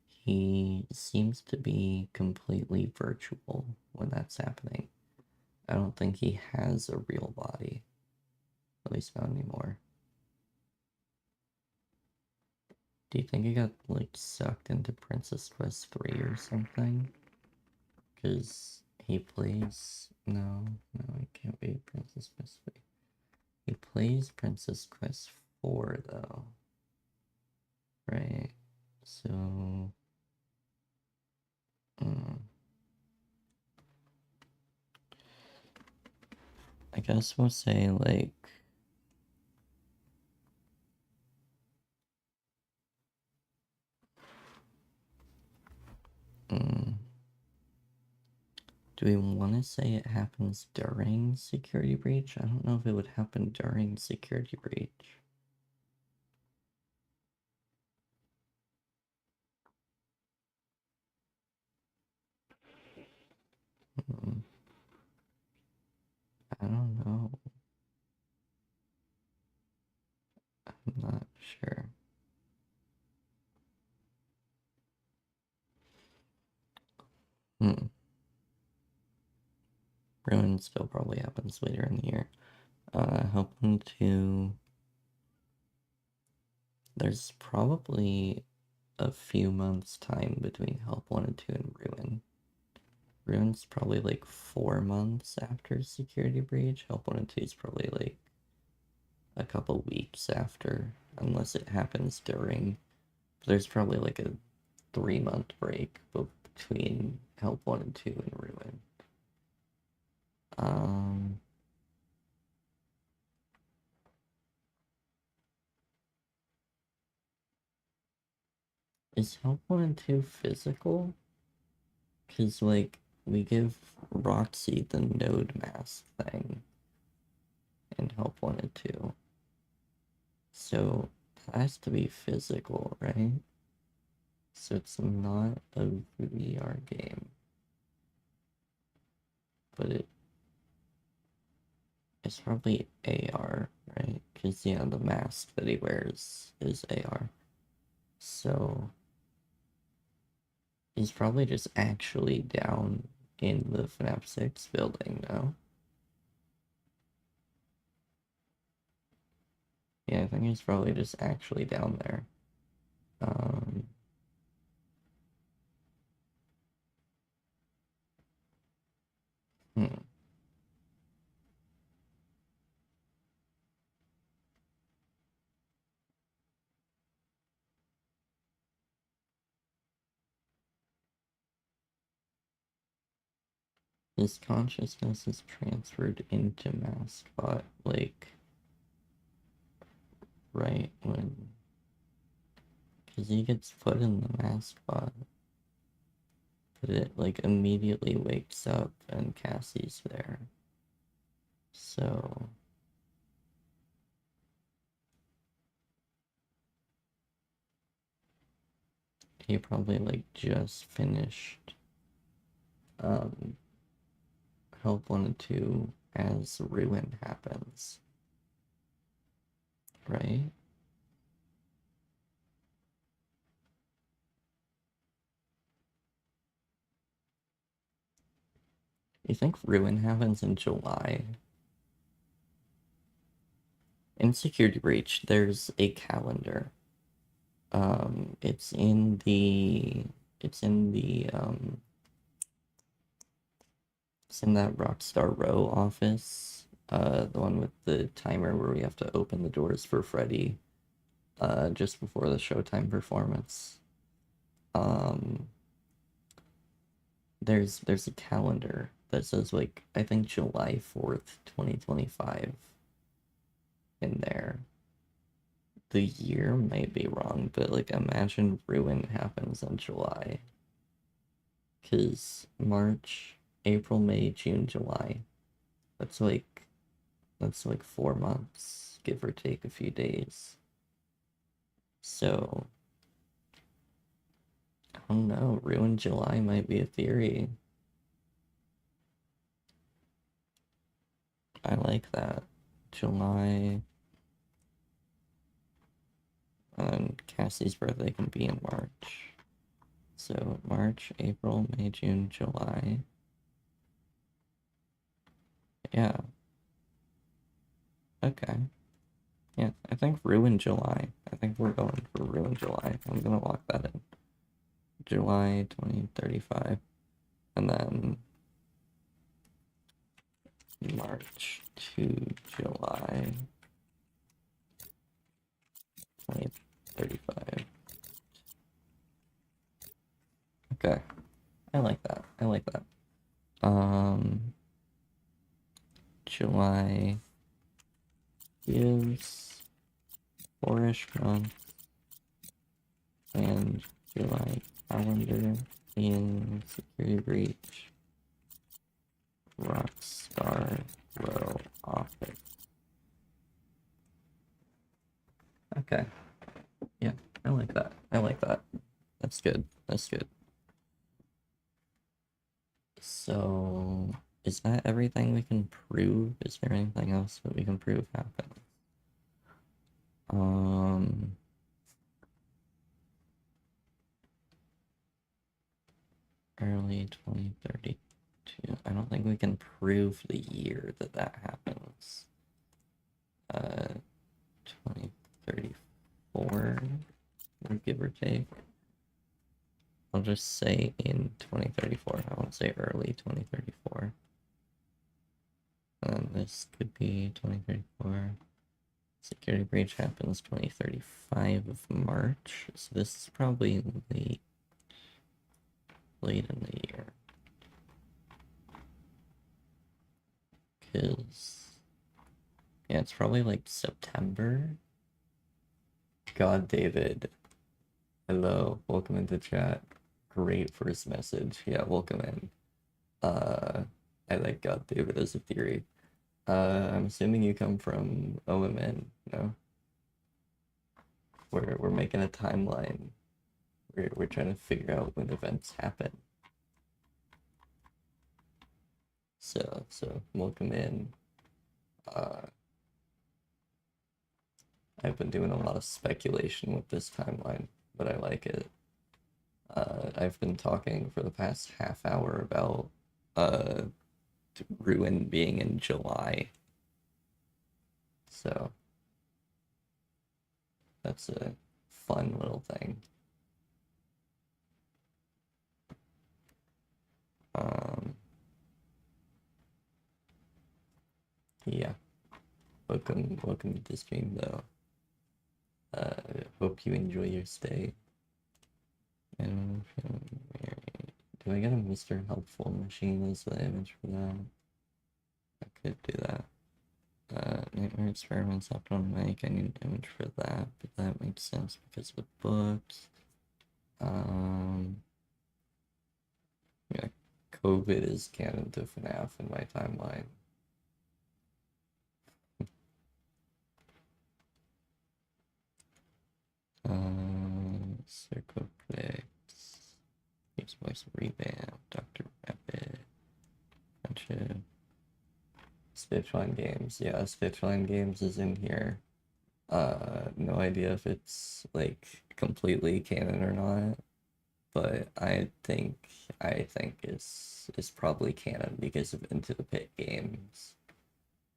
He seems to be completely virtual when that's happening. I don't think he has a real body. At least not anymore. Do you think he got like sucked into Princess Quest 3 or something? Because he plays... No, it can't be Princess Quest 3. He plays Princess Quest 4 though. Right? So... I guess we'll say like... Do we want to say it happens during Security Breach? I don't know if it would happen during Security Breach. I don't know. I'm not sure. Ruin still probably happens later in the year. Helping to... There's probably a few months time between Help 1 and 2 and Ruin. Ruin's probably like 4 months after Security Breach. Help 1 and 2 is probably like a couple weeks after, unless it happens during. There's probably like a 3-month break between Help 1 and 2 and Ruin. Is Help 1 and 2 physical? Because, like, we give Roxy the node mask thing in Help 1 and 2. So, it has to be physical, right? So it's not a VR game. But it's probably AR, right? Because, yeah, the mask that he wears is AR. So, he's probably just actually down in the FNAF 6 building, no? Yeah, I think he's probably just actually down there. his consciousness is transferred into Mascot, like, right when, because he gets put in the Mascot, but it, like, immediately wakes up and Cassie's there. So, he probably, like, just finished, Help 1 and 2 as Ruin happens. Right? You think Ruin happens in July? In Security Breach, there's a calendar. It's in the it's in that Rockstar Row office. The one with the timer where we have to open the doors for Freddy just before the Showtime performance. There's a calendar that says, like, I think July 4th, 2025 in there. The year might be wrong, but, like, imagine Ruin happens in July. 'Cause March, April, May, June, July. That's like 4 months, give or take a few days. So, I don't know, Ruin July might be a theory. I like that. July. And Cassie's birthday can be in March. So March, April, May, June, July. Yeah. Okay. Yeah, I think Ruin July. I think we're going for Ruin July. I'm gonna lock that in. July 2035. And then March to July 2035. Okay. I like that. I like that. July gives 4-ish months and July calendar in Security Breach Rockstar Row office. Okay. Yeah, I like that. I like that. That's good. That's good. So, is that everything we can prove? Is there anything else that we can prove happened? Early 2032. I don't think we can prove the year that happens. 2034, give or take. I'll just say in 2034. I won't say early 2034. This could be 2034. Security breach happens 2035 of March. So this is probably late in the year. Because, yeah, it's probably like September. God, David. Hello, welcome into chat. Great first message. Yeah, welcome in. I like God, David as a theory. I'm assuming you come from OMN, no? We're making a timeline. We're trying to figure out when events happen. So welcome in. I've been doing a lot of speculation with this timeline, but I like it. I've been talking for the past half hour about Ruin being in July. So that's a fun little thing. Yeah. Welcome to the stream though. Hope you enjoy your stay. And do I get a Mr. Helpful machine as the image for that? I could do that. Nightmare Experiments up on mic, I need an image for that, but that makes sense because of the books. Yeah, COVID is canon to FNAF in my timeline. Circleplex. Use voice revamp. Dr. Rabbit. Friendship. Spitfine Games. Yeah, Spitfine Games is in here. No idea if it's like completely canon or not, but I think it's probably canon because of Into the Pit games.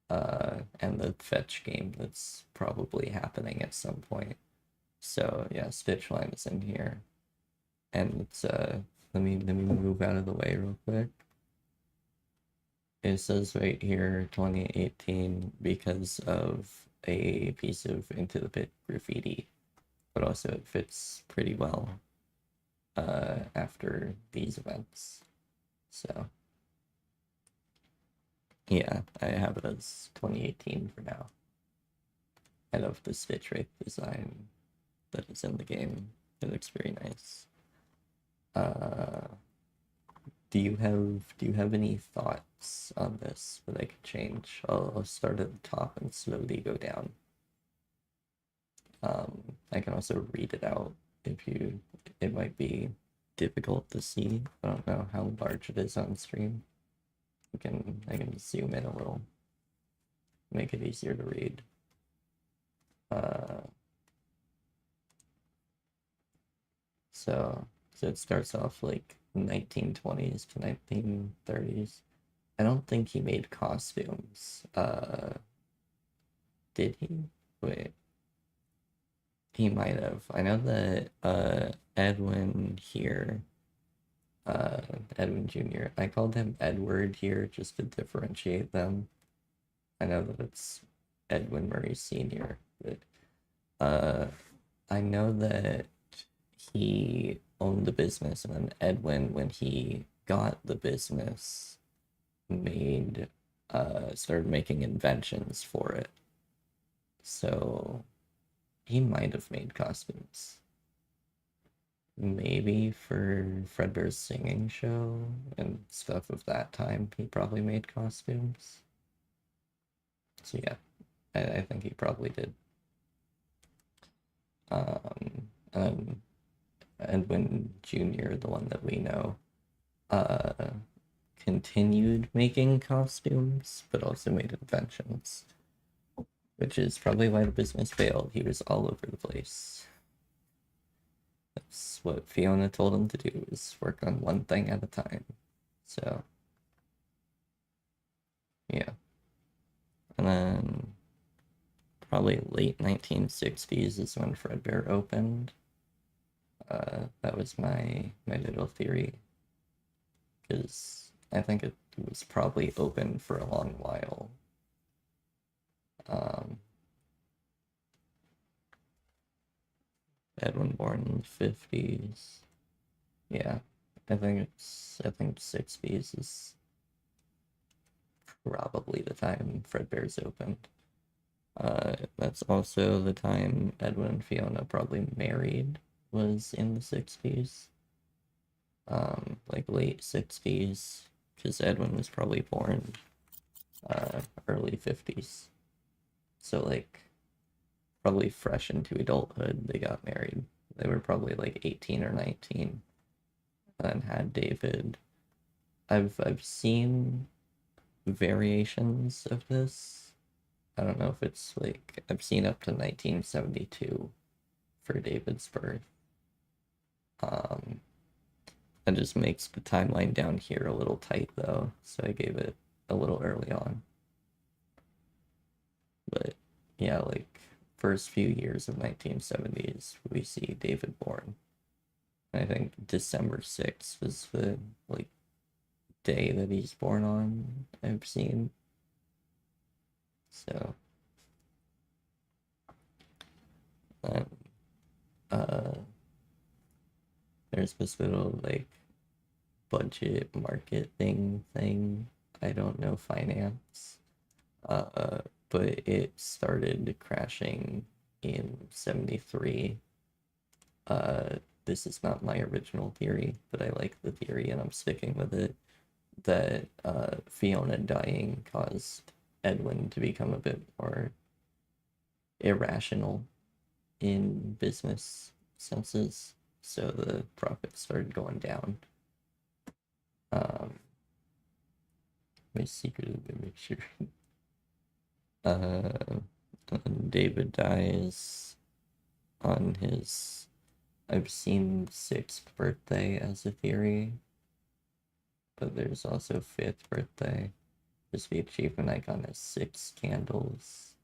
And the fetch game that's probably happening at some point. So yeah, Spitfine is in here. And it's let me move out of the way real quick. It says right here 2018 because of a piece of Into the Pit graffiti, but also it fits pretty well after these events. So yeah, I have it as 2018 for now. I love the stitch rate design that is in the game. It looks very nice. Do you have any thoughts on this that I could change? I'll start at the top and slowly go down. I can also read it out if you. It might be difficult to see. I don't know how large it is on stream. I can zoom in a little, make it easier to read. So it starts off like 1920s to 1930s. I don't think he made costumes. Did he? Wait. He might have. I know that Edwin here, Edwin Jr. I called him Edward here just to differentiate them. I know that it's Edwin Murray Sr., but I know that he owned the business, and then Edwin, when he got the business, started making inventions for it. So he might have made costumes. Maybe for Fredbear's singing show and stuff of that time, he probably made costumes. So yeah, I think he probably did. And Edwin Jr., the one that we know, continued making costumes, but also made inventions, which is probably why the business failed. He was all over the place. That's what Fiona told him to do, is work on one thing at a time. So, yeah. And then probably late 1960s is when Fredbear opened. That was my little theory, because I think it was probably open for a long while. Edwin born in the 50s. Yeah, I think 60s is probably the time Fredbear's opened. That's also the time Edwin and Fiona probably married, was in the 60s. Like late 60s, because Edwin was probably born early 50s. So like probably fresh into adulthood, they got married. They were probably like 18 or 19 and had David. I've seen variations of this. I don't know if it's like, I've seen up to 1972 for David's birth. That just makes the timeline down here a little tight though, so I gave it a little early on. But yeah, like first few years of 1970s, we see David born. I think December 6th was the like day that he's born on, I've seen. So there's this little like budget marketing thing. I don't know finance. But it started crashing in 73. This is not my original theory, but I like the theory and I'm sticking with it, that Fiona dying caused Edwin to become a bit more irrational in business senses, so the profits started going down. My secret of the mixture. David dies on his, I've seen 6th birthday as a theory, but there's also 5th birthday. Just the achievement icon has 6 candles.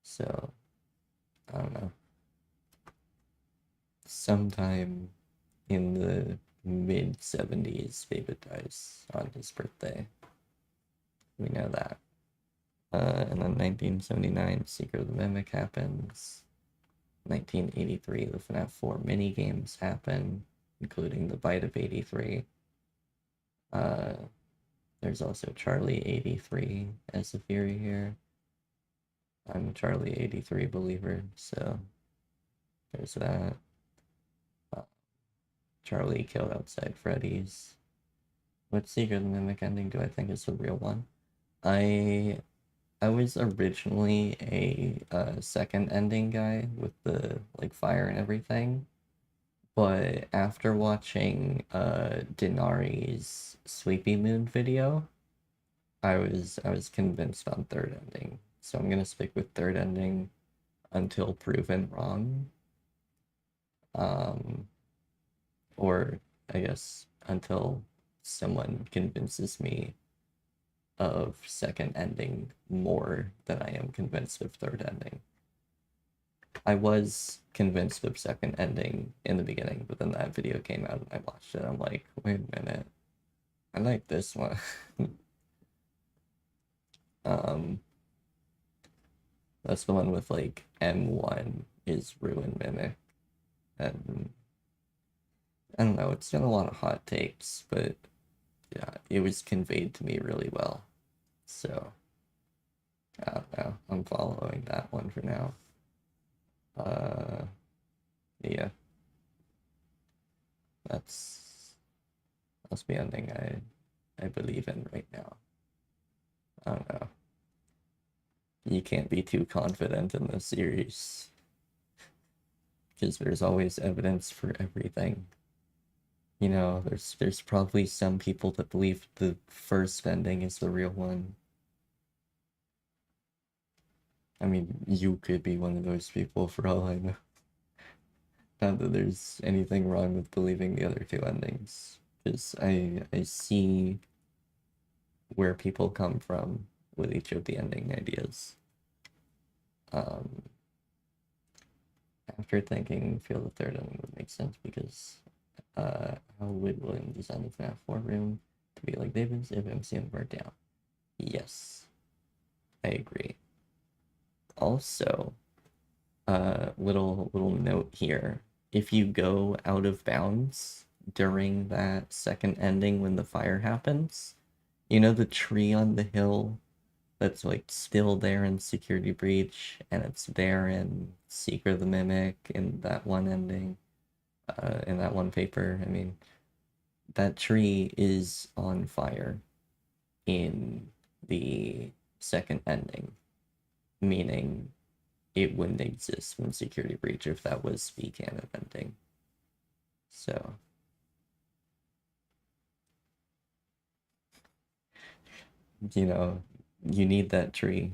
So, I don't know. Sometime in the mid-70s, David dies on his birthday. We know that. And then 1979, Secret of the Mimic happens. 1983, the FNAF 4 minigames happen, including the Bite of 83. There's also Charlie 83 as a theory here. I'm a Charlie 83 believer, so there's that. Charlie killed outside Freddy's. What Secret of the Mimic ending do I think is the real one? I was originally a second ending guy with the like fire and everything, but after watching Denari's Sleepy Moon video, I was convinced on third ending. So I'm gonna stick with third ending until proven wrong. Or I guess until someone convinces me of second ending more than I am convinced of third ending. I was convinced of second ending in the beginning, but then that video came out and I watched it. I'm like, wait a minute, I like this one. That's the one with like M1 is Ruin Mimic, and I don't know, it's got a lot of hot takes, but yeah, it was conveyed to me really well. So, I don't know, I'm following that one for now. Yeah. That's the ending I believe in right now. I don't know. You can't be too confident in this series, because there's always evidence for everything. You know, there's probably some people that believe the first ending is the real one. I mean, you could be one of those people for all I know. Not that there's anything wrong with believing the other two endings, because I see where people come from with each of the ending ideas. After thinking, feel the third ending would make sense, because how would William design the FNAF 4 room to be like David's if MCM were down? Yes, I agree. Also, little note here. If you go out of bounds during that second ending when the fire happens, you know the tree on the hill that's like still there in Security Breach, and it's there in Secret of the Mimic in that one ending, in that one paper. I mean, that tree is on fire in the second ending, meaning it wouldn't exist in Security Breach if that was the canon ending. So, you know, you need that tree.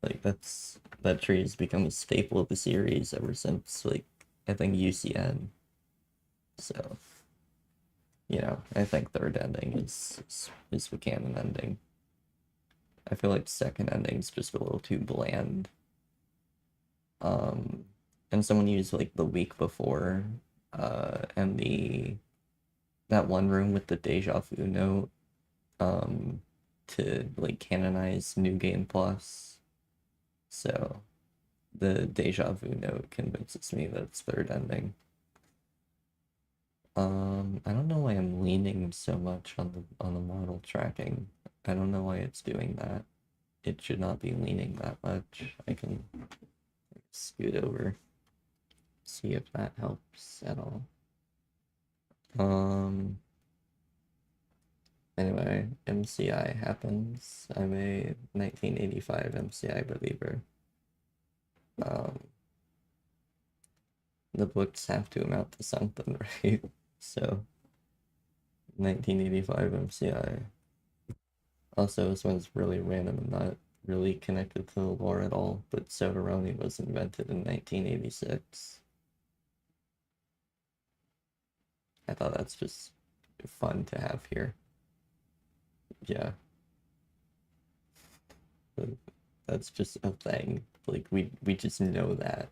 Like, that tree has become a staple of the series ever since, like, I think UCN. So, you know, I think third ending is the canon ending. I feel like second ending's just a little too bland. And someone used like the week before, and that one room with the deja vu note, to like canonize New Game Plus. So the deja vu note convinces me that it's third ending. I don't know why I'm leaning so much on the model tracking. I don't know why it's doing that. It should not be leaning that much. I can scoot over, see if that helps at all. Anyway, MCI happens. I'm a 1985 MCI believer. The books have to amount to something, right? So, 1985 MCI. Also, this one's really random and not really connected to the lore at all, but Sodaroni was invented in 1986. I thought that's just fun to have here. Yeah. But that's just a thing. Like, we just know that.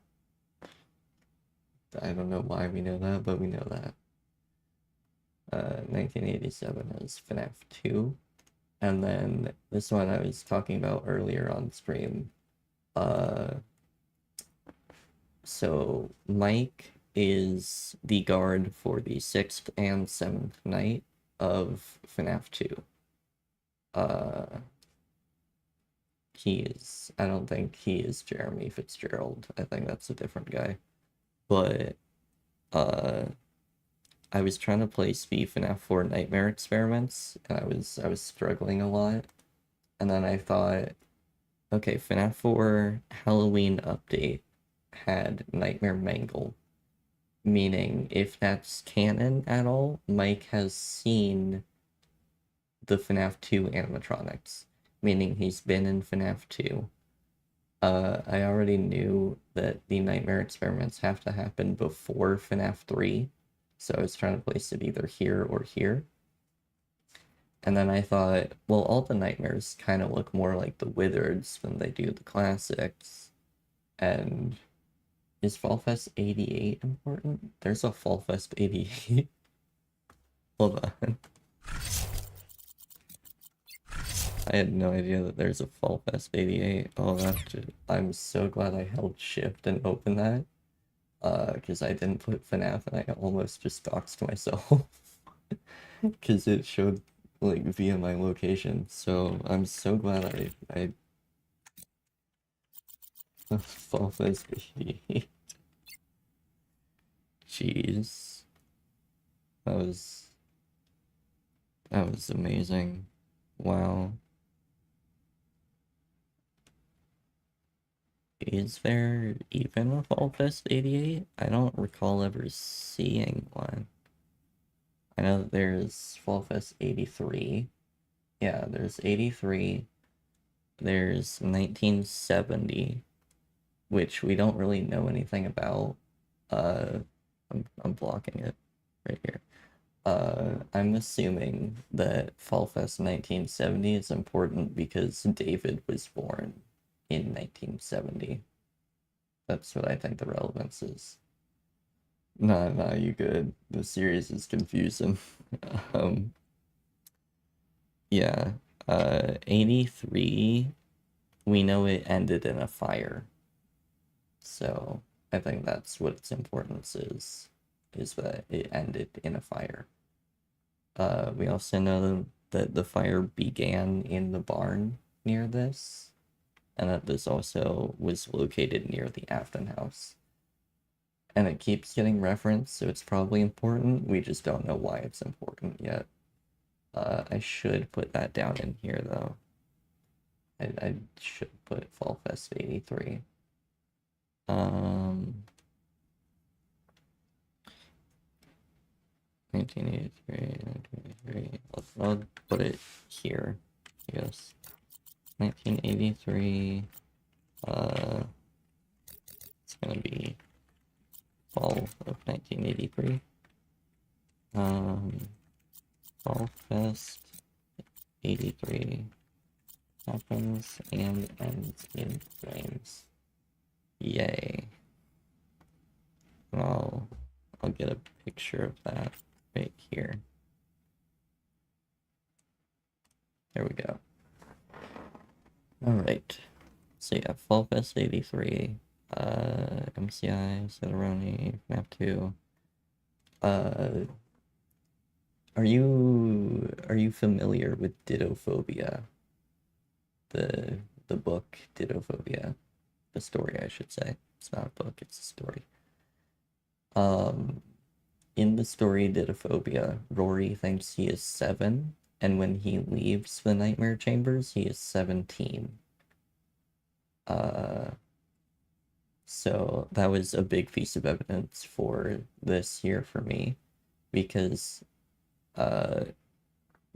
I don't know why we know that, but we know that. 1987 is FNAF 2. And then this one I was talking about earlier on stream. So Mike is the guard for the 6th and 7th night of FNAF 2. I don't think he is Jeremy Fitzgerald. I think that's a different guy. But, I was trying to play Speed FNAF 4 Nightmare Experiments, and I was struggling a lot. And then I thought, okay, FNAF 4 Halloween update had Nightmare Mangle, meaning if that's canon at all, Mike has seen the FNAF 2 animatronics, meaning he's been in FNAF 2. I already knew that the Nightmare Experiments have to happen before FNAF 3, so I was trying to place it either here or here. And then I thought, well, all the nightmares kind of look more like the Wizards than they do the classics. And is Fall Fest 88 important? There's a Fall Fest 88. Hold on. I had no idea that there's a Fall Fest 88. Oh, I'm so glad I held shift and opened that. Because I didn't put FNAF and I almost just doxed myself. Because it showed, like, via my location. So I'm so glad I Fall Fest 88. Jeez. That was amazing. Wow. Is there even a Fall Fest 88? I don't recall ever seeing one. I know that there's Fall Fest 83. Yeah, there's 83. There's 1970, which we don't really know anything about. I'm blocking it right here. I'm assuming that Fall Fest 1970 is important because David was born in 1970. That's what I think the relevance is. Nah, you good. The series is confusing. Yeah. 83, we know it ended in a fire. So I think that's what its importance is that it ended in a fire. We also know that the fire began in the barn near this, and that this also was located near the Afton house. And it keeps getting referenced, so it's probably important. We just don't know why it's important yet. I should put that down in here, though. I should put Fall Fest 83. 1983. I'll put it here, I guess. 1983. It's gonna be fall of 1983. Fall Fest 83 happens and ends in flames. Yay. And I'll get a picture of that right here. There we go. Alright. So yeah, Fall Fest 83, MCI, Sodaroni, FNAF 2. Are you familiar with Dittophobia? The book Dittophobia. The story, I should say. It's not a book, it's a story. In the story Dittophobia, Rory thinks he is 7, and when he leaves the nightmare chambers, he is 17. So that was a big piece of evidence for this here for me, because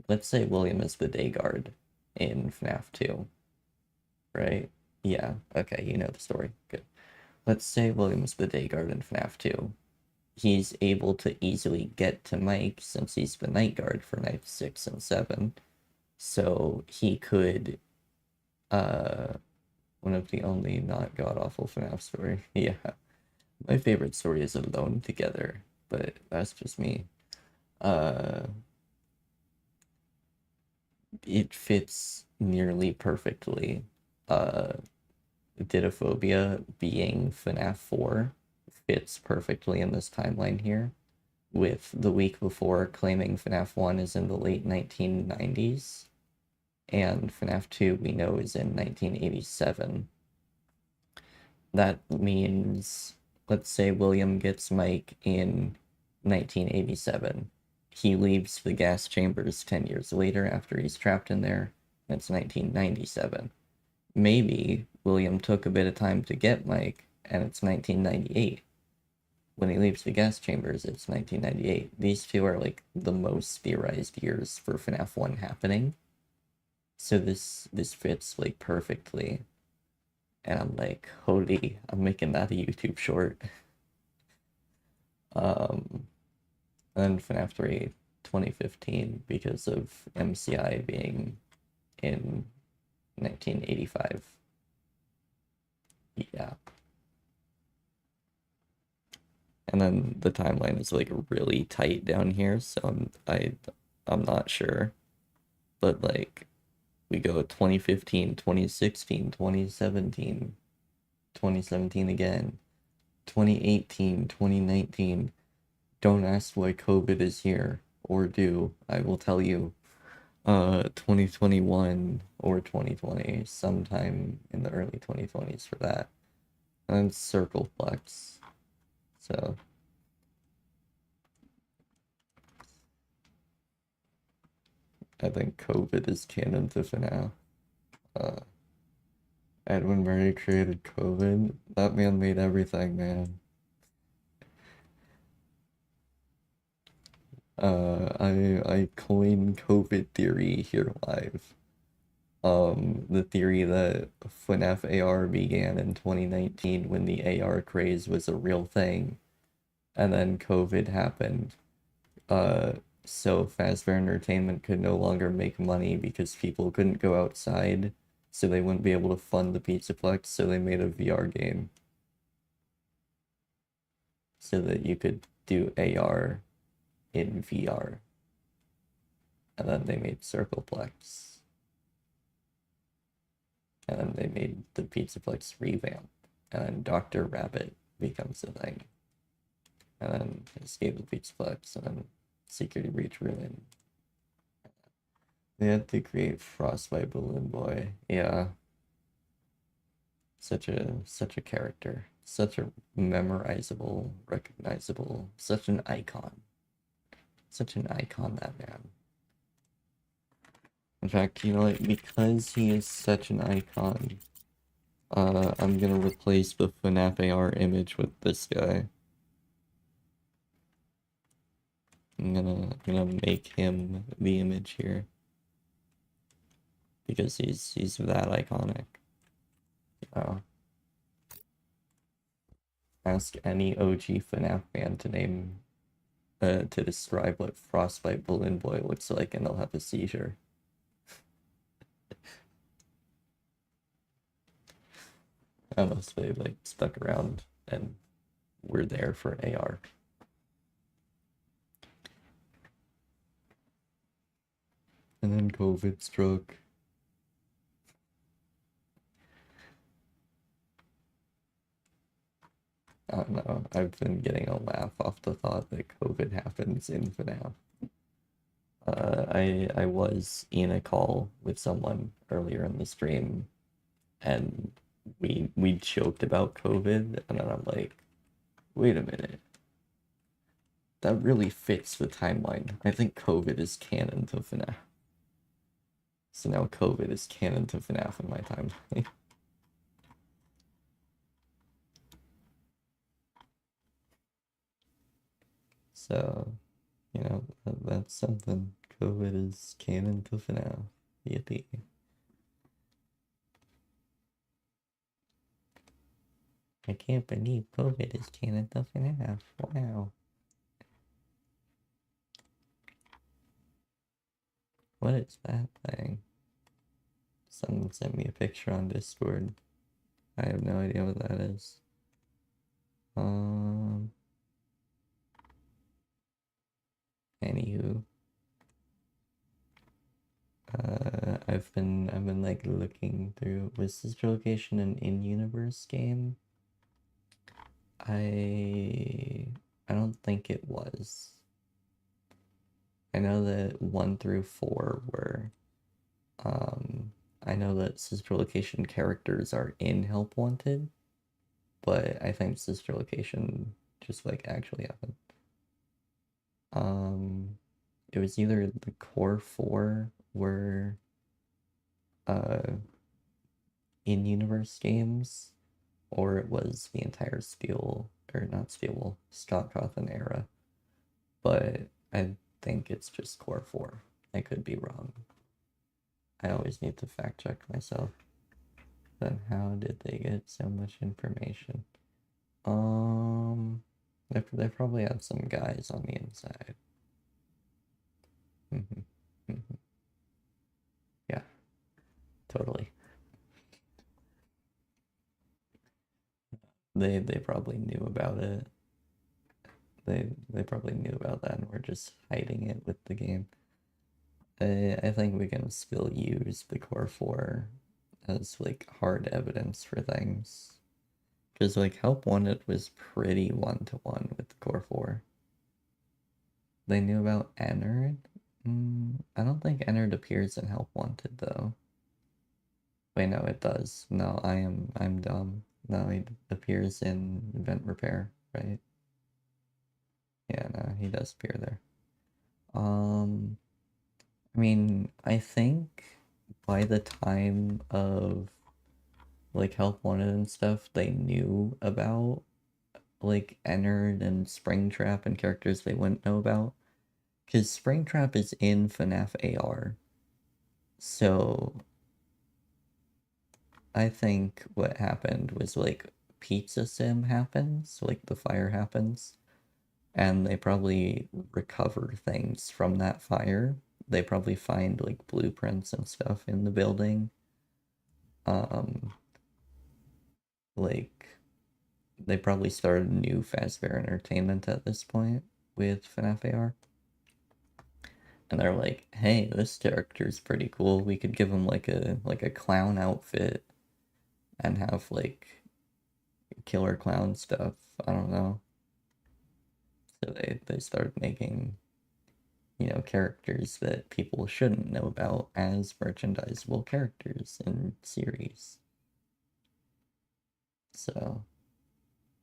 let's say William is the day guard in FNAF 2, right? Yeah, okay, you know the story. Good. Let's say William is the day guard in FNAF 2. He's able to easily get to Mike since he's the night guard for nights 6 and 7. So he could, one of the only not god-awful FNAF story. Yeah. My favorite story is Alone Together, but that's just me. It fits nearly perfectly. Dittophobia being FNAF 4 fits perfectly in this timeline here, with the week before claiming FNAF 1 is in the late 1990s, and FNAF 2 we know is in 1987. That means, let's say William gets Mike in 1987. He leaves the gas chambers 10 years later after he's trapped in there, and it's 1997. Maybe William took a bit of time to get Mike, and it's 1998. When he leaves the gas chambers, it's 1998. These two are like the most theorized years for FNAF 1 happening. So this fits like perfectly. And I'm like, holy, I'm making that a YouTube short. And then FNAF 3 2015 because of MCI being in 1985. Yeah. And then the timeline is like really tight down here, so I'm not sure. But like we go 2015, 2016, 2017, 2017 again, 2018, 2019. Don't ask why COVID is here, or do. I will tell you. 2021 or 2020, sometime in the early 2020s for that. And Circleplex. So I think COVID is canon to FNAF. Edwin Murray created COVID. That man made everything, man. I coined COVID theory here live. The theory that FNAF AR began in 2019 when the AR craze was a real thing, and then COVID happened. So Fazbear Entertainment could no longer make money because people couldn't go outside, so they wouldn't be able to fund the Pizzaplex, so they made a VR game. So that you could do AR in VR. And then they made Circleplex. And then they made the Pizzaplex revamp. And then Dr. Rabbit becomes a thing. And then Escape the Pizzaplex, and then Security Breach Ruin. They had to create Frostbite Balloon Boy. Yeah. Such a character. Such a memorizable, recognizable, such an icon. Such an icon, that man. In fact, you know what, because he is such an icon, I'm gonna replace the FNAF AR image with this guy. I'm gonna make him the image here. Because he's that iconic. Ask any OG FNAF fan to name to describe what Frostbite Balloon Boy looks like, and they'll have a seizure. Unless they like stuck around and were there for AR. And then COVID struck. I don't know, I've been getting a laugh off the thought that COVID happens in FNAF. I was in a call with someone earlier in the stream, and we joked about COVID, and then I'm like, wait a minute. That really fits the timeline. I think COVID is canon to FNAF. So now COVID is canon to FNAF in my timeline. So, you know, that's something. COVID is canon to FNAF. Yippee. I can't believe COVID is canon to FNAF. Wow. What is that thing? Someone sent me a picture on Discord. I have no idea what that is. Anywho. I've been like looking through. Was Sister Location an in-universe game? I don't think it was. I know that 1 through 4 were. I know that Sister Location characters are in Help Wanted, but I think Sister Location just like actually happened. It was either the core 4 were in-universe games, or it was the entire Spiel, or not Spiel, Scott Cawthon era. But I think it's just core 4. I could be wrong. I always need to fact check myself. Then how did they get so much information? They probably had some guys on the inside. Yeah, totally. They probably knew about it. They probably knew about that and were just hiding it with the game. I think we can still use the core 4 as like hard evidence for things. Because like Help Wanted was pretty 1-to-1 with the core 4. They knew about Ennard? I don't think Ennard appears in Help Wanted though. Wait, no, it does. No, I'm dumb. No, he appears in Event Repair, right? Yeah, no, he does appear there. I mean, I think by the time of like Help Wanted and stuff, they knew about like Ennard and Springtrap and characters they wouldn't know about. Because Springtrap is in FNAF AR. So I think what happened was like Pizza Sim happens, like the fire happens, and they probably recover things from that fire. They probably find like blueprints and stuff in the building. Like they probably started a new Fazbear Entertainment at this point with FNAF AR. And they're like, hey, this character's pretty cool. We could give him like a clown outfit and have like killer clown stuff. I don't know. So they started making, you know, characters that people shouldn't know about as merchandisable characters in series. So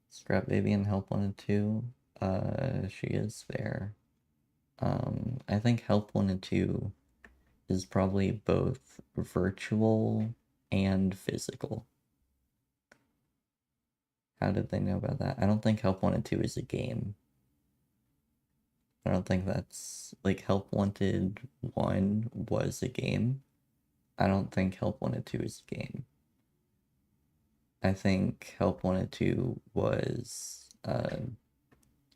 Scrap Baby and Help Wanted 2, she is there. I think Help Wanted 2 is probably both virtual and physical. How did they know about that? I don't think Help Wanted 2 is a game. I don't think that's like Help Wanted 1 was a game. I don't think Help Wanted 2 is a game. I think Help Wanted 2 was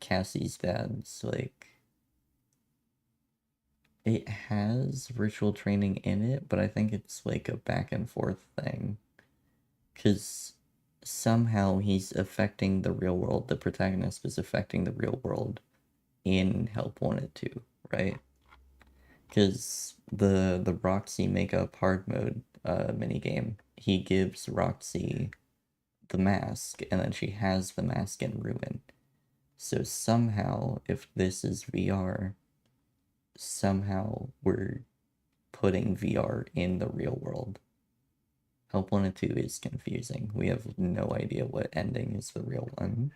Cassie's dad's like it has virtual training in it, but I think it's like a back and forth thing. Cause somehow he's affecting the real world. The protagonist is affecting the real world in Help Wanted 2, right? Because the Roxy makeup hard mode minigame, he gives Roxy the mask, and then she has the mask in Ruin. So somehow, if this is VR, somehow we're putting VR in the real world. Help 1 and 2 is confusing. We have no idea what ending is the real one.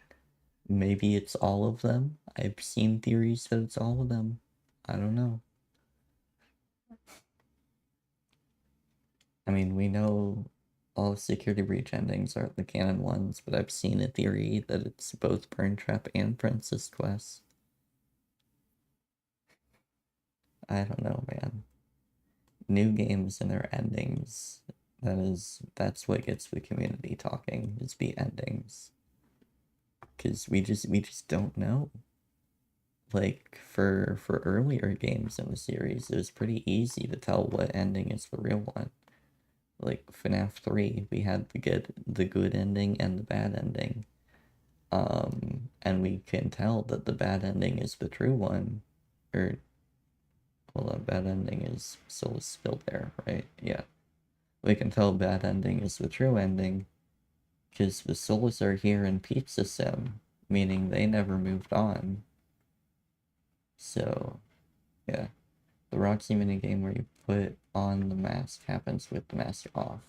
Maybe it's all of them. I've seen theories that it's all of them. I don't know. I mean, we know all Security Breach endings are the canon ones, but I've seen a theory that it's both Burn Trap and Princess Quest. I don't know, man. New games and their endings. That's what gets the community talking, is the endings. Cause we just don't know. Like for earlier games in the series, it was pretty easy to tell what ending is the real one. Like FNAF 3, we had the good ending and the bad ending. And we can tell that the bad ending is the true one. Or well, the bad ending is still there, right? Yeah. We can tell bad ending is the true ending because the souls are here in Pizza Sim, meaning they never moved on. So, yeah. The Roxy minigame where you put on the mask happens with the mask off.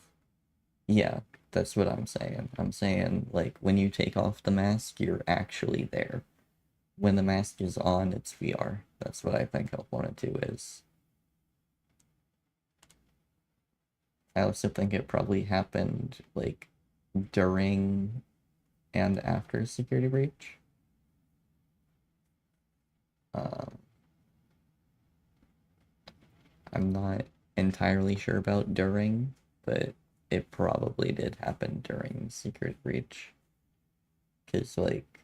Yeah, that's what I'm saying. I'm saying, like, when you take off the mask, you're actually there. When the mask is on, it's VR. That's what I think Help 1 and 2 is. I also think it probably happened, like, during and after Security Breach. I'm not entirely sure about during, but it probably did happen during Secret Breach. Because, like,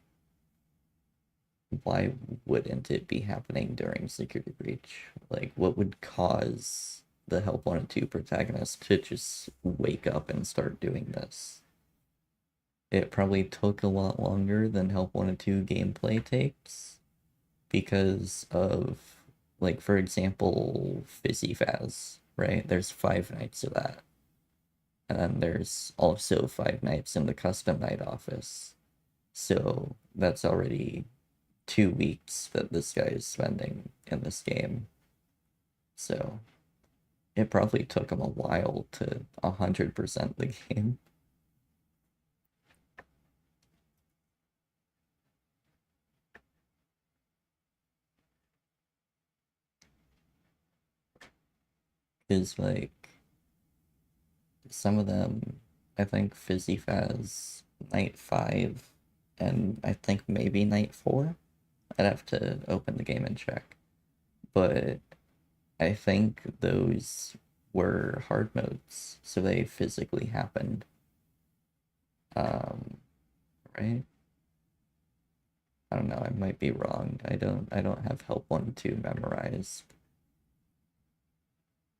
why wouldn't it be happening during Secret Breach? Like, what would cause the Help 1 and 2 protagonist to just wake up and start doing this? It probably took a lot longer than Help 1 and 2 gameplay takes because of, like, for example, Fizzy Faz, right? There's 5 nights of that. And then there's also 5 nights in the custom night office. So that's already 2 weeks that this guy is spending in this game. So it probably took him a while to 100% the game. Is like some of them, I think Fizzy Faz night 5 and I think maybe night 4. I'd have to open the game and check. But I think those were hard modes, so they physically happened. Right? I don't know, I might be wrong. I don't have Help 1 and 2 memorized.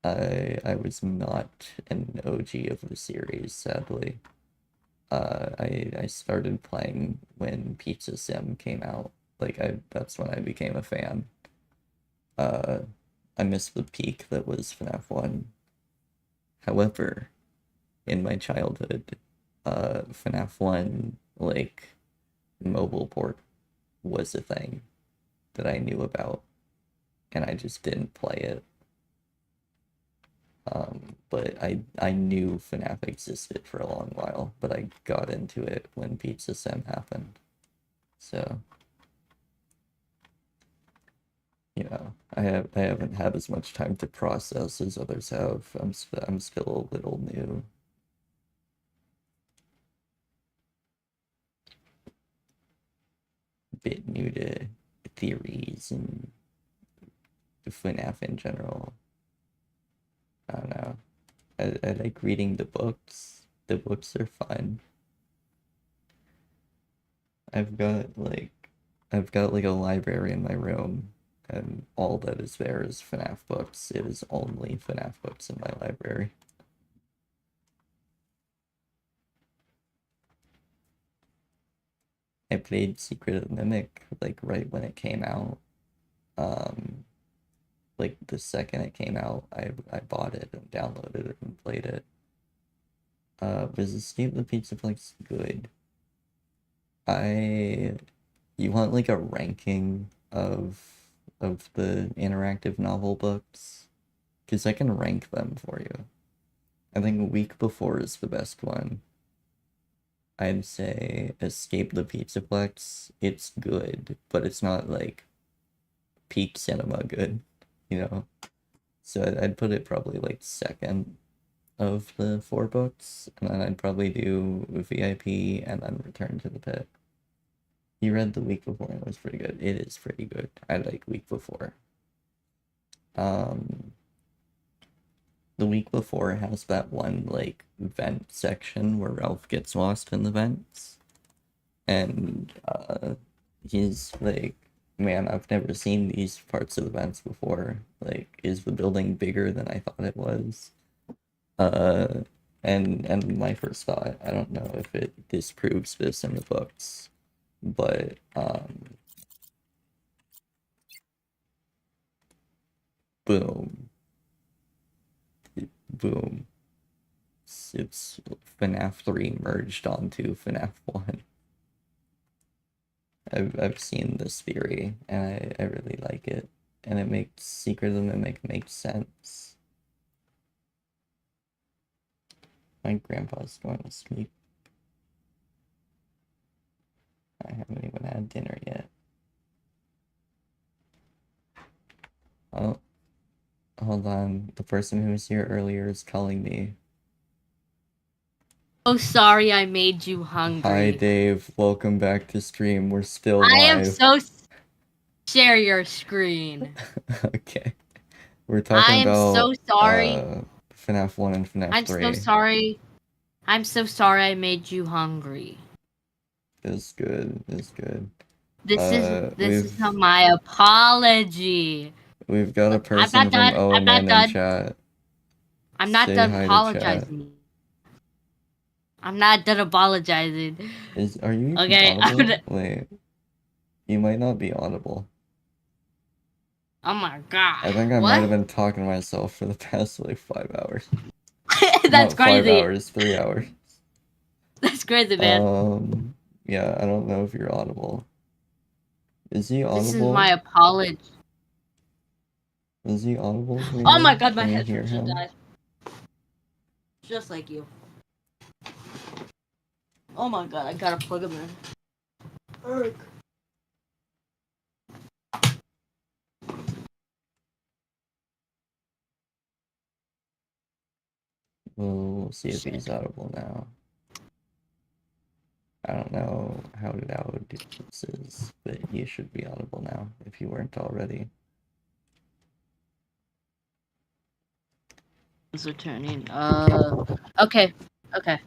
I was not an OG of the series, sadly. I started playing when Pizza Sim came out. Like that's when I became a fan. I missed the peak that was FNAF 1. However, in my childhood, FNAF 1, like, mobile port was a thing that I knew about, and I just didn't play it. But I knew FNAF existed for a long while, but I got into it when Pizza Sim happened. So, you know, I haven't had as much time to process as others have. I'm still a little new. A bit new to theories and FNAF in general. I don't know. I like reading the books. The books are fun. I've got like a library in my room, and all that is there is FNAF books. It is only FNAF books in my library. I played Secret of the Mimic like right when it came out. Like the second it came out, I bought it and downloaded it and played it. Was Escape the Pizza Place good? You want like a ranking of of the interactive novel books, because I can rank them for you. I think Week Before is the best one. I'd say Escape the Pizzaplex. It's good, but it's not like peak cinema good, you know? So I'd put it probably like second of the 4 books, and then I'd probably do VIP and then Return to the Pit. You read The Week Before and it was pretty good. It is pretty good. I like Week Before. The Week Before has that one like vent section where Ralph gets lost in the vents. And he's like, man, I've never seen these parts of the vents before. Like, is the building bigger than I thought it was? And my first thought, I don't know if it disproves this in the books, but boom. Boom. It's FNAF 3 merged onto FNAF 1. I've seen this theory, and I really like it. And it makes Secret of the Mimic make sense. My grandpa's going to sleep. I haven't even had dinner yet. Oh. Hold on, the person who was here earlier is calling me. Oh, sorry I made you hungry. Hi, Dave. Welcome back to stream. We're still live. I am so... Share your screen. Okay. We're talking about... I am so sorry. FNAF 1 and FNAF 3. I'm so sorry. I'm so sorry I made you hungry. It's good. It's good. This is not my apology. We've got a person from OMN in chat. I'm not Say done hi to apologizing. I'm not done apologizing. Are you even Okay, audible? Wait. You might not be audible. Oh my god. I think I might have been talking to myself for the past like 5 hours. That's Not crazy. 5 hours, 3 hours. That's crazy, man. Yeah, I don't know if you're audible. Is he audible? This is my apology. Is he audible? Oh my god, my Can you headphones hear just him? died. Just like you. Oh my god, I gotta plug him in. Eric. We'll see if he's audible now. I don't know how loud this is, but you should be audible now if you weren't already. It's returning. Okay. Okay.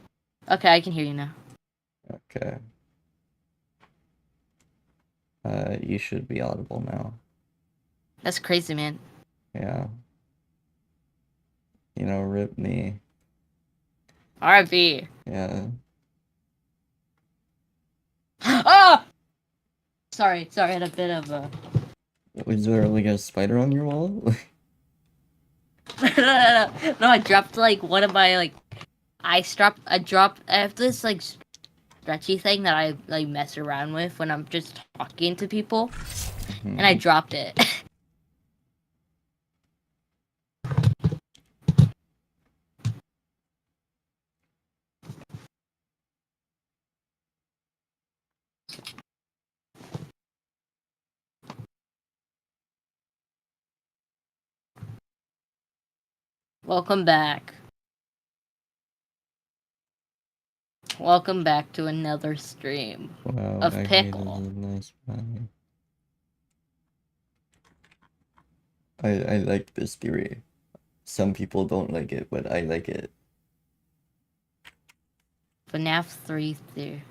Okay, I can hear you now. Okay. You should be audible now. That's crazy, man. Yeah. You know, rip me. RIP. Yeah. Ah! Sorry, I had a bit of a... Was there like a spider on your wall? No, I dropped like one of my like I have this like stretchy thing that I like mess around with when I'm just talking to people, and I dropped it. Welcome back. Welcome back to another stream Wow, of actually, Pickle. this is a nice one. I like this theory. Some people don't like it, but I like it. FNAF 3 there.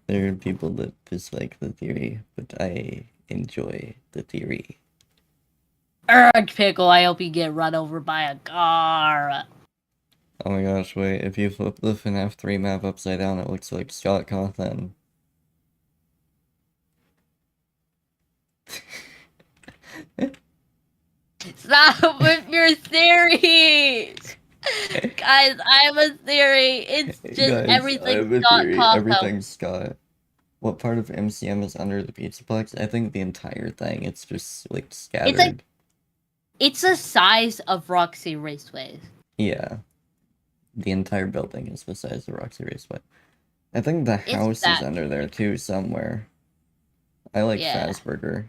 There are people that dislike the theory, but I enjoy the theory. Ugh, Pickle, I hope you get run over by a car. Oh my gosh, wait, if you flip the FNAF 3 map upside down, it looks like Scott Cawthon. Stop with your theories! Guys, I have a theory. It's just Guys, I everything have a Scott theory. Costco. Everything's Scott. What part of MCM is under the Pizzaplex? I think the entire thing. It's just like scattered. It's the size of Roxy Raceway. Yeah. The entire building is the size of Roxy Raceway. I think the It's house is that under there too somewhere. I like Yeah. Fazburger.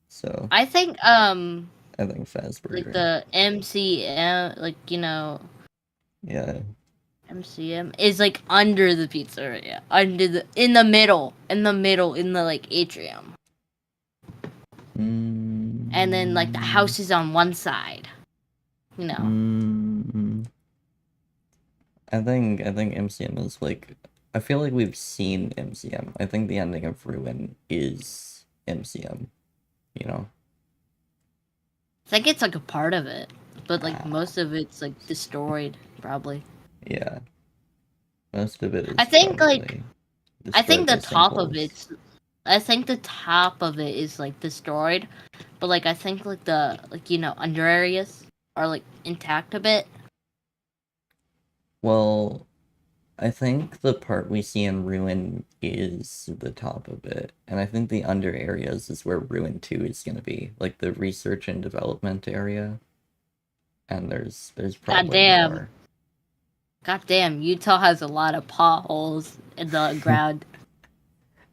So I think I think like Fazburger. the MCM, like Yeah. MCM is like under the pizzeria, in the middle, in the like atrium, and then like the house is on one side. I think MCM is like, I feel like we've seen MCM. I think the ending of Ruin is MCM, you know? I think it's like a part of it, but like most of it's like destroyed, probably. Yeah. Most of it is I think like probably I think destroyed the by top of sinkholes. it's I think the top of it is like destroyed, but like I think like the under areas are like intact a bit. Well, I think the part we see in Ruin is the top of it, and I think the under areas is where Ruin 2 is going to be, like the research and development area. And there's probably Goddamn. more. Goddamn, Utah has a lot of potholes in the ground.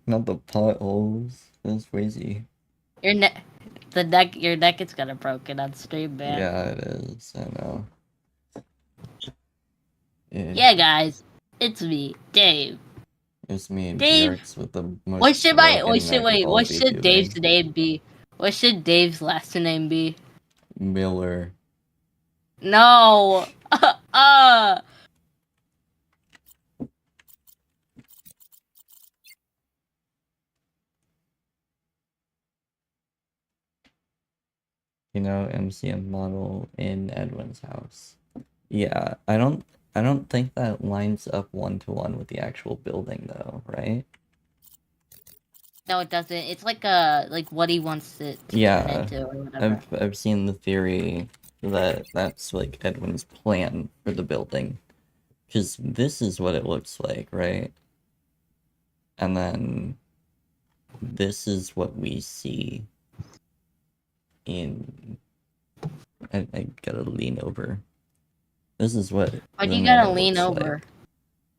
Not the potholes. That's crazy. Your neck is gonna broken on stream, man. Yeah, it is. I know. Yeah, guys, it's me, Dave. It's me and Dave, PRX with the most What should broken Dave's name be? What should Dave's last name be? Miller. No. You know, MCM model in Edwin's house. Yeah, I don't think that lines up 1-to-1 with the actual building though, right? No, it doesn't. It's like what he wants it to turn Yeah, into or whatever. I've seen the theory that that's like Edwin's plan for the building. Because this is what it looks like, right? And then this is what we see in... I gotta lean over. This is what Why do the you gotta model lean looks over? like.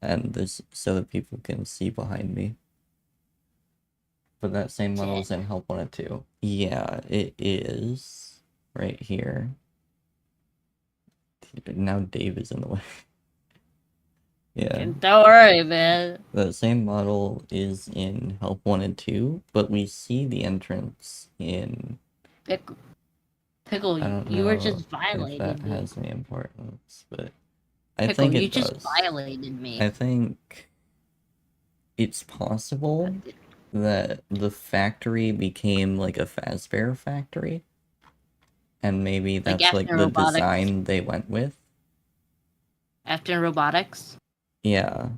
And this, so that people can see behind me. But that same model is in Help 102. Yeah, it is. Right here. Now Dave is in the way. Yeah. Don't worry, man. The same model is in Help 1 and 2, but we see the entrance in... Pickle, I don't you know were just if violating that me. has any importance, but I Pickle, think you it just does. violated me. I think it's possible that the factory became like a Fazbear factory, and maybe that's like after the robotics. design they went with. After robotics? Yeah.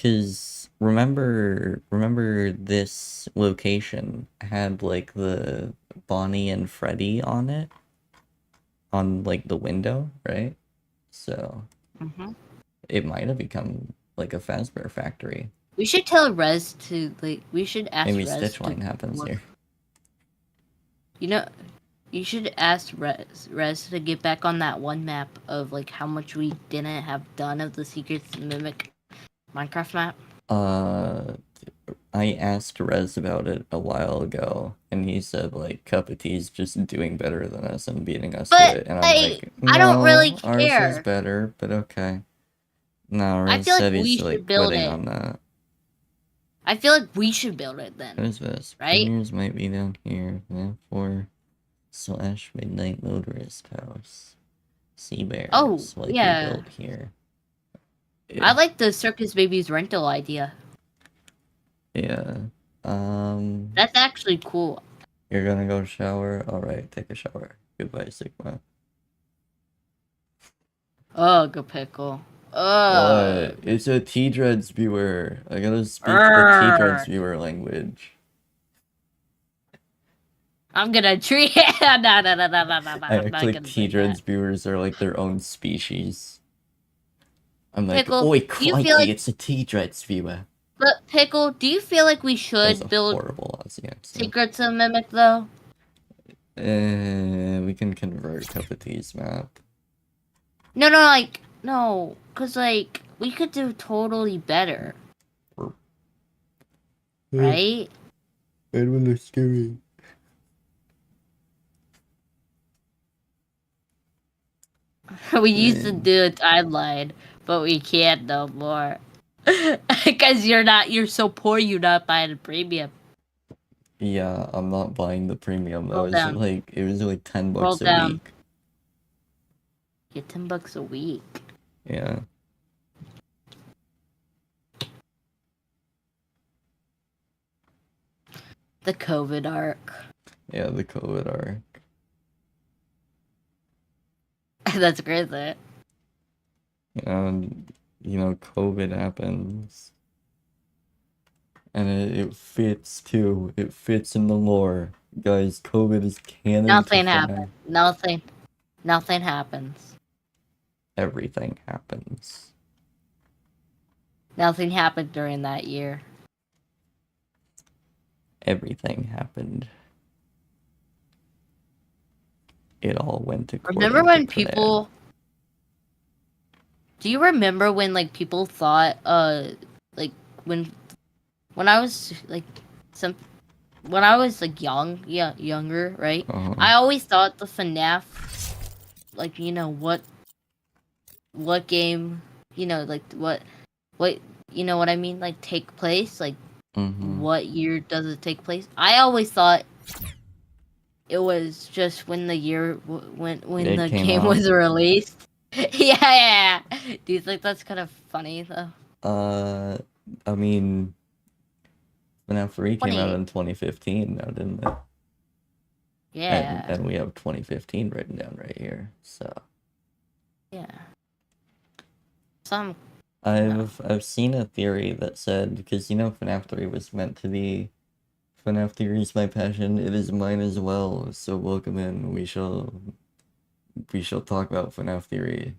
Cause remember this location had like the Bonnie and Freddy on it, on like the window, right? So it might have become like a Fazbear factory. We should tell Rez to we should ask Maybe Rez Stitchline happens look. here. You know, you should ask Rez to get back on that one map of like how much we didn't have done of the Secrets Mimic Minecraft map. I asked Rez about it a while ago, and he said like Cup of Tea's just doing better than us and beating us to it, and I'm like, no, I don't really ours care. is better, but okay. No, I Rez feel said like we he's should like build quitting it. on that. I feel like we should build it then. What is this? Right? Premiers might be down here. /Midnight Motorist House. Sea Bears. Oh, like yeah. we built here. I like the Circus Babies rental idea. Yeah. That's actually cool. You're gonna go shower? Alright, take a shower. Goodbye, Sigma. Ugh, Pickle. What? It's a T-Dreads viewer. I gotta speak the T-Dreads viewer language. I'm gonna treat. No, no, no, no, no, no, no. I I'm act not like gonna do T-Dreads that. viewers are like their own species. I'm like, Pickle, oi, do you feel crikey, like, it's a T-Dreads viewer. but Pickle, do you feel like we That was a should build horrible Aussie accent. secrets of Mimic though? We can convert Cup-of-Tea's map. No, no, like no, cause like we could do totally better, right? Edwin is scary. We used to do a timeline, but we can't no more. Cause you're so poor, you're not buying a premium. Yeah, I'm not buying the premium. Roll down. It was like 10 Roll bucks a down. week. Get $10 a week. Yeah. The COVID arc. Yeah, the COVID arc. That's crazy. And COVID happens. And it fits too. It fits in the lore. Guys, COVID is canon. Nothing to happened. Nothing happens. Everything happens. Nothing happened during that year. Everything happened. It all went to Remember when people... Do you remember when, like, people thought, like, when I was, like, when I was, like, younger, right? I always thought the FNAF, like, what game, like, what, you know what I mean? Like, take place? Like, what year does it take place? I always thought it was just when the year, when the game was released. Yeah. Do you think that's kind of funny, though? I mean, FNAF 3 came out 20. in 2015 now, didn't it? Yeah. And we have 2015 written down right here, so. Yeah. I've seen a theory that said, because FNAF 3 was meant to be FNAF theory is my passion, it is mine as well, so welcome in, we shall talk about FNAF theory.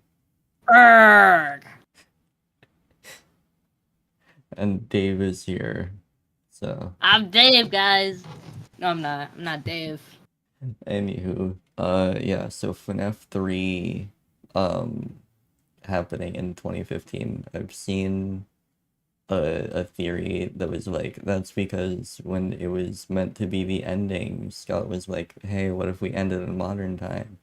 Berg. And Dave is here, so. I'm Dave, guys. No, I'm not. I'm not Dave. Anywho, yeah, so FNAF 3, happening in 2015, I've seen a theory that was like, that's because when it was meant to be the ending, Scott was like, hey, what if we ended in modern time?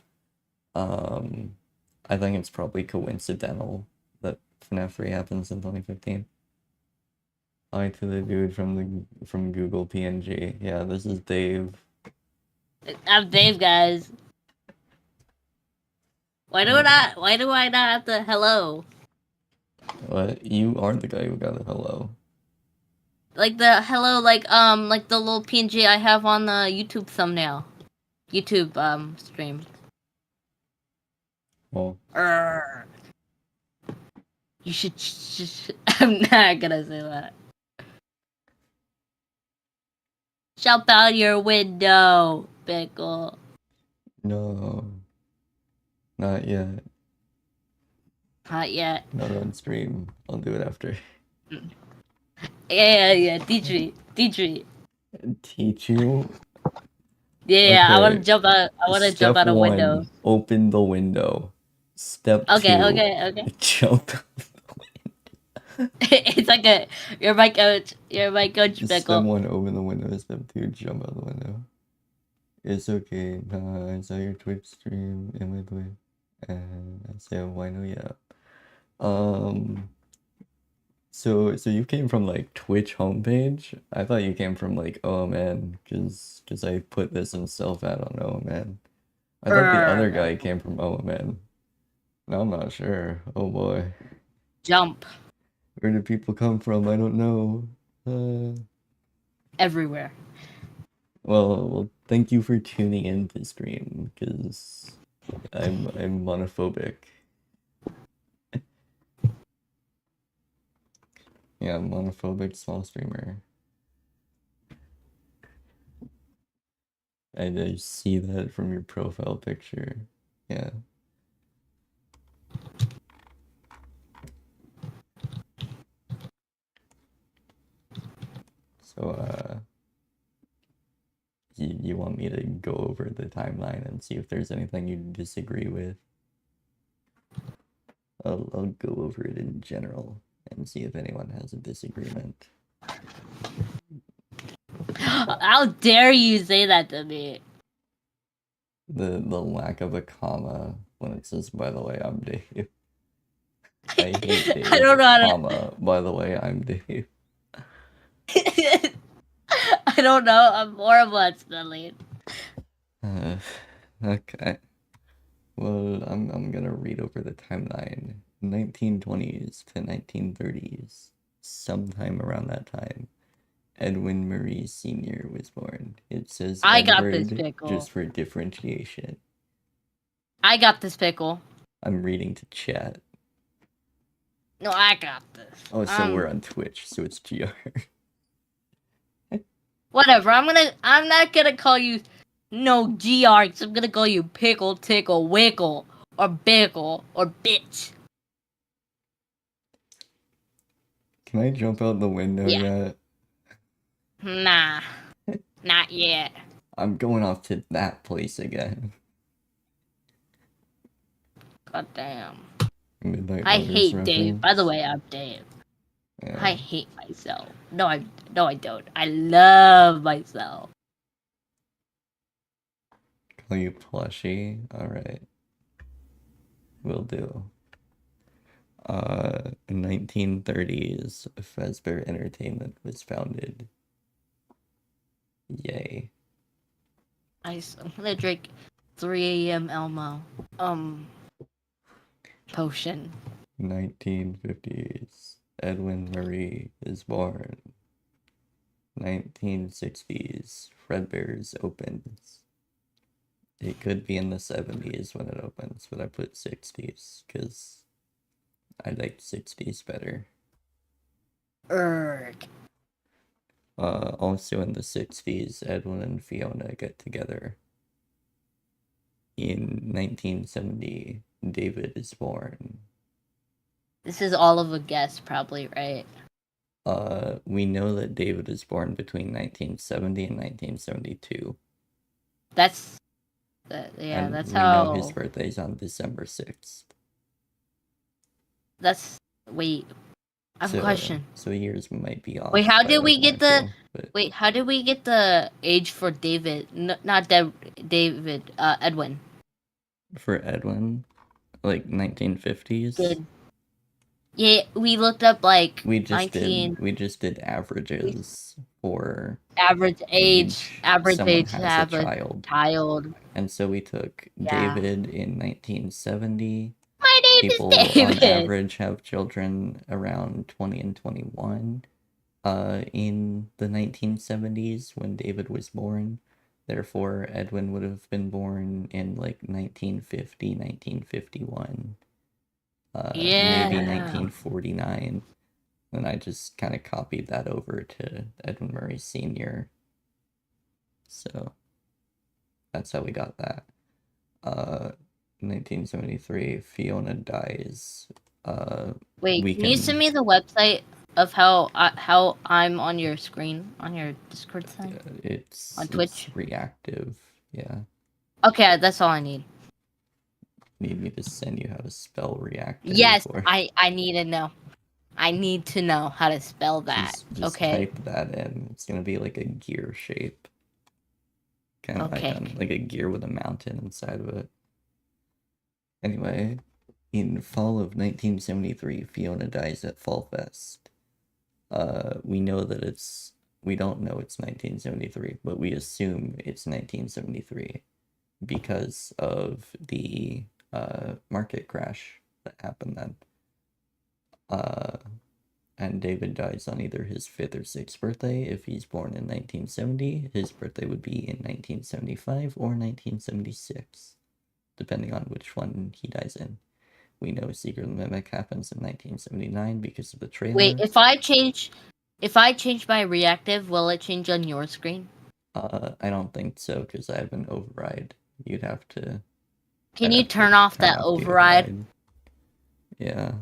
I think it's probably coincidental that FNAF 3 happens in 2015. Hi to the dude from Google PNG. Yeah, this is Dave. I'm Dave, guys. Why do I not have the hello? What? You are the guy who got a hello. Like the hello, like the little PNG I have on the YouTube thumbnail. YouTube stream. Well, you should I'm not gonna say that. Jump out your window, Pickle. no. Not yet. Not yet. Not on stream. I'll do it after. Yeah. Teach me. Teach you? Yeah, Okay. I want to jump out. I want to jump out a window. Open the window. Step 2. Okay. Jump. It's like you're my coach. You're my coach, Pickle. Step 1, open the window. Step 2, jump out the window. It's okay. Nah, I saw your Twitch stream in my Twitch. And I said, why no, yeah. So you came from like Twitch homepage? I thought you came from like oh man, cause I put this in self-ad on oh man. I thought the other guy came from oh man. No, I'm not sure. Oh boy. Jump. Where do people come from? I don't know. Everywhere. Well, thank you for tuning in to stream, cause I'm monophobic. Yeah, monophobic small streamer. I see that from your profile picture. Yeah. So, you want me to go over the timeline and see if there's anything you disagree with? I'll go over it in general and see if anyone has a disagreement. How dare you say that to me? The lack of a comma when it says, by the way, I'm Dave. I hate Dave. I don't know how to. Comma, by the way, I'm Dave. I don't know. I'm horrible at spelling. Okay. Well, I'm gonna read over the timeline. 1920s to 1930s. Sometime around that time, Edwin Marie Sr. was born. It says I got this Edward pickle. just for differentiation. I got this pickle. I'm reading to chat. No, I got this. Oh, so we're on Twitch, so it's GR. Whatever. I'm not gonna call you no GR. I'm gonna call you pickle, tickle, wickle, or bickle, or bitch. Can I jump out the window Yeah. yet? Nah, not yet. I'm going off to that place again. God damn. Midnight I Lovers hate Dave. By the reference. way, I'm Dave. Yeah. I hate myself. No, I don't. I love myself. Call you plushie? Alright. Will do. 1930s, Fazbear Entertainment was founded. Yay. I'm gonna drink 3 a.m. Elmo. Potion. 1950s, Edwin Marie is born. 1960s, Fredbear's opens. It could be in the 70s when it opens, but I put 60s because I liked 60s better. Erg. Also in the 60s, Edwin and Fiona get together. In 1970, David is born. This is all of a guess, probably, right? We know that David is born between 1970 and 1972. That's And that's we know his how. birthday's on December 6th. That's wait. I have a question. So years might be off. Wait, how by, did like, we one get or the? two, but Wait, how did we get the age for David? Not David. Edwin. for Edwin, like 1950s. Did. Yeah, we looked up like We just 19 did averages for average age, someone has a child. child. And so we took Yeah. David in 1970. My name People is David. on average have children around 20 and 21. In the 1970s when David was born. Therefore, Edwin would have been born in like 1950, 1951. Yeah. Maybe 1949. And I just kind of copied that over to Edwin Murray Sr. So that's how we got that. 1973, Fiona dies. Wait, we can you can- send me the website of how I'm on your screen on your Discord side? It's On Twitch? It's reactive. Yeah. Okay, that's all I need. Need me to send you how to spell reactive? Yes, or- I need to know. I need to know how to spell that. Just Okay. type that in. It's gonna be like a gear shape. Kind of Okay. like a gear with a mountain inside of it. Anyway, in fall of 1973, Fiona dies at Fall Fest. We know that we don't know it's 1973, but we assume it's 1973 because of the market crash that happened then. And David dies on either his 5th or 6th birthday. If he's born in 1970, his birthday would be in 1975 or 1976, depending on which one he dies in. We know Secret of the Mimic happens in 1979 because of the trailer. Wait, if I change my reactive, will it change on your screen? I don't think so, because I have an override. You'd have to. Can I'd you have to turn off turn that the override? Yeah.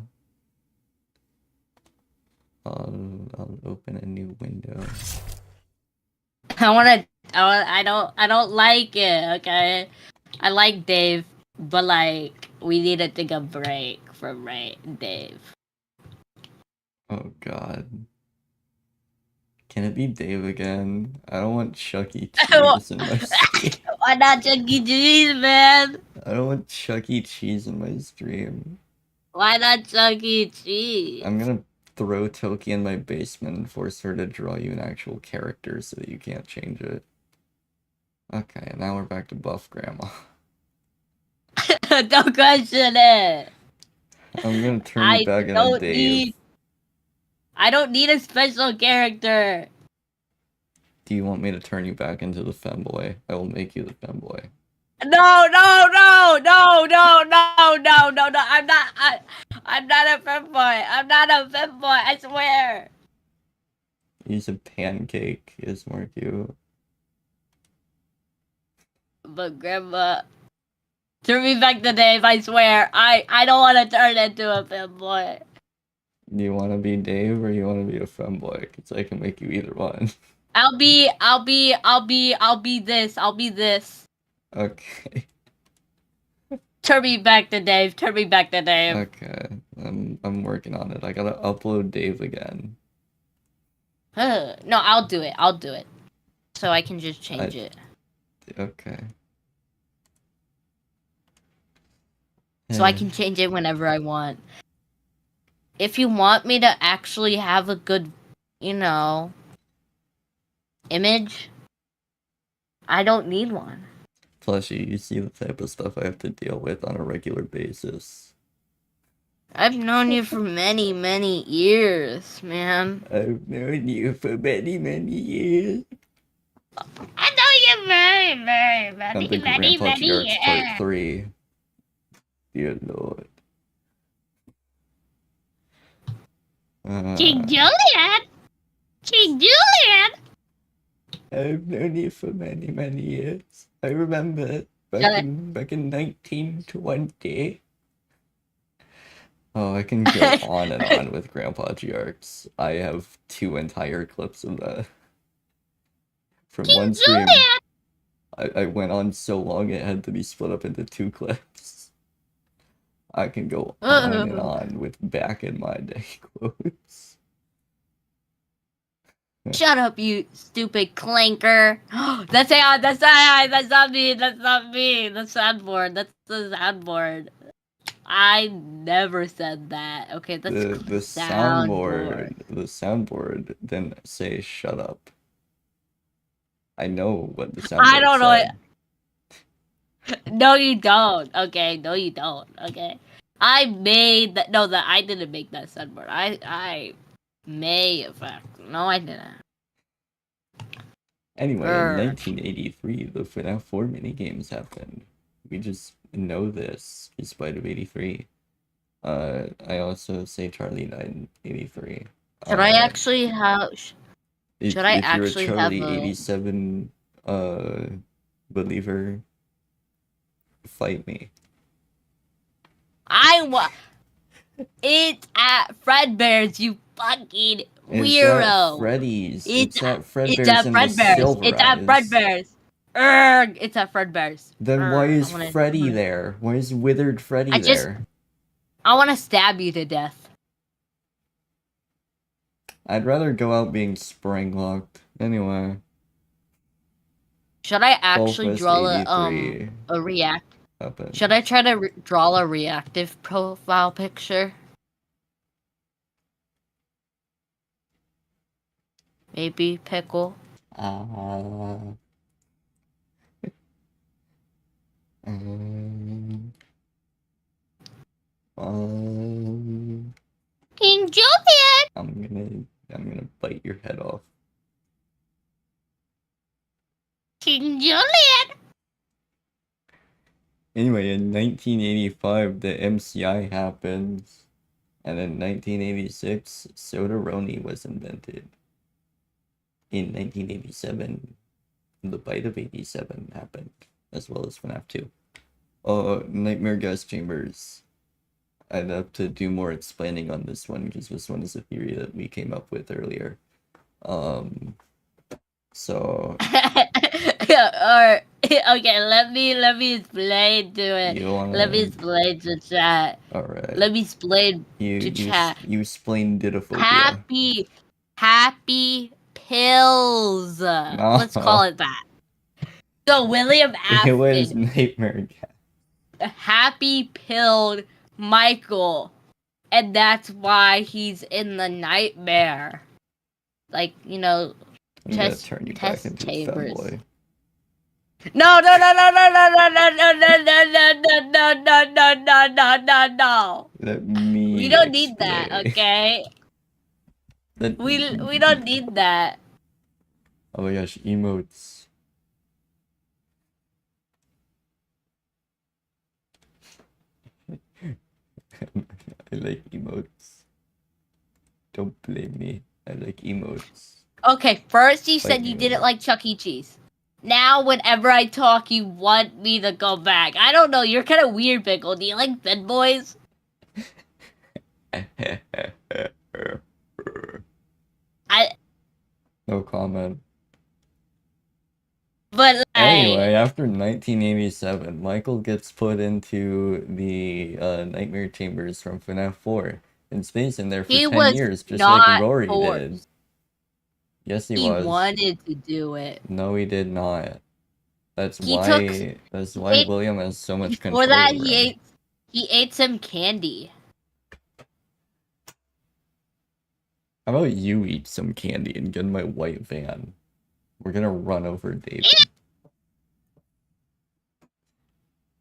I'll open a new window. I don't like it, okay? I like Dave, but like we need to take a break from Dave. Oh God. Can it be Dave again? I don't want Chuck E. Cheese in my stream. Why not Chuck E. Cheese, man? I don't want Chuck E. Cheese in my stream. Why not Chuck E. Cheese? I'm gonna throw Toki in my basement and force her to draw you an actual character so that you can't change it. Okay, now we're back to buff grandma. Don't question it. I'm gonna turn you back into Dave. I don't need a special character. Do you want me to turn you back into the femboy? I will make you the femboy. No, no, no, no, no, no, no, no, no. I'm not a femboy. I'm not a femboy. I swear. Use a pancake is more cute. But grandma, turn me back to Dave. I swear. I don't want to turn into a femboy. Do you want to be Dave or you want to be a femboy? Because I can make you either one. I'll be this. I'll be this. Okay. Turn me back to Dave. Turn me back to Dave. Okay. I'm working on it. I gotta upload Dave again. No, I'll do it. I'll do it. So I can just change it. Okay. So I can change it whenever I want. If you want me to actually have a good, image, I don't need one. Plus, you see the type of stuff I have to deal with on a regular basis. I've known you for many, many years, man. I've known you for many, many years. I know you very, very, I'm many, the many, Grandpa many GRX years. Part 3. Dear Lord. King Juliet! King Juliet! I've known you for many, many years. I remember back in 1920. Oh, I can go on and on with Grandpa GRX. I have 2 entire clips of that. From King one stream, Juliet! I went on so long it had to be split up into 2 clips. I can go on and on with back in my day quotes. Shut up, you stupid clanker! That's AI. That's AI. That's not me. That's not me. The soundboard. That's the soundboard. I never said that. Okay, that's The soundboard. soundboard didn't say shut up. I know what the soundboard I don't know said. No, you don't. Okay, no, you don't. Okay, I made that. No, that I didn't make that soundboard. I may have. No, I didn't. Anyway, Grr. in 1983, the FNAF 4 minigames happened. We just know this, in spite of 83. I also say Charlie died in 83. Should I actually have? If Should I you're actually a have Charlie a? 87 believer, fight me. It's at Fredbear's, you fucking It's weirdo. at Freddy's. It's at Fredbear's It's at and the Fredbear's. Silver It's at Eyes. Fredbear's. Erg! It's at Fredbear's. Then why is I wanna- Freddy there? Why is Withered Freddy there? I want to stab you to death. I'd rather go out being spring locked. Anyway. Should I actually Bulbous draw 83 a react? happened. Should I try to draw a reactive profile picture? Maybe pickle. King Juliet. I'm gonna bite your head off. King Juliet. Anyway, in 1985, the MCI happens, and in 1986, Soda-Roni was invented. In 1987, The Bite of 87 happened, as well as FNAF 2. Nightmare Gas Chambers. I'd have to do more explaining on this one, because this one is a theory that we came up with earlier. So... or okay, let me explain to it. You wanna... Let me explain to chat. Alright. Let me explain to chat. You explained didophobia. Happy pills. Let's call it that. So William It was Afton Nightmare Gas. happy pilled Michael, and that's why he's in the nightmare. Like, you know, I'm gonna test turn you back test into a chambers. fanboy. No. Let me We don't need that, explain. okay? We don't need that. Oh my gosh, emotes. I like emotes. Don't blame me. I like emotes. Okay, first you said Wait, you no. didn't like Chuck E. Cheese. Now, whenever I talk, you want me to go back. I don't know. You're kind of weird, Pickle. Do you like Bed Boys? No comment. But like, Anyway, after 1987, Michael gets put into the nightmare chambers from FNAF 4 and stays in there for he 10 was years, just like not Rory forced. did. Yes, he He was. wanted to do it. No, he did not. That's He why. That's why ate- William has so much control Before that, over him. he ate some candy. How about you eat some candy and get in my white van? We're gonna run over David.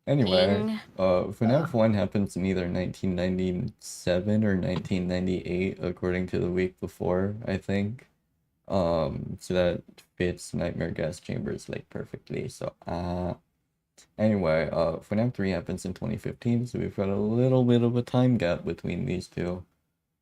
Anyway, Ding. FNAF 1 happens in either 1997 or 1998, according to the week before, I think. So that fits Nightmare Gas Chambers like perfectly. So, anyway, FNAF 3 happens in 2015, so we've got a little bit of a time gap between these two.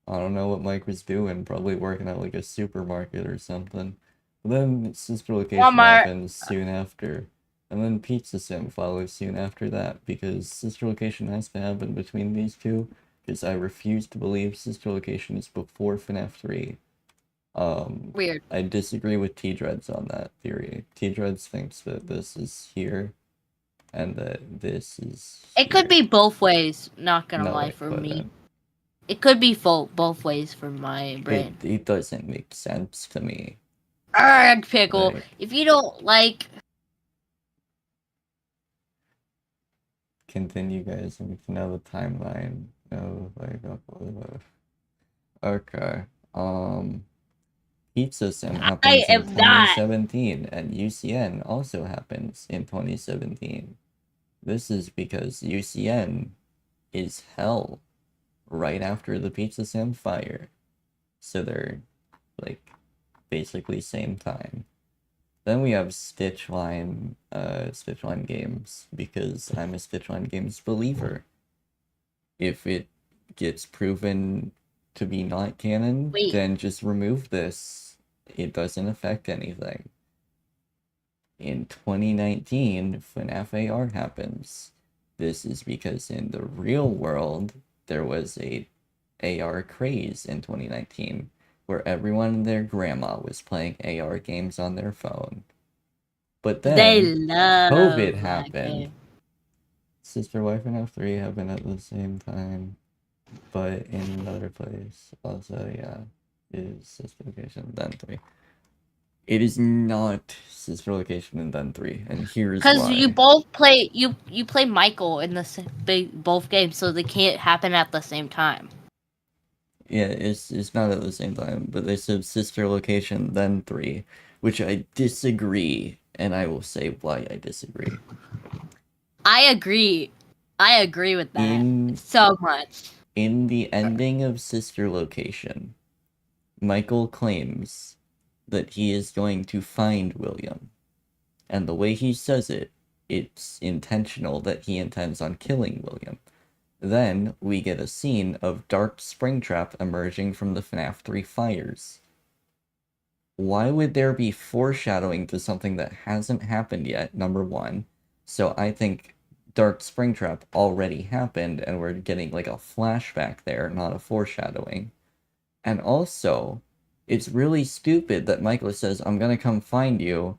I don't know what Mike was doing, probably working at like a supermarket or something. But then Sister Location Walmart. happens soon after. And then Pizza Sim follows soon after that, because Sister Location has to happen between these two, because I refuse to believe Sister Location is before FNAF 3. Weird. I disagree with T-Dreads on that theory. T-Dreads thinks that this is here, and that this is It could here. be both ways, not gonna No, lie, it for me. couldn't. It could be both ways for my brain. It doesn't make sense to me. Alright, Pickle. Like- If you don't like... Continue, guys. I need to know the timeline. No, like, okay. Pizza Sim happens in am not. 2017, and UCN also happens in 2017. This is because UCN is hell right after the Pizza Sim fire. So they're, like, basically same time. Then we have Stitchline Games, because I'm a Stitchline Games believer. If it gets proven to be not canon, Wait. then just remove this. It doesn't affect anything. In 2019, FNAF AR happens. This is because in the real world, there was a AR craze in 2019, where everyone and their grandma was playing AR games on their phone. But then They love COVID that happened. game. Sister Wife and F3 happened at the same time, but in another place. Also, yeah, is Sister Location then 3. It is not Sister Location and then 3, and here's why. Because you both play you play Michael in both games, so they can't happen at the same time. Yeah, it's not at the same time, but they said Sister Location then 3, which I disagree, and I will say why I disagree. I agree with that In so much. In the ending of Sister Location, Michael claims that he is going to find William. And the way he says it, it's intentional that he intends on killing William. Then we get a scene of Dark Springtrap emerging from the FNAF 3 fires. why would there be foreshadowing to something that hasn't happened yet, number one? So I think Dark Springtrap already happened, and we're getting like a flashback there, not a foreshadowing. And also, it's really stupid that Michael says, I'm gonna come find you,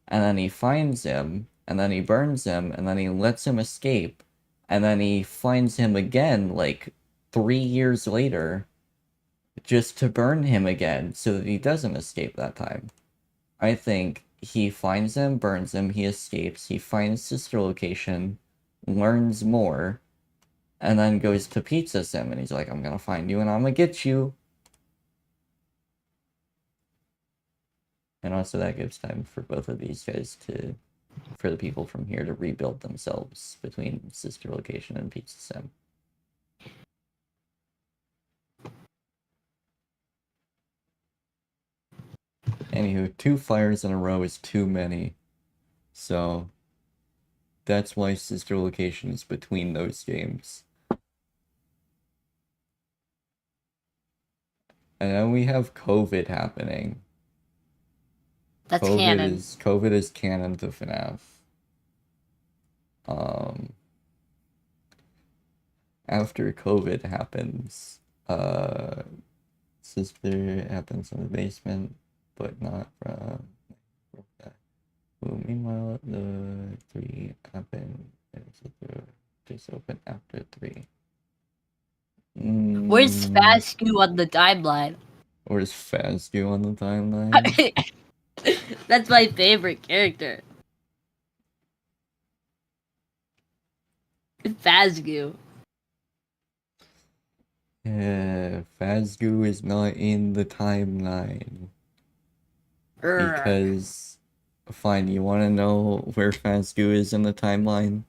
and then he finds him, and then he burns him, and then he lets him escape, and then he finds him again, like, 3 years later, just to burn him again, so that he doesn't escape that time. I think he finds him, burns him, he escapes, he finds sister location, learns more, and then goes to Pizza Sim, and he's like, I'm gonna find you, and I'm gonna get you. And also that gives time for both of these guys for the people from here to rebuild themselves between sister location and Pizza Sim. Anywho, 2 fires in a row is too many. So that's why sister location is between those games. And then we have COVID happening. That's canon. COVID is canon to FNAF. After COVID happens, sister happens in the basement, but not from. Well, meanwhile, the 3 happen. Just open after 3. Where's Fascu on the timeline? Where's Fascu on the timeline? That's my favorite character. Fascu. Yeah, Fasgu is not in the timeline. Because, fine, you want to know where Fasgu is in the timeline?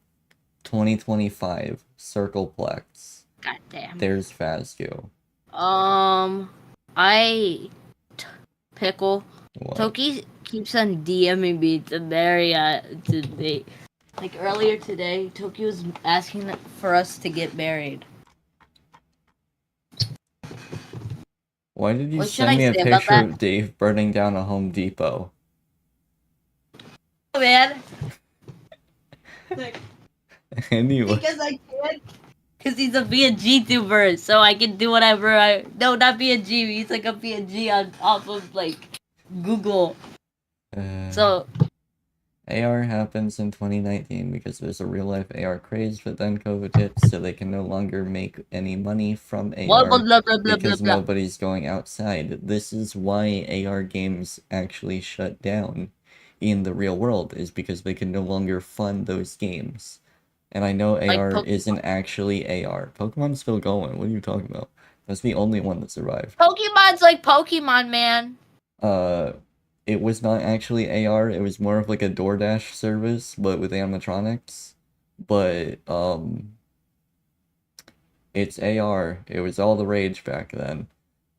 2025, Circleplex. God damn. There's Fasgu. Pickle. What? Toki keeps on DMing me to marry today. Like earlier today, Toki was asking for us to get married. Why did you What should send I me a say about picture that? of Dave burning down a Home Depot? Oh, man. Anyway. Because I can't. Because he's a PNG tuber, so I can do whatever I. No, not PNG. He's like a PNG on off of like Google. So AR happens in 2019 because there's a real life AR craze, but then COVID hits, so they can no longer make any money from blah AR blah blah blah blah because blah. nobody's going outside. This is why AR games actually shut down in the real world, is because they can no longer fund those games. And I know Like AR Pokemon. isn't actually AR. Pokemon's still going. What are you talking about? That's the only one that survived. Pokemon's like Pokemon, man. It was not actually AR, it was more of like a DoorDash service, but with animatronics. But, it's AR. It was all the rage back then.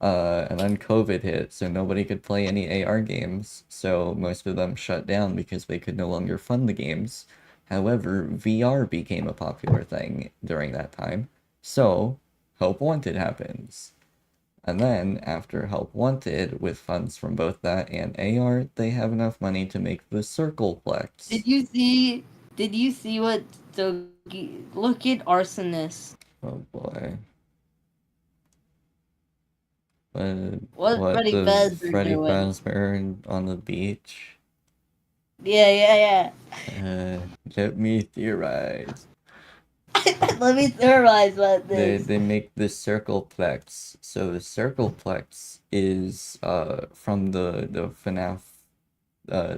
And then COVID hit, so nobody could play any AR games, so most of them shut down because they could no longer fund the games. However, VR became a popular thing during that time, so Help Wanted happens. And then, after Help Wanted, with funds from both that and AR, they have enough money to make the Circleplex. Did you see what Toki? Look at Arsonist. Oh boy. What Freddy Fazbear Freddy doing? Fazbear on the beach? Yeah. Let me theorize. Let me theorize about this. They make the Circleplex. So the Circleplex is from the FNAF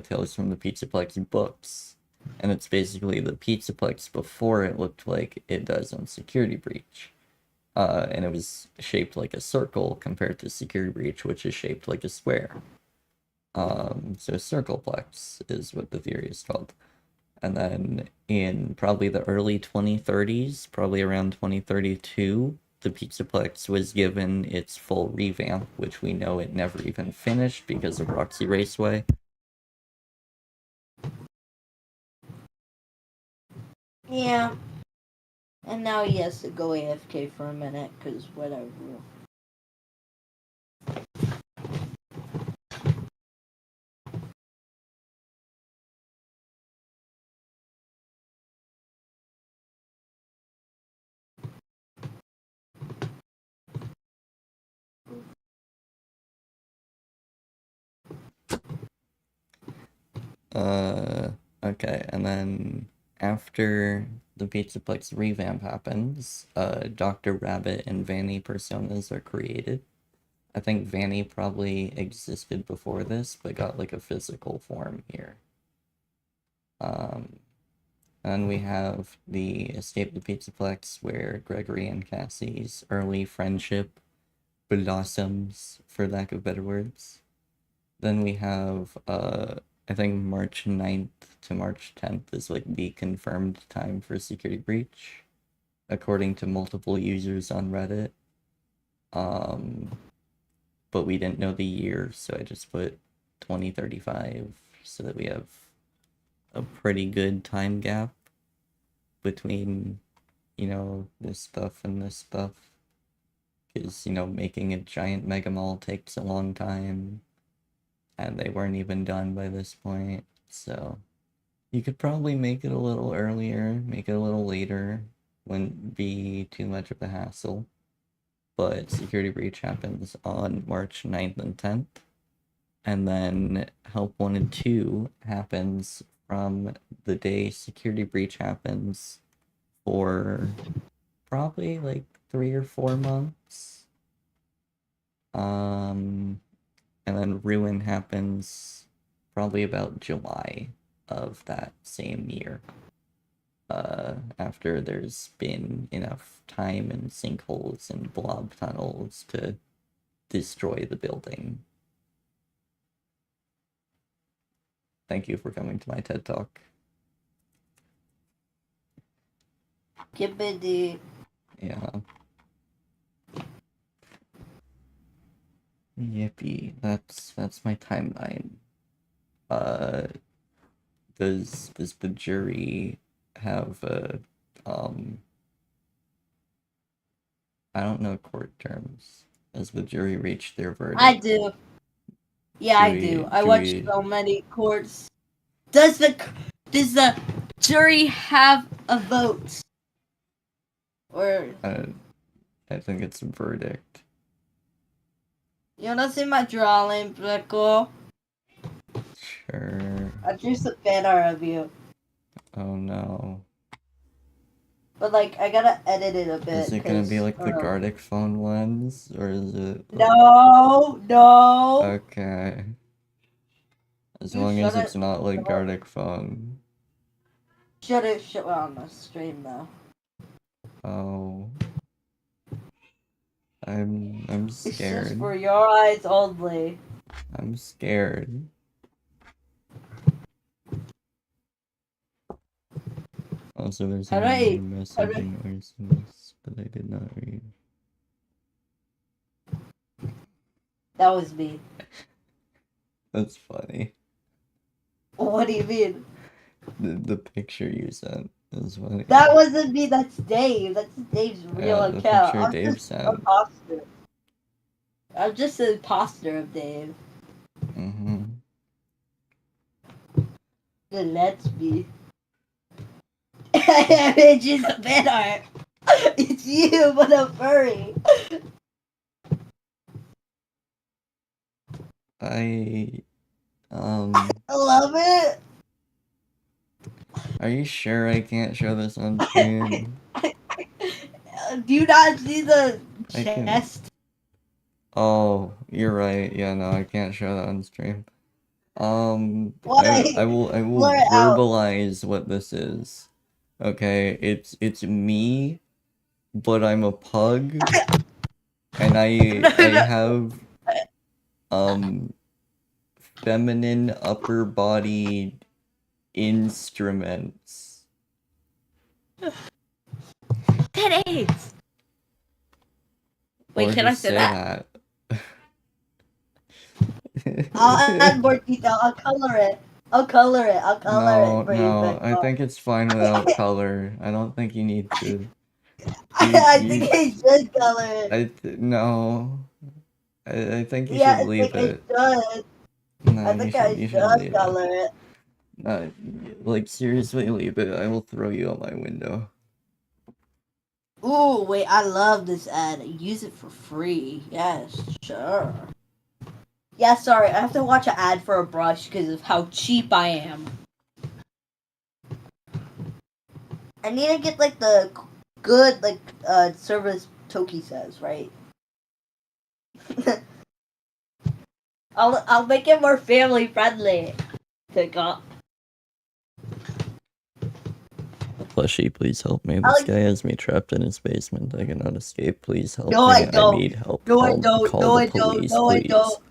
Tales from the Pizzaplex books. And it's basically the Pizzaplex before it looked like it does on Security Breach. And it was shaped like a circle compared to Security Breach, which is shaped like a square. So Circleplex is what the theory is called. And then in probably the early 2030s, probably around 2032, the Pizzaplex was given its full revamp, which we know it never even finished because of Roxy Raceway. Yeah. And now he has to go AFK for a minute, because whatever. Okay, and then after the Pizzaplex revamp happens, Dr. Rabbit and Vanny personas are created. I think Vanny probably existed before this, but got like a physical form here. And we have the Escape the Pizzaplex, where Gregory and Cassie's early friendship blossoms, for lack of better words. Then we have, I think March 9th to March 10th is like the confirmed time for Security Breach, according to multiple users on Reddit. But we didn't know the year, so I just put 2035 so that we have a pretty good time gap between, this stuff and this stuff. Because, making a giant mega mall takes a long time, and they weren't even done by this point, so you could probably make it a little earlier, make it a little later, wouldn't be too much of a hassle. But Security Breach happens on March 9th and 10th, and then Help Wanted 2 happens from the day Security Breach happens for probably like 3 or 4 months. And then Ruin happens probably about July of that same year. After there's been enough time and sinkholes and blob tunnels to destroy the building. Thank you for coming to my TED Talk. Gibbity. Yeah. Yippee. That's my timeline. Does the jury have I don't know court terms. Does the jury reach their verdict? I do. Yeah, I do. I watch so many courts. Does the jury have a vote? Or I think it's a verdict. you wanna see my drawing, Brickle? Sure. I drew some fan art of you. Oh no. But like I gotta edit it a bit. Is it gonna be like the Gardic phone ones? Or is it No. Okay. As You long as shut it's it. not like Gardic phone. Shut on the stream though. Oh. I'm It's just scared. for your eyes only. I'm scared. Also, there's a Alright. message in Orson's, but I did not read. That was me. That's funny. What do you mean? The picture you sent is funny. That wasn't me. That's Dave. That's Dave's real the account. picture I'm Dave just sent. an imposter. I'm just an imposter of Dave. Mm-hmm. Let's be. It's just a fan art. It's you, but a furry. I love it. Are you sure I can't show this on screen? Do you not see the I can- chest? Oh, you're right. Yeah, no, I can't show that on stream. Why? I will Blur it out. verbalize what this is. Okay, it's me, but I'm a pug, and I have feminine upper body instruments. That is. Wait, Or can I just say that? I'll add more detail. I'll color it. I'll color it for you. No, But I think it's fine without color. I don't think you need to. I think I should color it. No. I think you Yeah, should I leave think it. I should. No, I think I you should leave color it. it. Like, seriously, leave it. I will throw you out my window. Ooh, wait, I love this ad. Use it for free. Yes, sure. Yeah, sorry, I have to watch an ad for a brush because of how cheap I am. I need to get like the good service Toki says, right? I'll make it more family friendly. Pick up. Plushie, please help me. This Alex- guy has me trapped in his basement. I cannot escape. Please help No, me. I don't. need help. No, I call, don't. Call No, the I don't. police, No, I please. don't.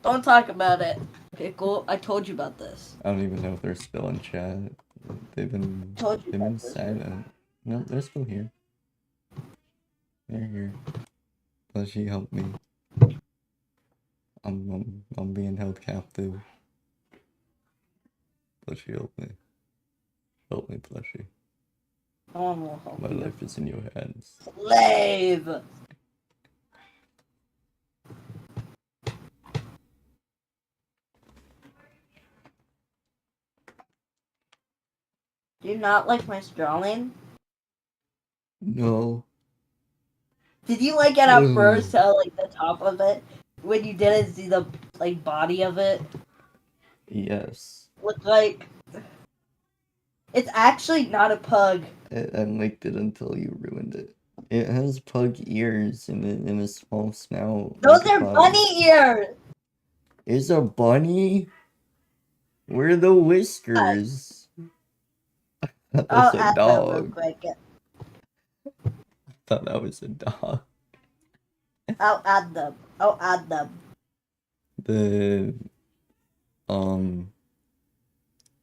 Don't talk about it. Pickle, I told you about this. I don't even know if they're still in chat. They've been silent. No, they're still here. They're here. Plushie, help me. I'm being held captive. Plushie, help me. Help me, Plushie. No one will help My you. life is in your hands. Slave. Do you not like my Starling? No. Did you like it at first, how like the top of it, when you didn't see the like body of it, Yes. looked like it's actually not a pug. I liked it until you ruined it. It has pug ears and a small snout. Those like a are pug. bunny ears. Is a bunny? Where are the whiskers? That's I'll a add that real dog. quick. Thought that was a dog. I'll add them. I'll add them. The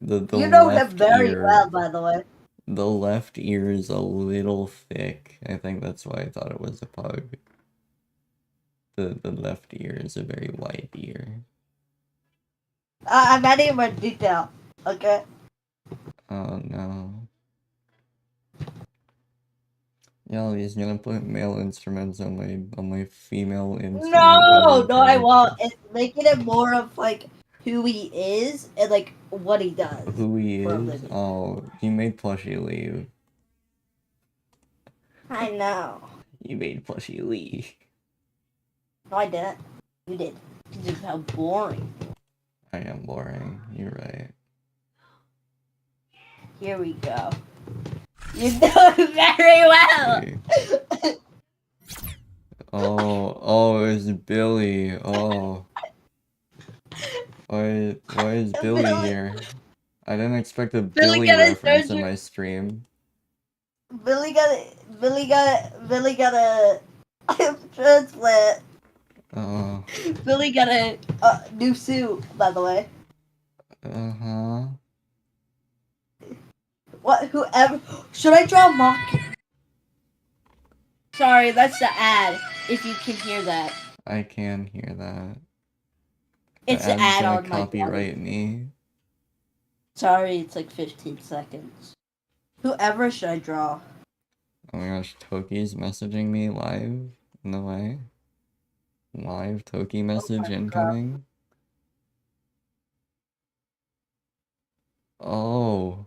the You know him left very ear. well, by the way. The left ear is a little thick. I think that's why I thought it was a pug. The left ear is a very wide ear. I'm adding more detail. Okay. Oh no. Yeah, he's gonna put male instruments on my female instrument. No, no, I won't. It's making it more of like who he is and like what he does. Who he for a is? living. Oh, he made Plushie leave. I know. You made Plushie leave. No, I didn't. You did. This is how boring. I am boring. You're right. Here we go. You do it very well. Okay. Oh, it's Billy. Oh. Why is Billy Billy- here? I didn't expect a Billy Billy got his reference in surgery. my stream. Billy got a transplant. Oh. Billy got a new suit, by the way. Uh-huh. What? Whoever? Should I draw mock? Sorry, that's the ad. If you can hear that, I can hear that. it's The an ad's ad gonna on my copyright me. Sorry, it's like 15 seconds. Whoever should I draw? Oh my gosh, Toki's messaging me live? No way. Live Toki message incoming? Oh.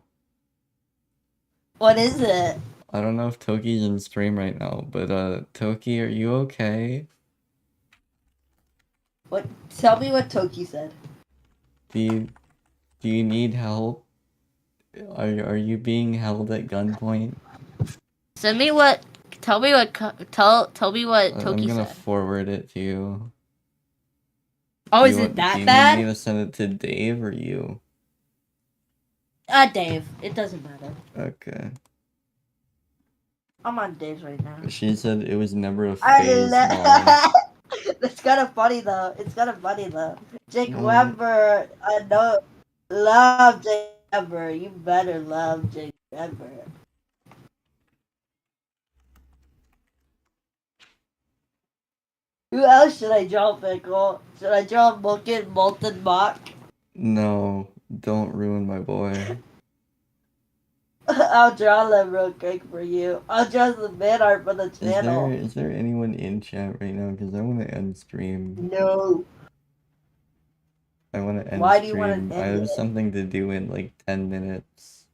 What is it? I don't know if Toki's in stream right now, but Toki, are you okay? What? Tell me what Toki said. Do you need help? Are you being held at gunpoint? Send me what. Tell me what. Tell me what I'm Toki gonna said. forward it to you. Oh, Do is you it want- that do you bad? need me to send it to Dave or you? Dave. It doesn't matter. Okay. I'm on Dave's right now. She said it was never a I phase. Mom. It's kind of funny though. It's kind of funny though. Jake No. Weber, I know, love Jake Weber. You better love Jake Weber. Who else should I draw, Pickle? Should I draw Molten Mock? No, don't ruin my boy. I'll draw them real quick for you. I'll draw some fan art for the channel. Is there anyone in chat right now? Because I want to end stream. No. I want to end Why do you stream. wanna I end have it? something to do in like 10 minutes.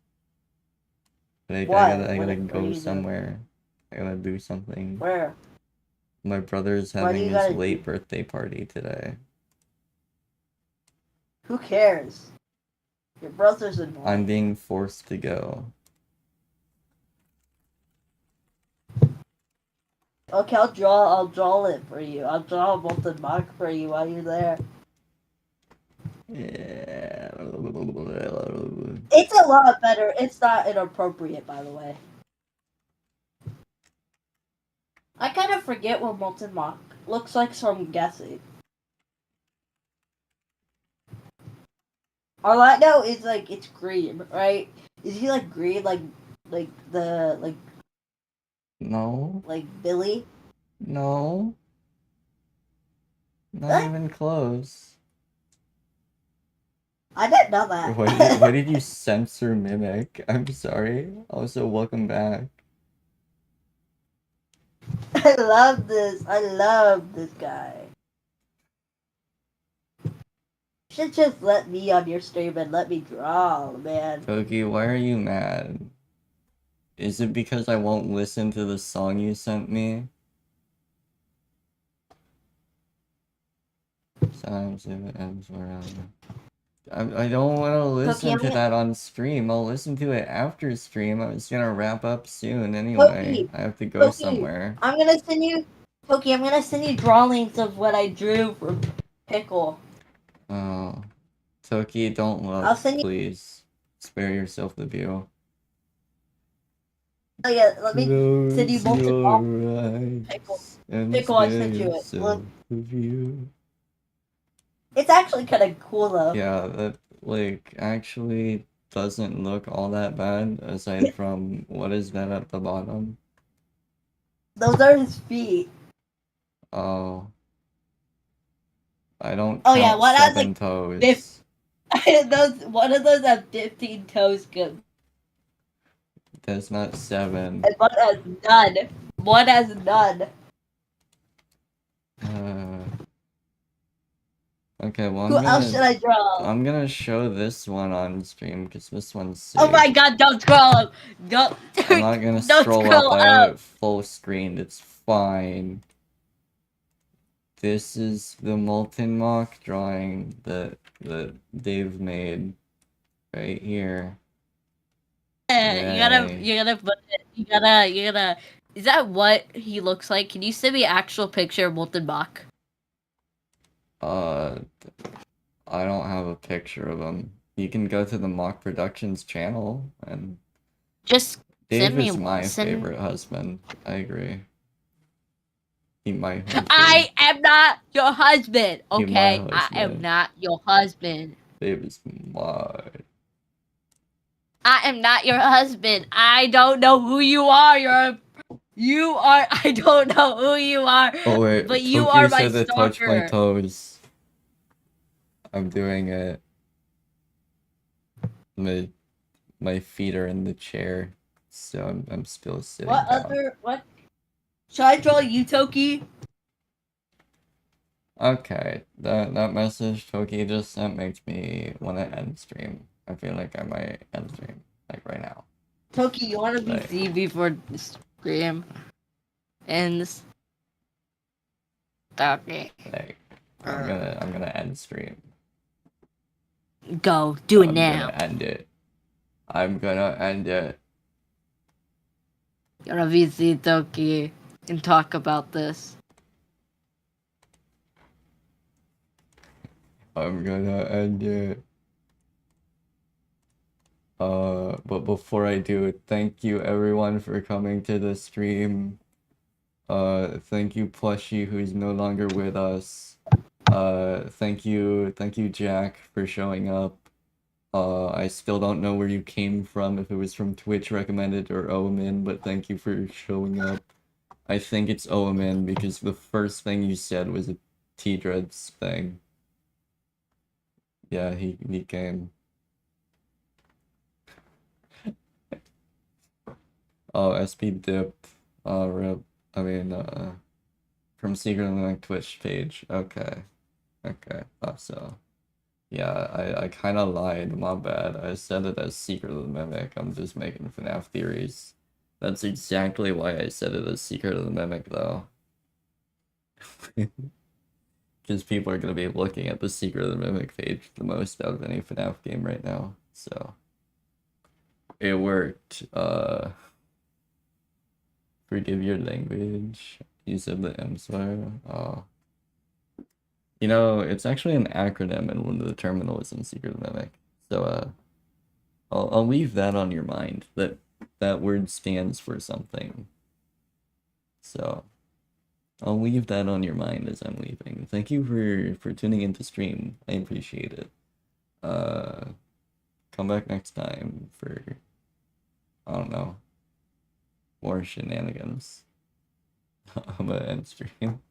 But I What? gotta What are you go doing? somewhere. I gotta do something. Where? My brother's Why do having you his gotta- late birthday party today. Who cares? Your brother's annoying. I'm being forced to go. Okay, I'll draw it for you. I'll draw a molten mock for you while you're there. Yeah. It's a lot better. It's not inappropriate, by the way. I kind of forget what molten mock looks like, so I'm guessing. All I know is like it's green, right? Is he like green, like No. like Billy? No. Not What? even close. I didn't know that. Why did you censor Mimic? I'm sorry. Also, welcome back. I love this. I love this guy. You should just let me on your stream and let me draw, man. Toki, why are you mad? Is it because I won't listen to the song you sent me? Sometimes it ends wherever. I don't want to listen to that on stream. I'll listen to it after stream. I was gonna wrap up soon anyway. Toki, I have to go Toki, somewhere. I'm gonna send you, Toki. I'm gonna send you drawings of what I drew for Pickle. Oh. Toki, don't I'll look, send you. please. Spare yourself the view. Oh yeah, let me send you molten mock. Pickle. Pickle, I sent you it. Look. It's actually kind of cool though. Yeah, that, like, actually doesn't look all that bad, aside from, what is that at the bottom? Those are his feet. Oh. I don't Oh, yeah, count one has, 7 like, toes. One of those has 15 toes. Good. There's not 7. And one has none. One has none. Okay, well, Who else should I draw? I'm gonna show this one on stream, because this one's sick. Oh my god, don't scroll! Don't, I'm not gonna don't scroll up, I have it full screened, it's fine. This is the molten mock drawing that Dave made right here. You gotta put it, you gotta, is that what he looks like? Can you send me an actual picture of Molten Bach? I don't have a picture of him. You can go to the Mock Productions channel, and Just Dave send me is my one. favorite husband. I agree. He my husband. I am not your husband, He my okay? I am husband. not your husband. Dave is mine. I am not your husband. I don't know who you are. I don't know who you are. Oh wait, but you Toki are my said to touch my stalker. toes. I'm doing it. My feet are in the chair, so I'm still sitting down. What? Should I draw you, Toki? Okay, that message Toki just sent makes me want to end stream. I feel like I might end stream, like right now. Toki, you want to be... Like, See before the stream ends. Okay. like I'm gonna end stream. Go. Do it I'm now. gonna end it. I'm gonna end it. You're a VC Toki and talk about this. I'm gonna end it. But before I do, thank you everyone for coming to the stream. Thank you Plushie, who's no longer with us. Thank you Jack for showing up. I still don't know where you came from, if it was from Twitch recommended or Omen, but thank you for showing up. I think it's Omen because the first thing you said was a T-Dreads thing. Yeah, he came. Oh, SP dipped. Rip. I mean, from Secret of the Night Twitch page. Okay. Thought so. Yeah, I kind of lied. My bad. I said it as Secret of the Mimic. I'm just making FNAF theories. That's exactly why I said it as Secret of the Mimic, though. Because people are going to be looking at the Secret of the Mimic page the most out of any FNAF game right now. So it worked. Forgive your language. Use of the M swear. You know, it's actually an acronym in one of the terminals in Secret of the Mimic. So I'll leave that on your mind. That word stands for something. So I'll leave that on your mind as I'm leaving. Thank you for tuning into stream. I appreciate it. Come back next time for, I don't know, more shenanigans. I'm gonna end stream.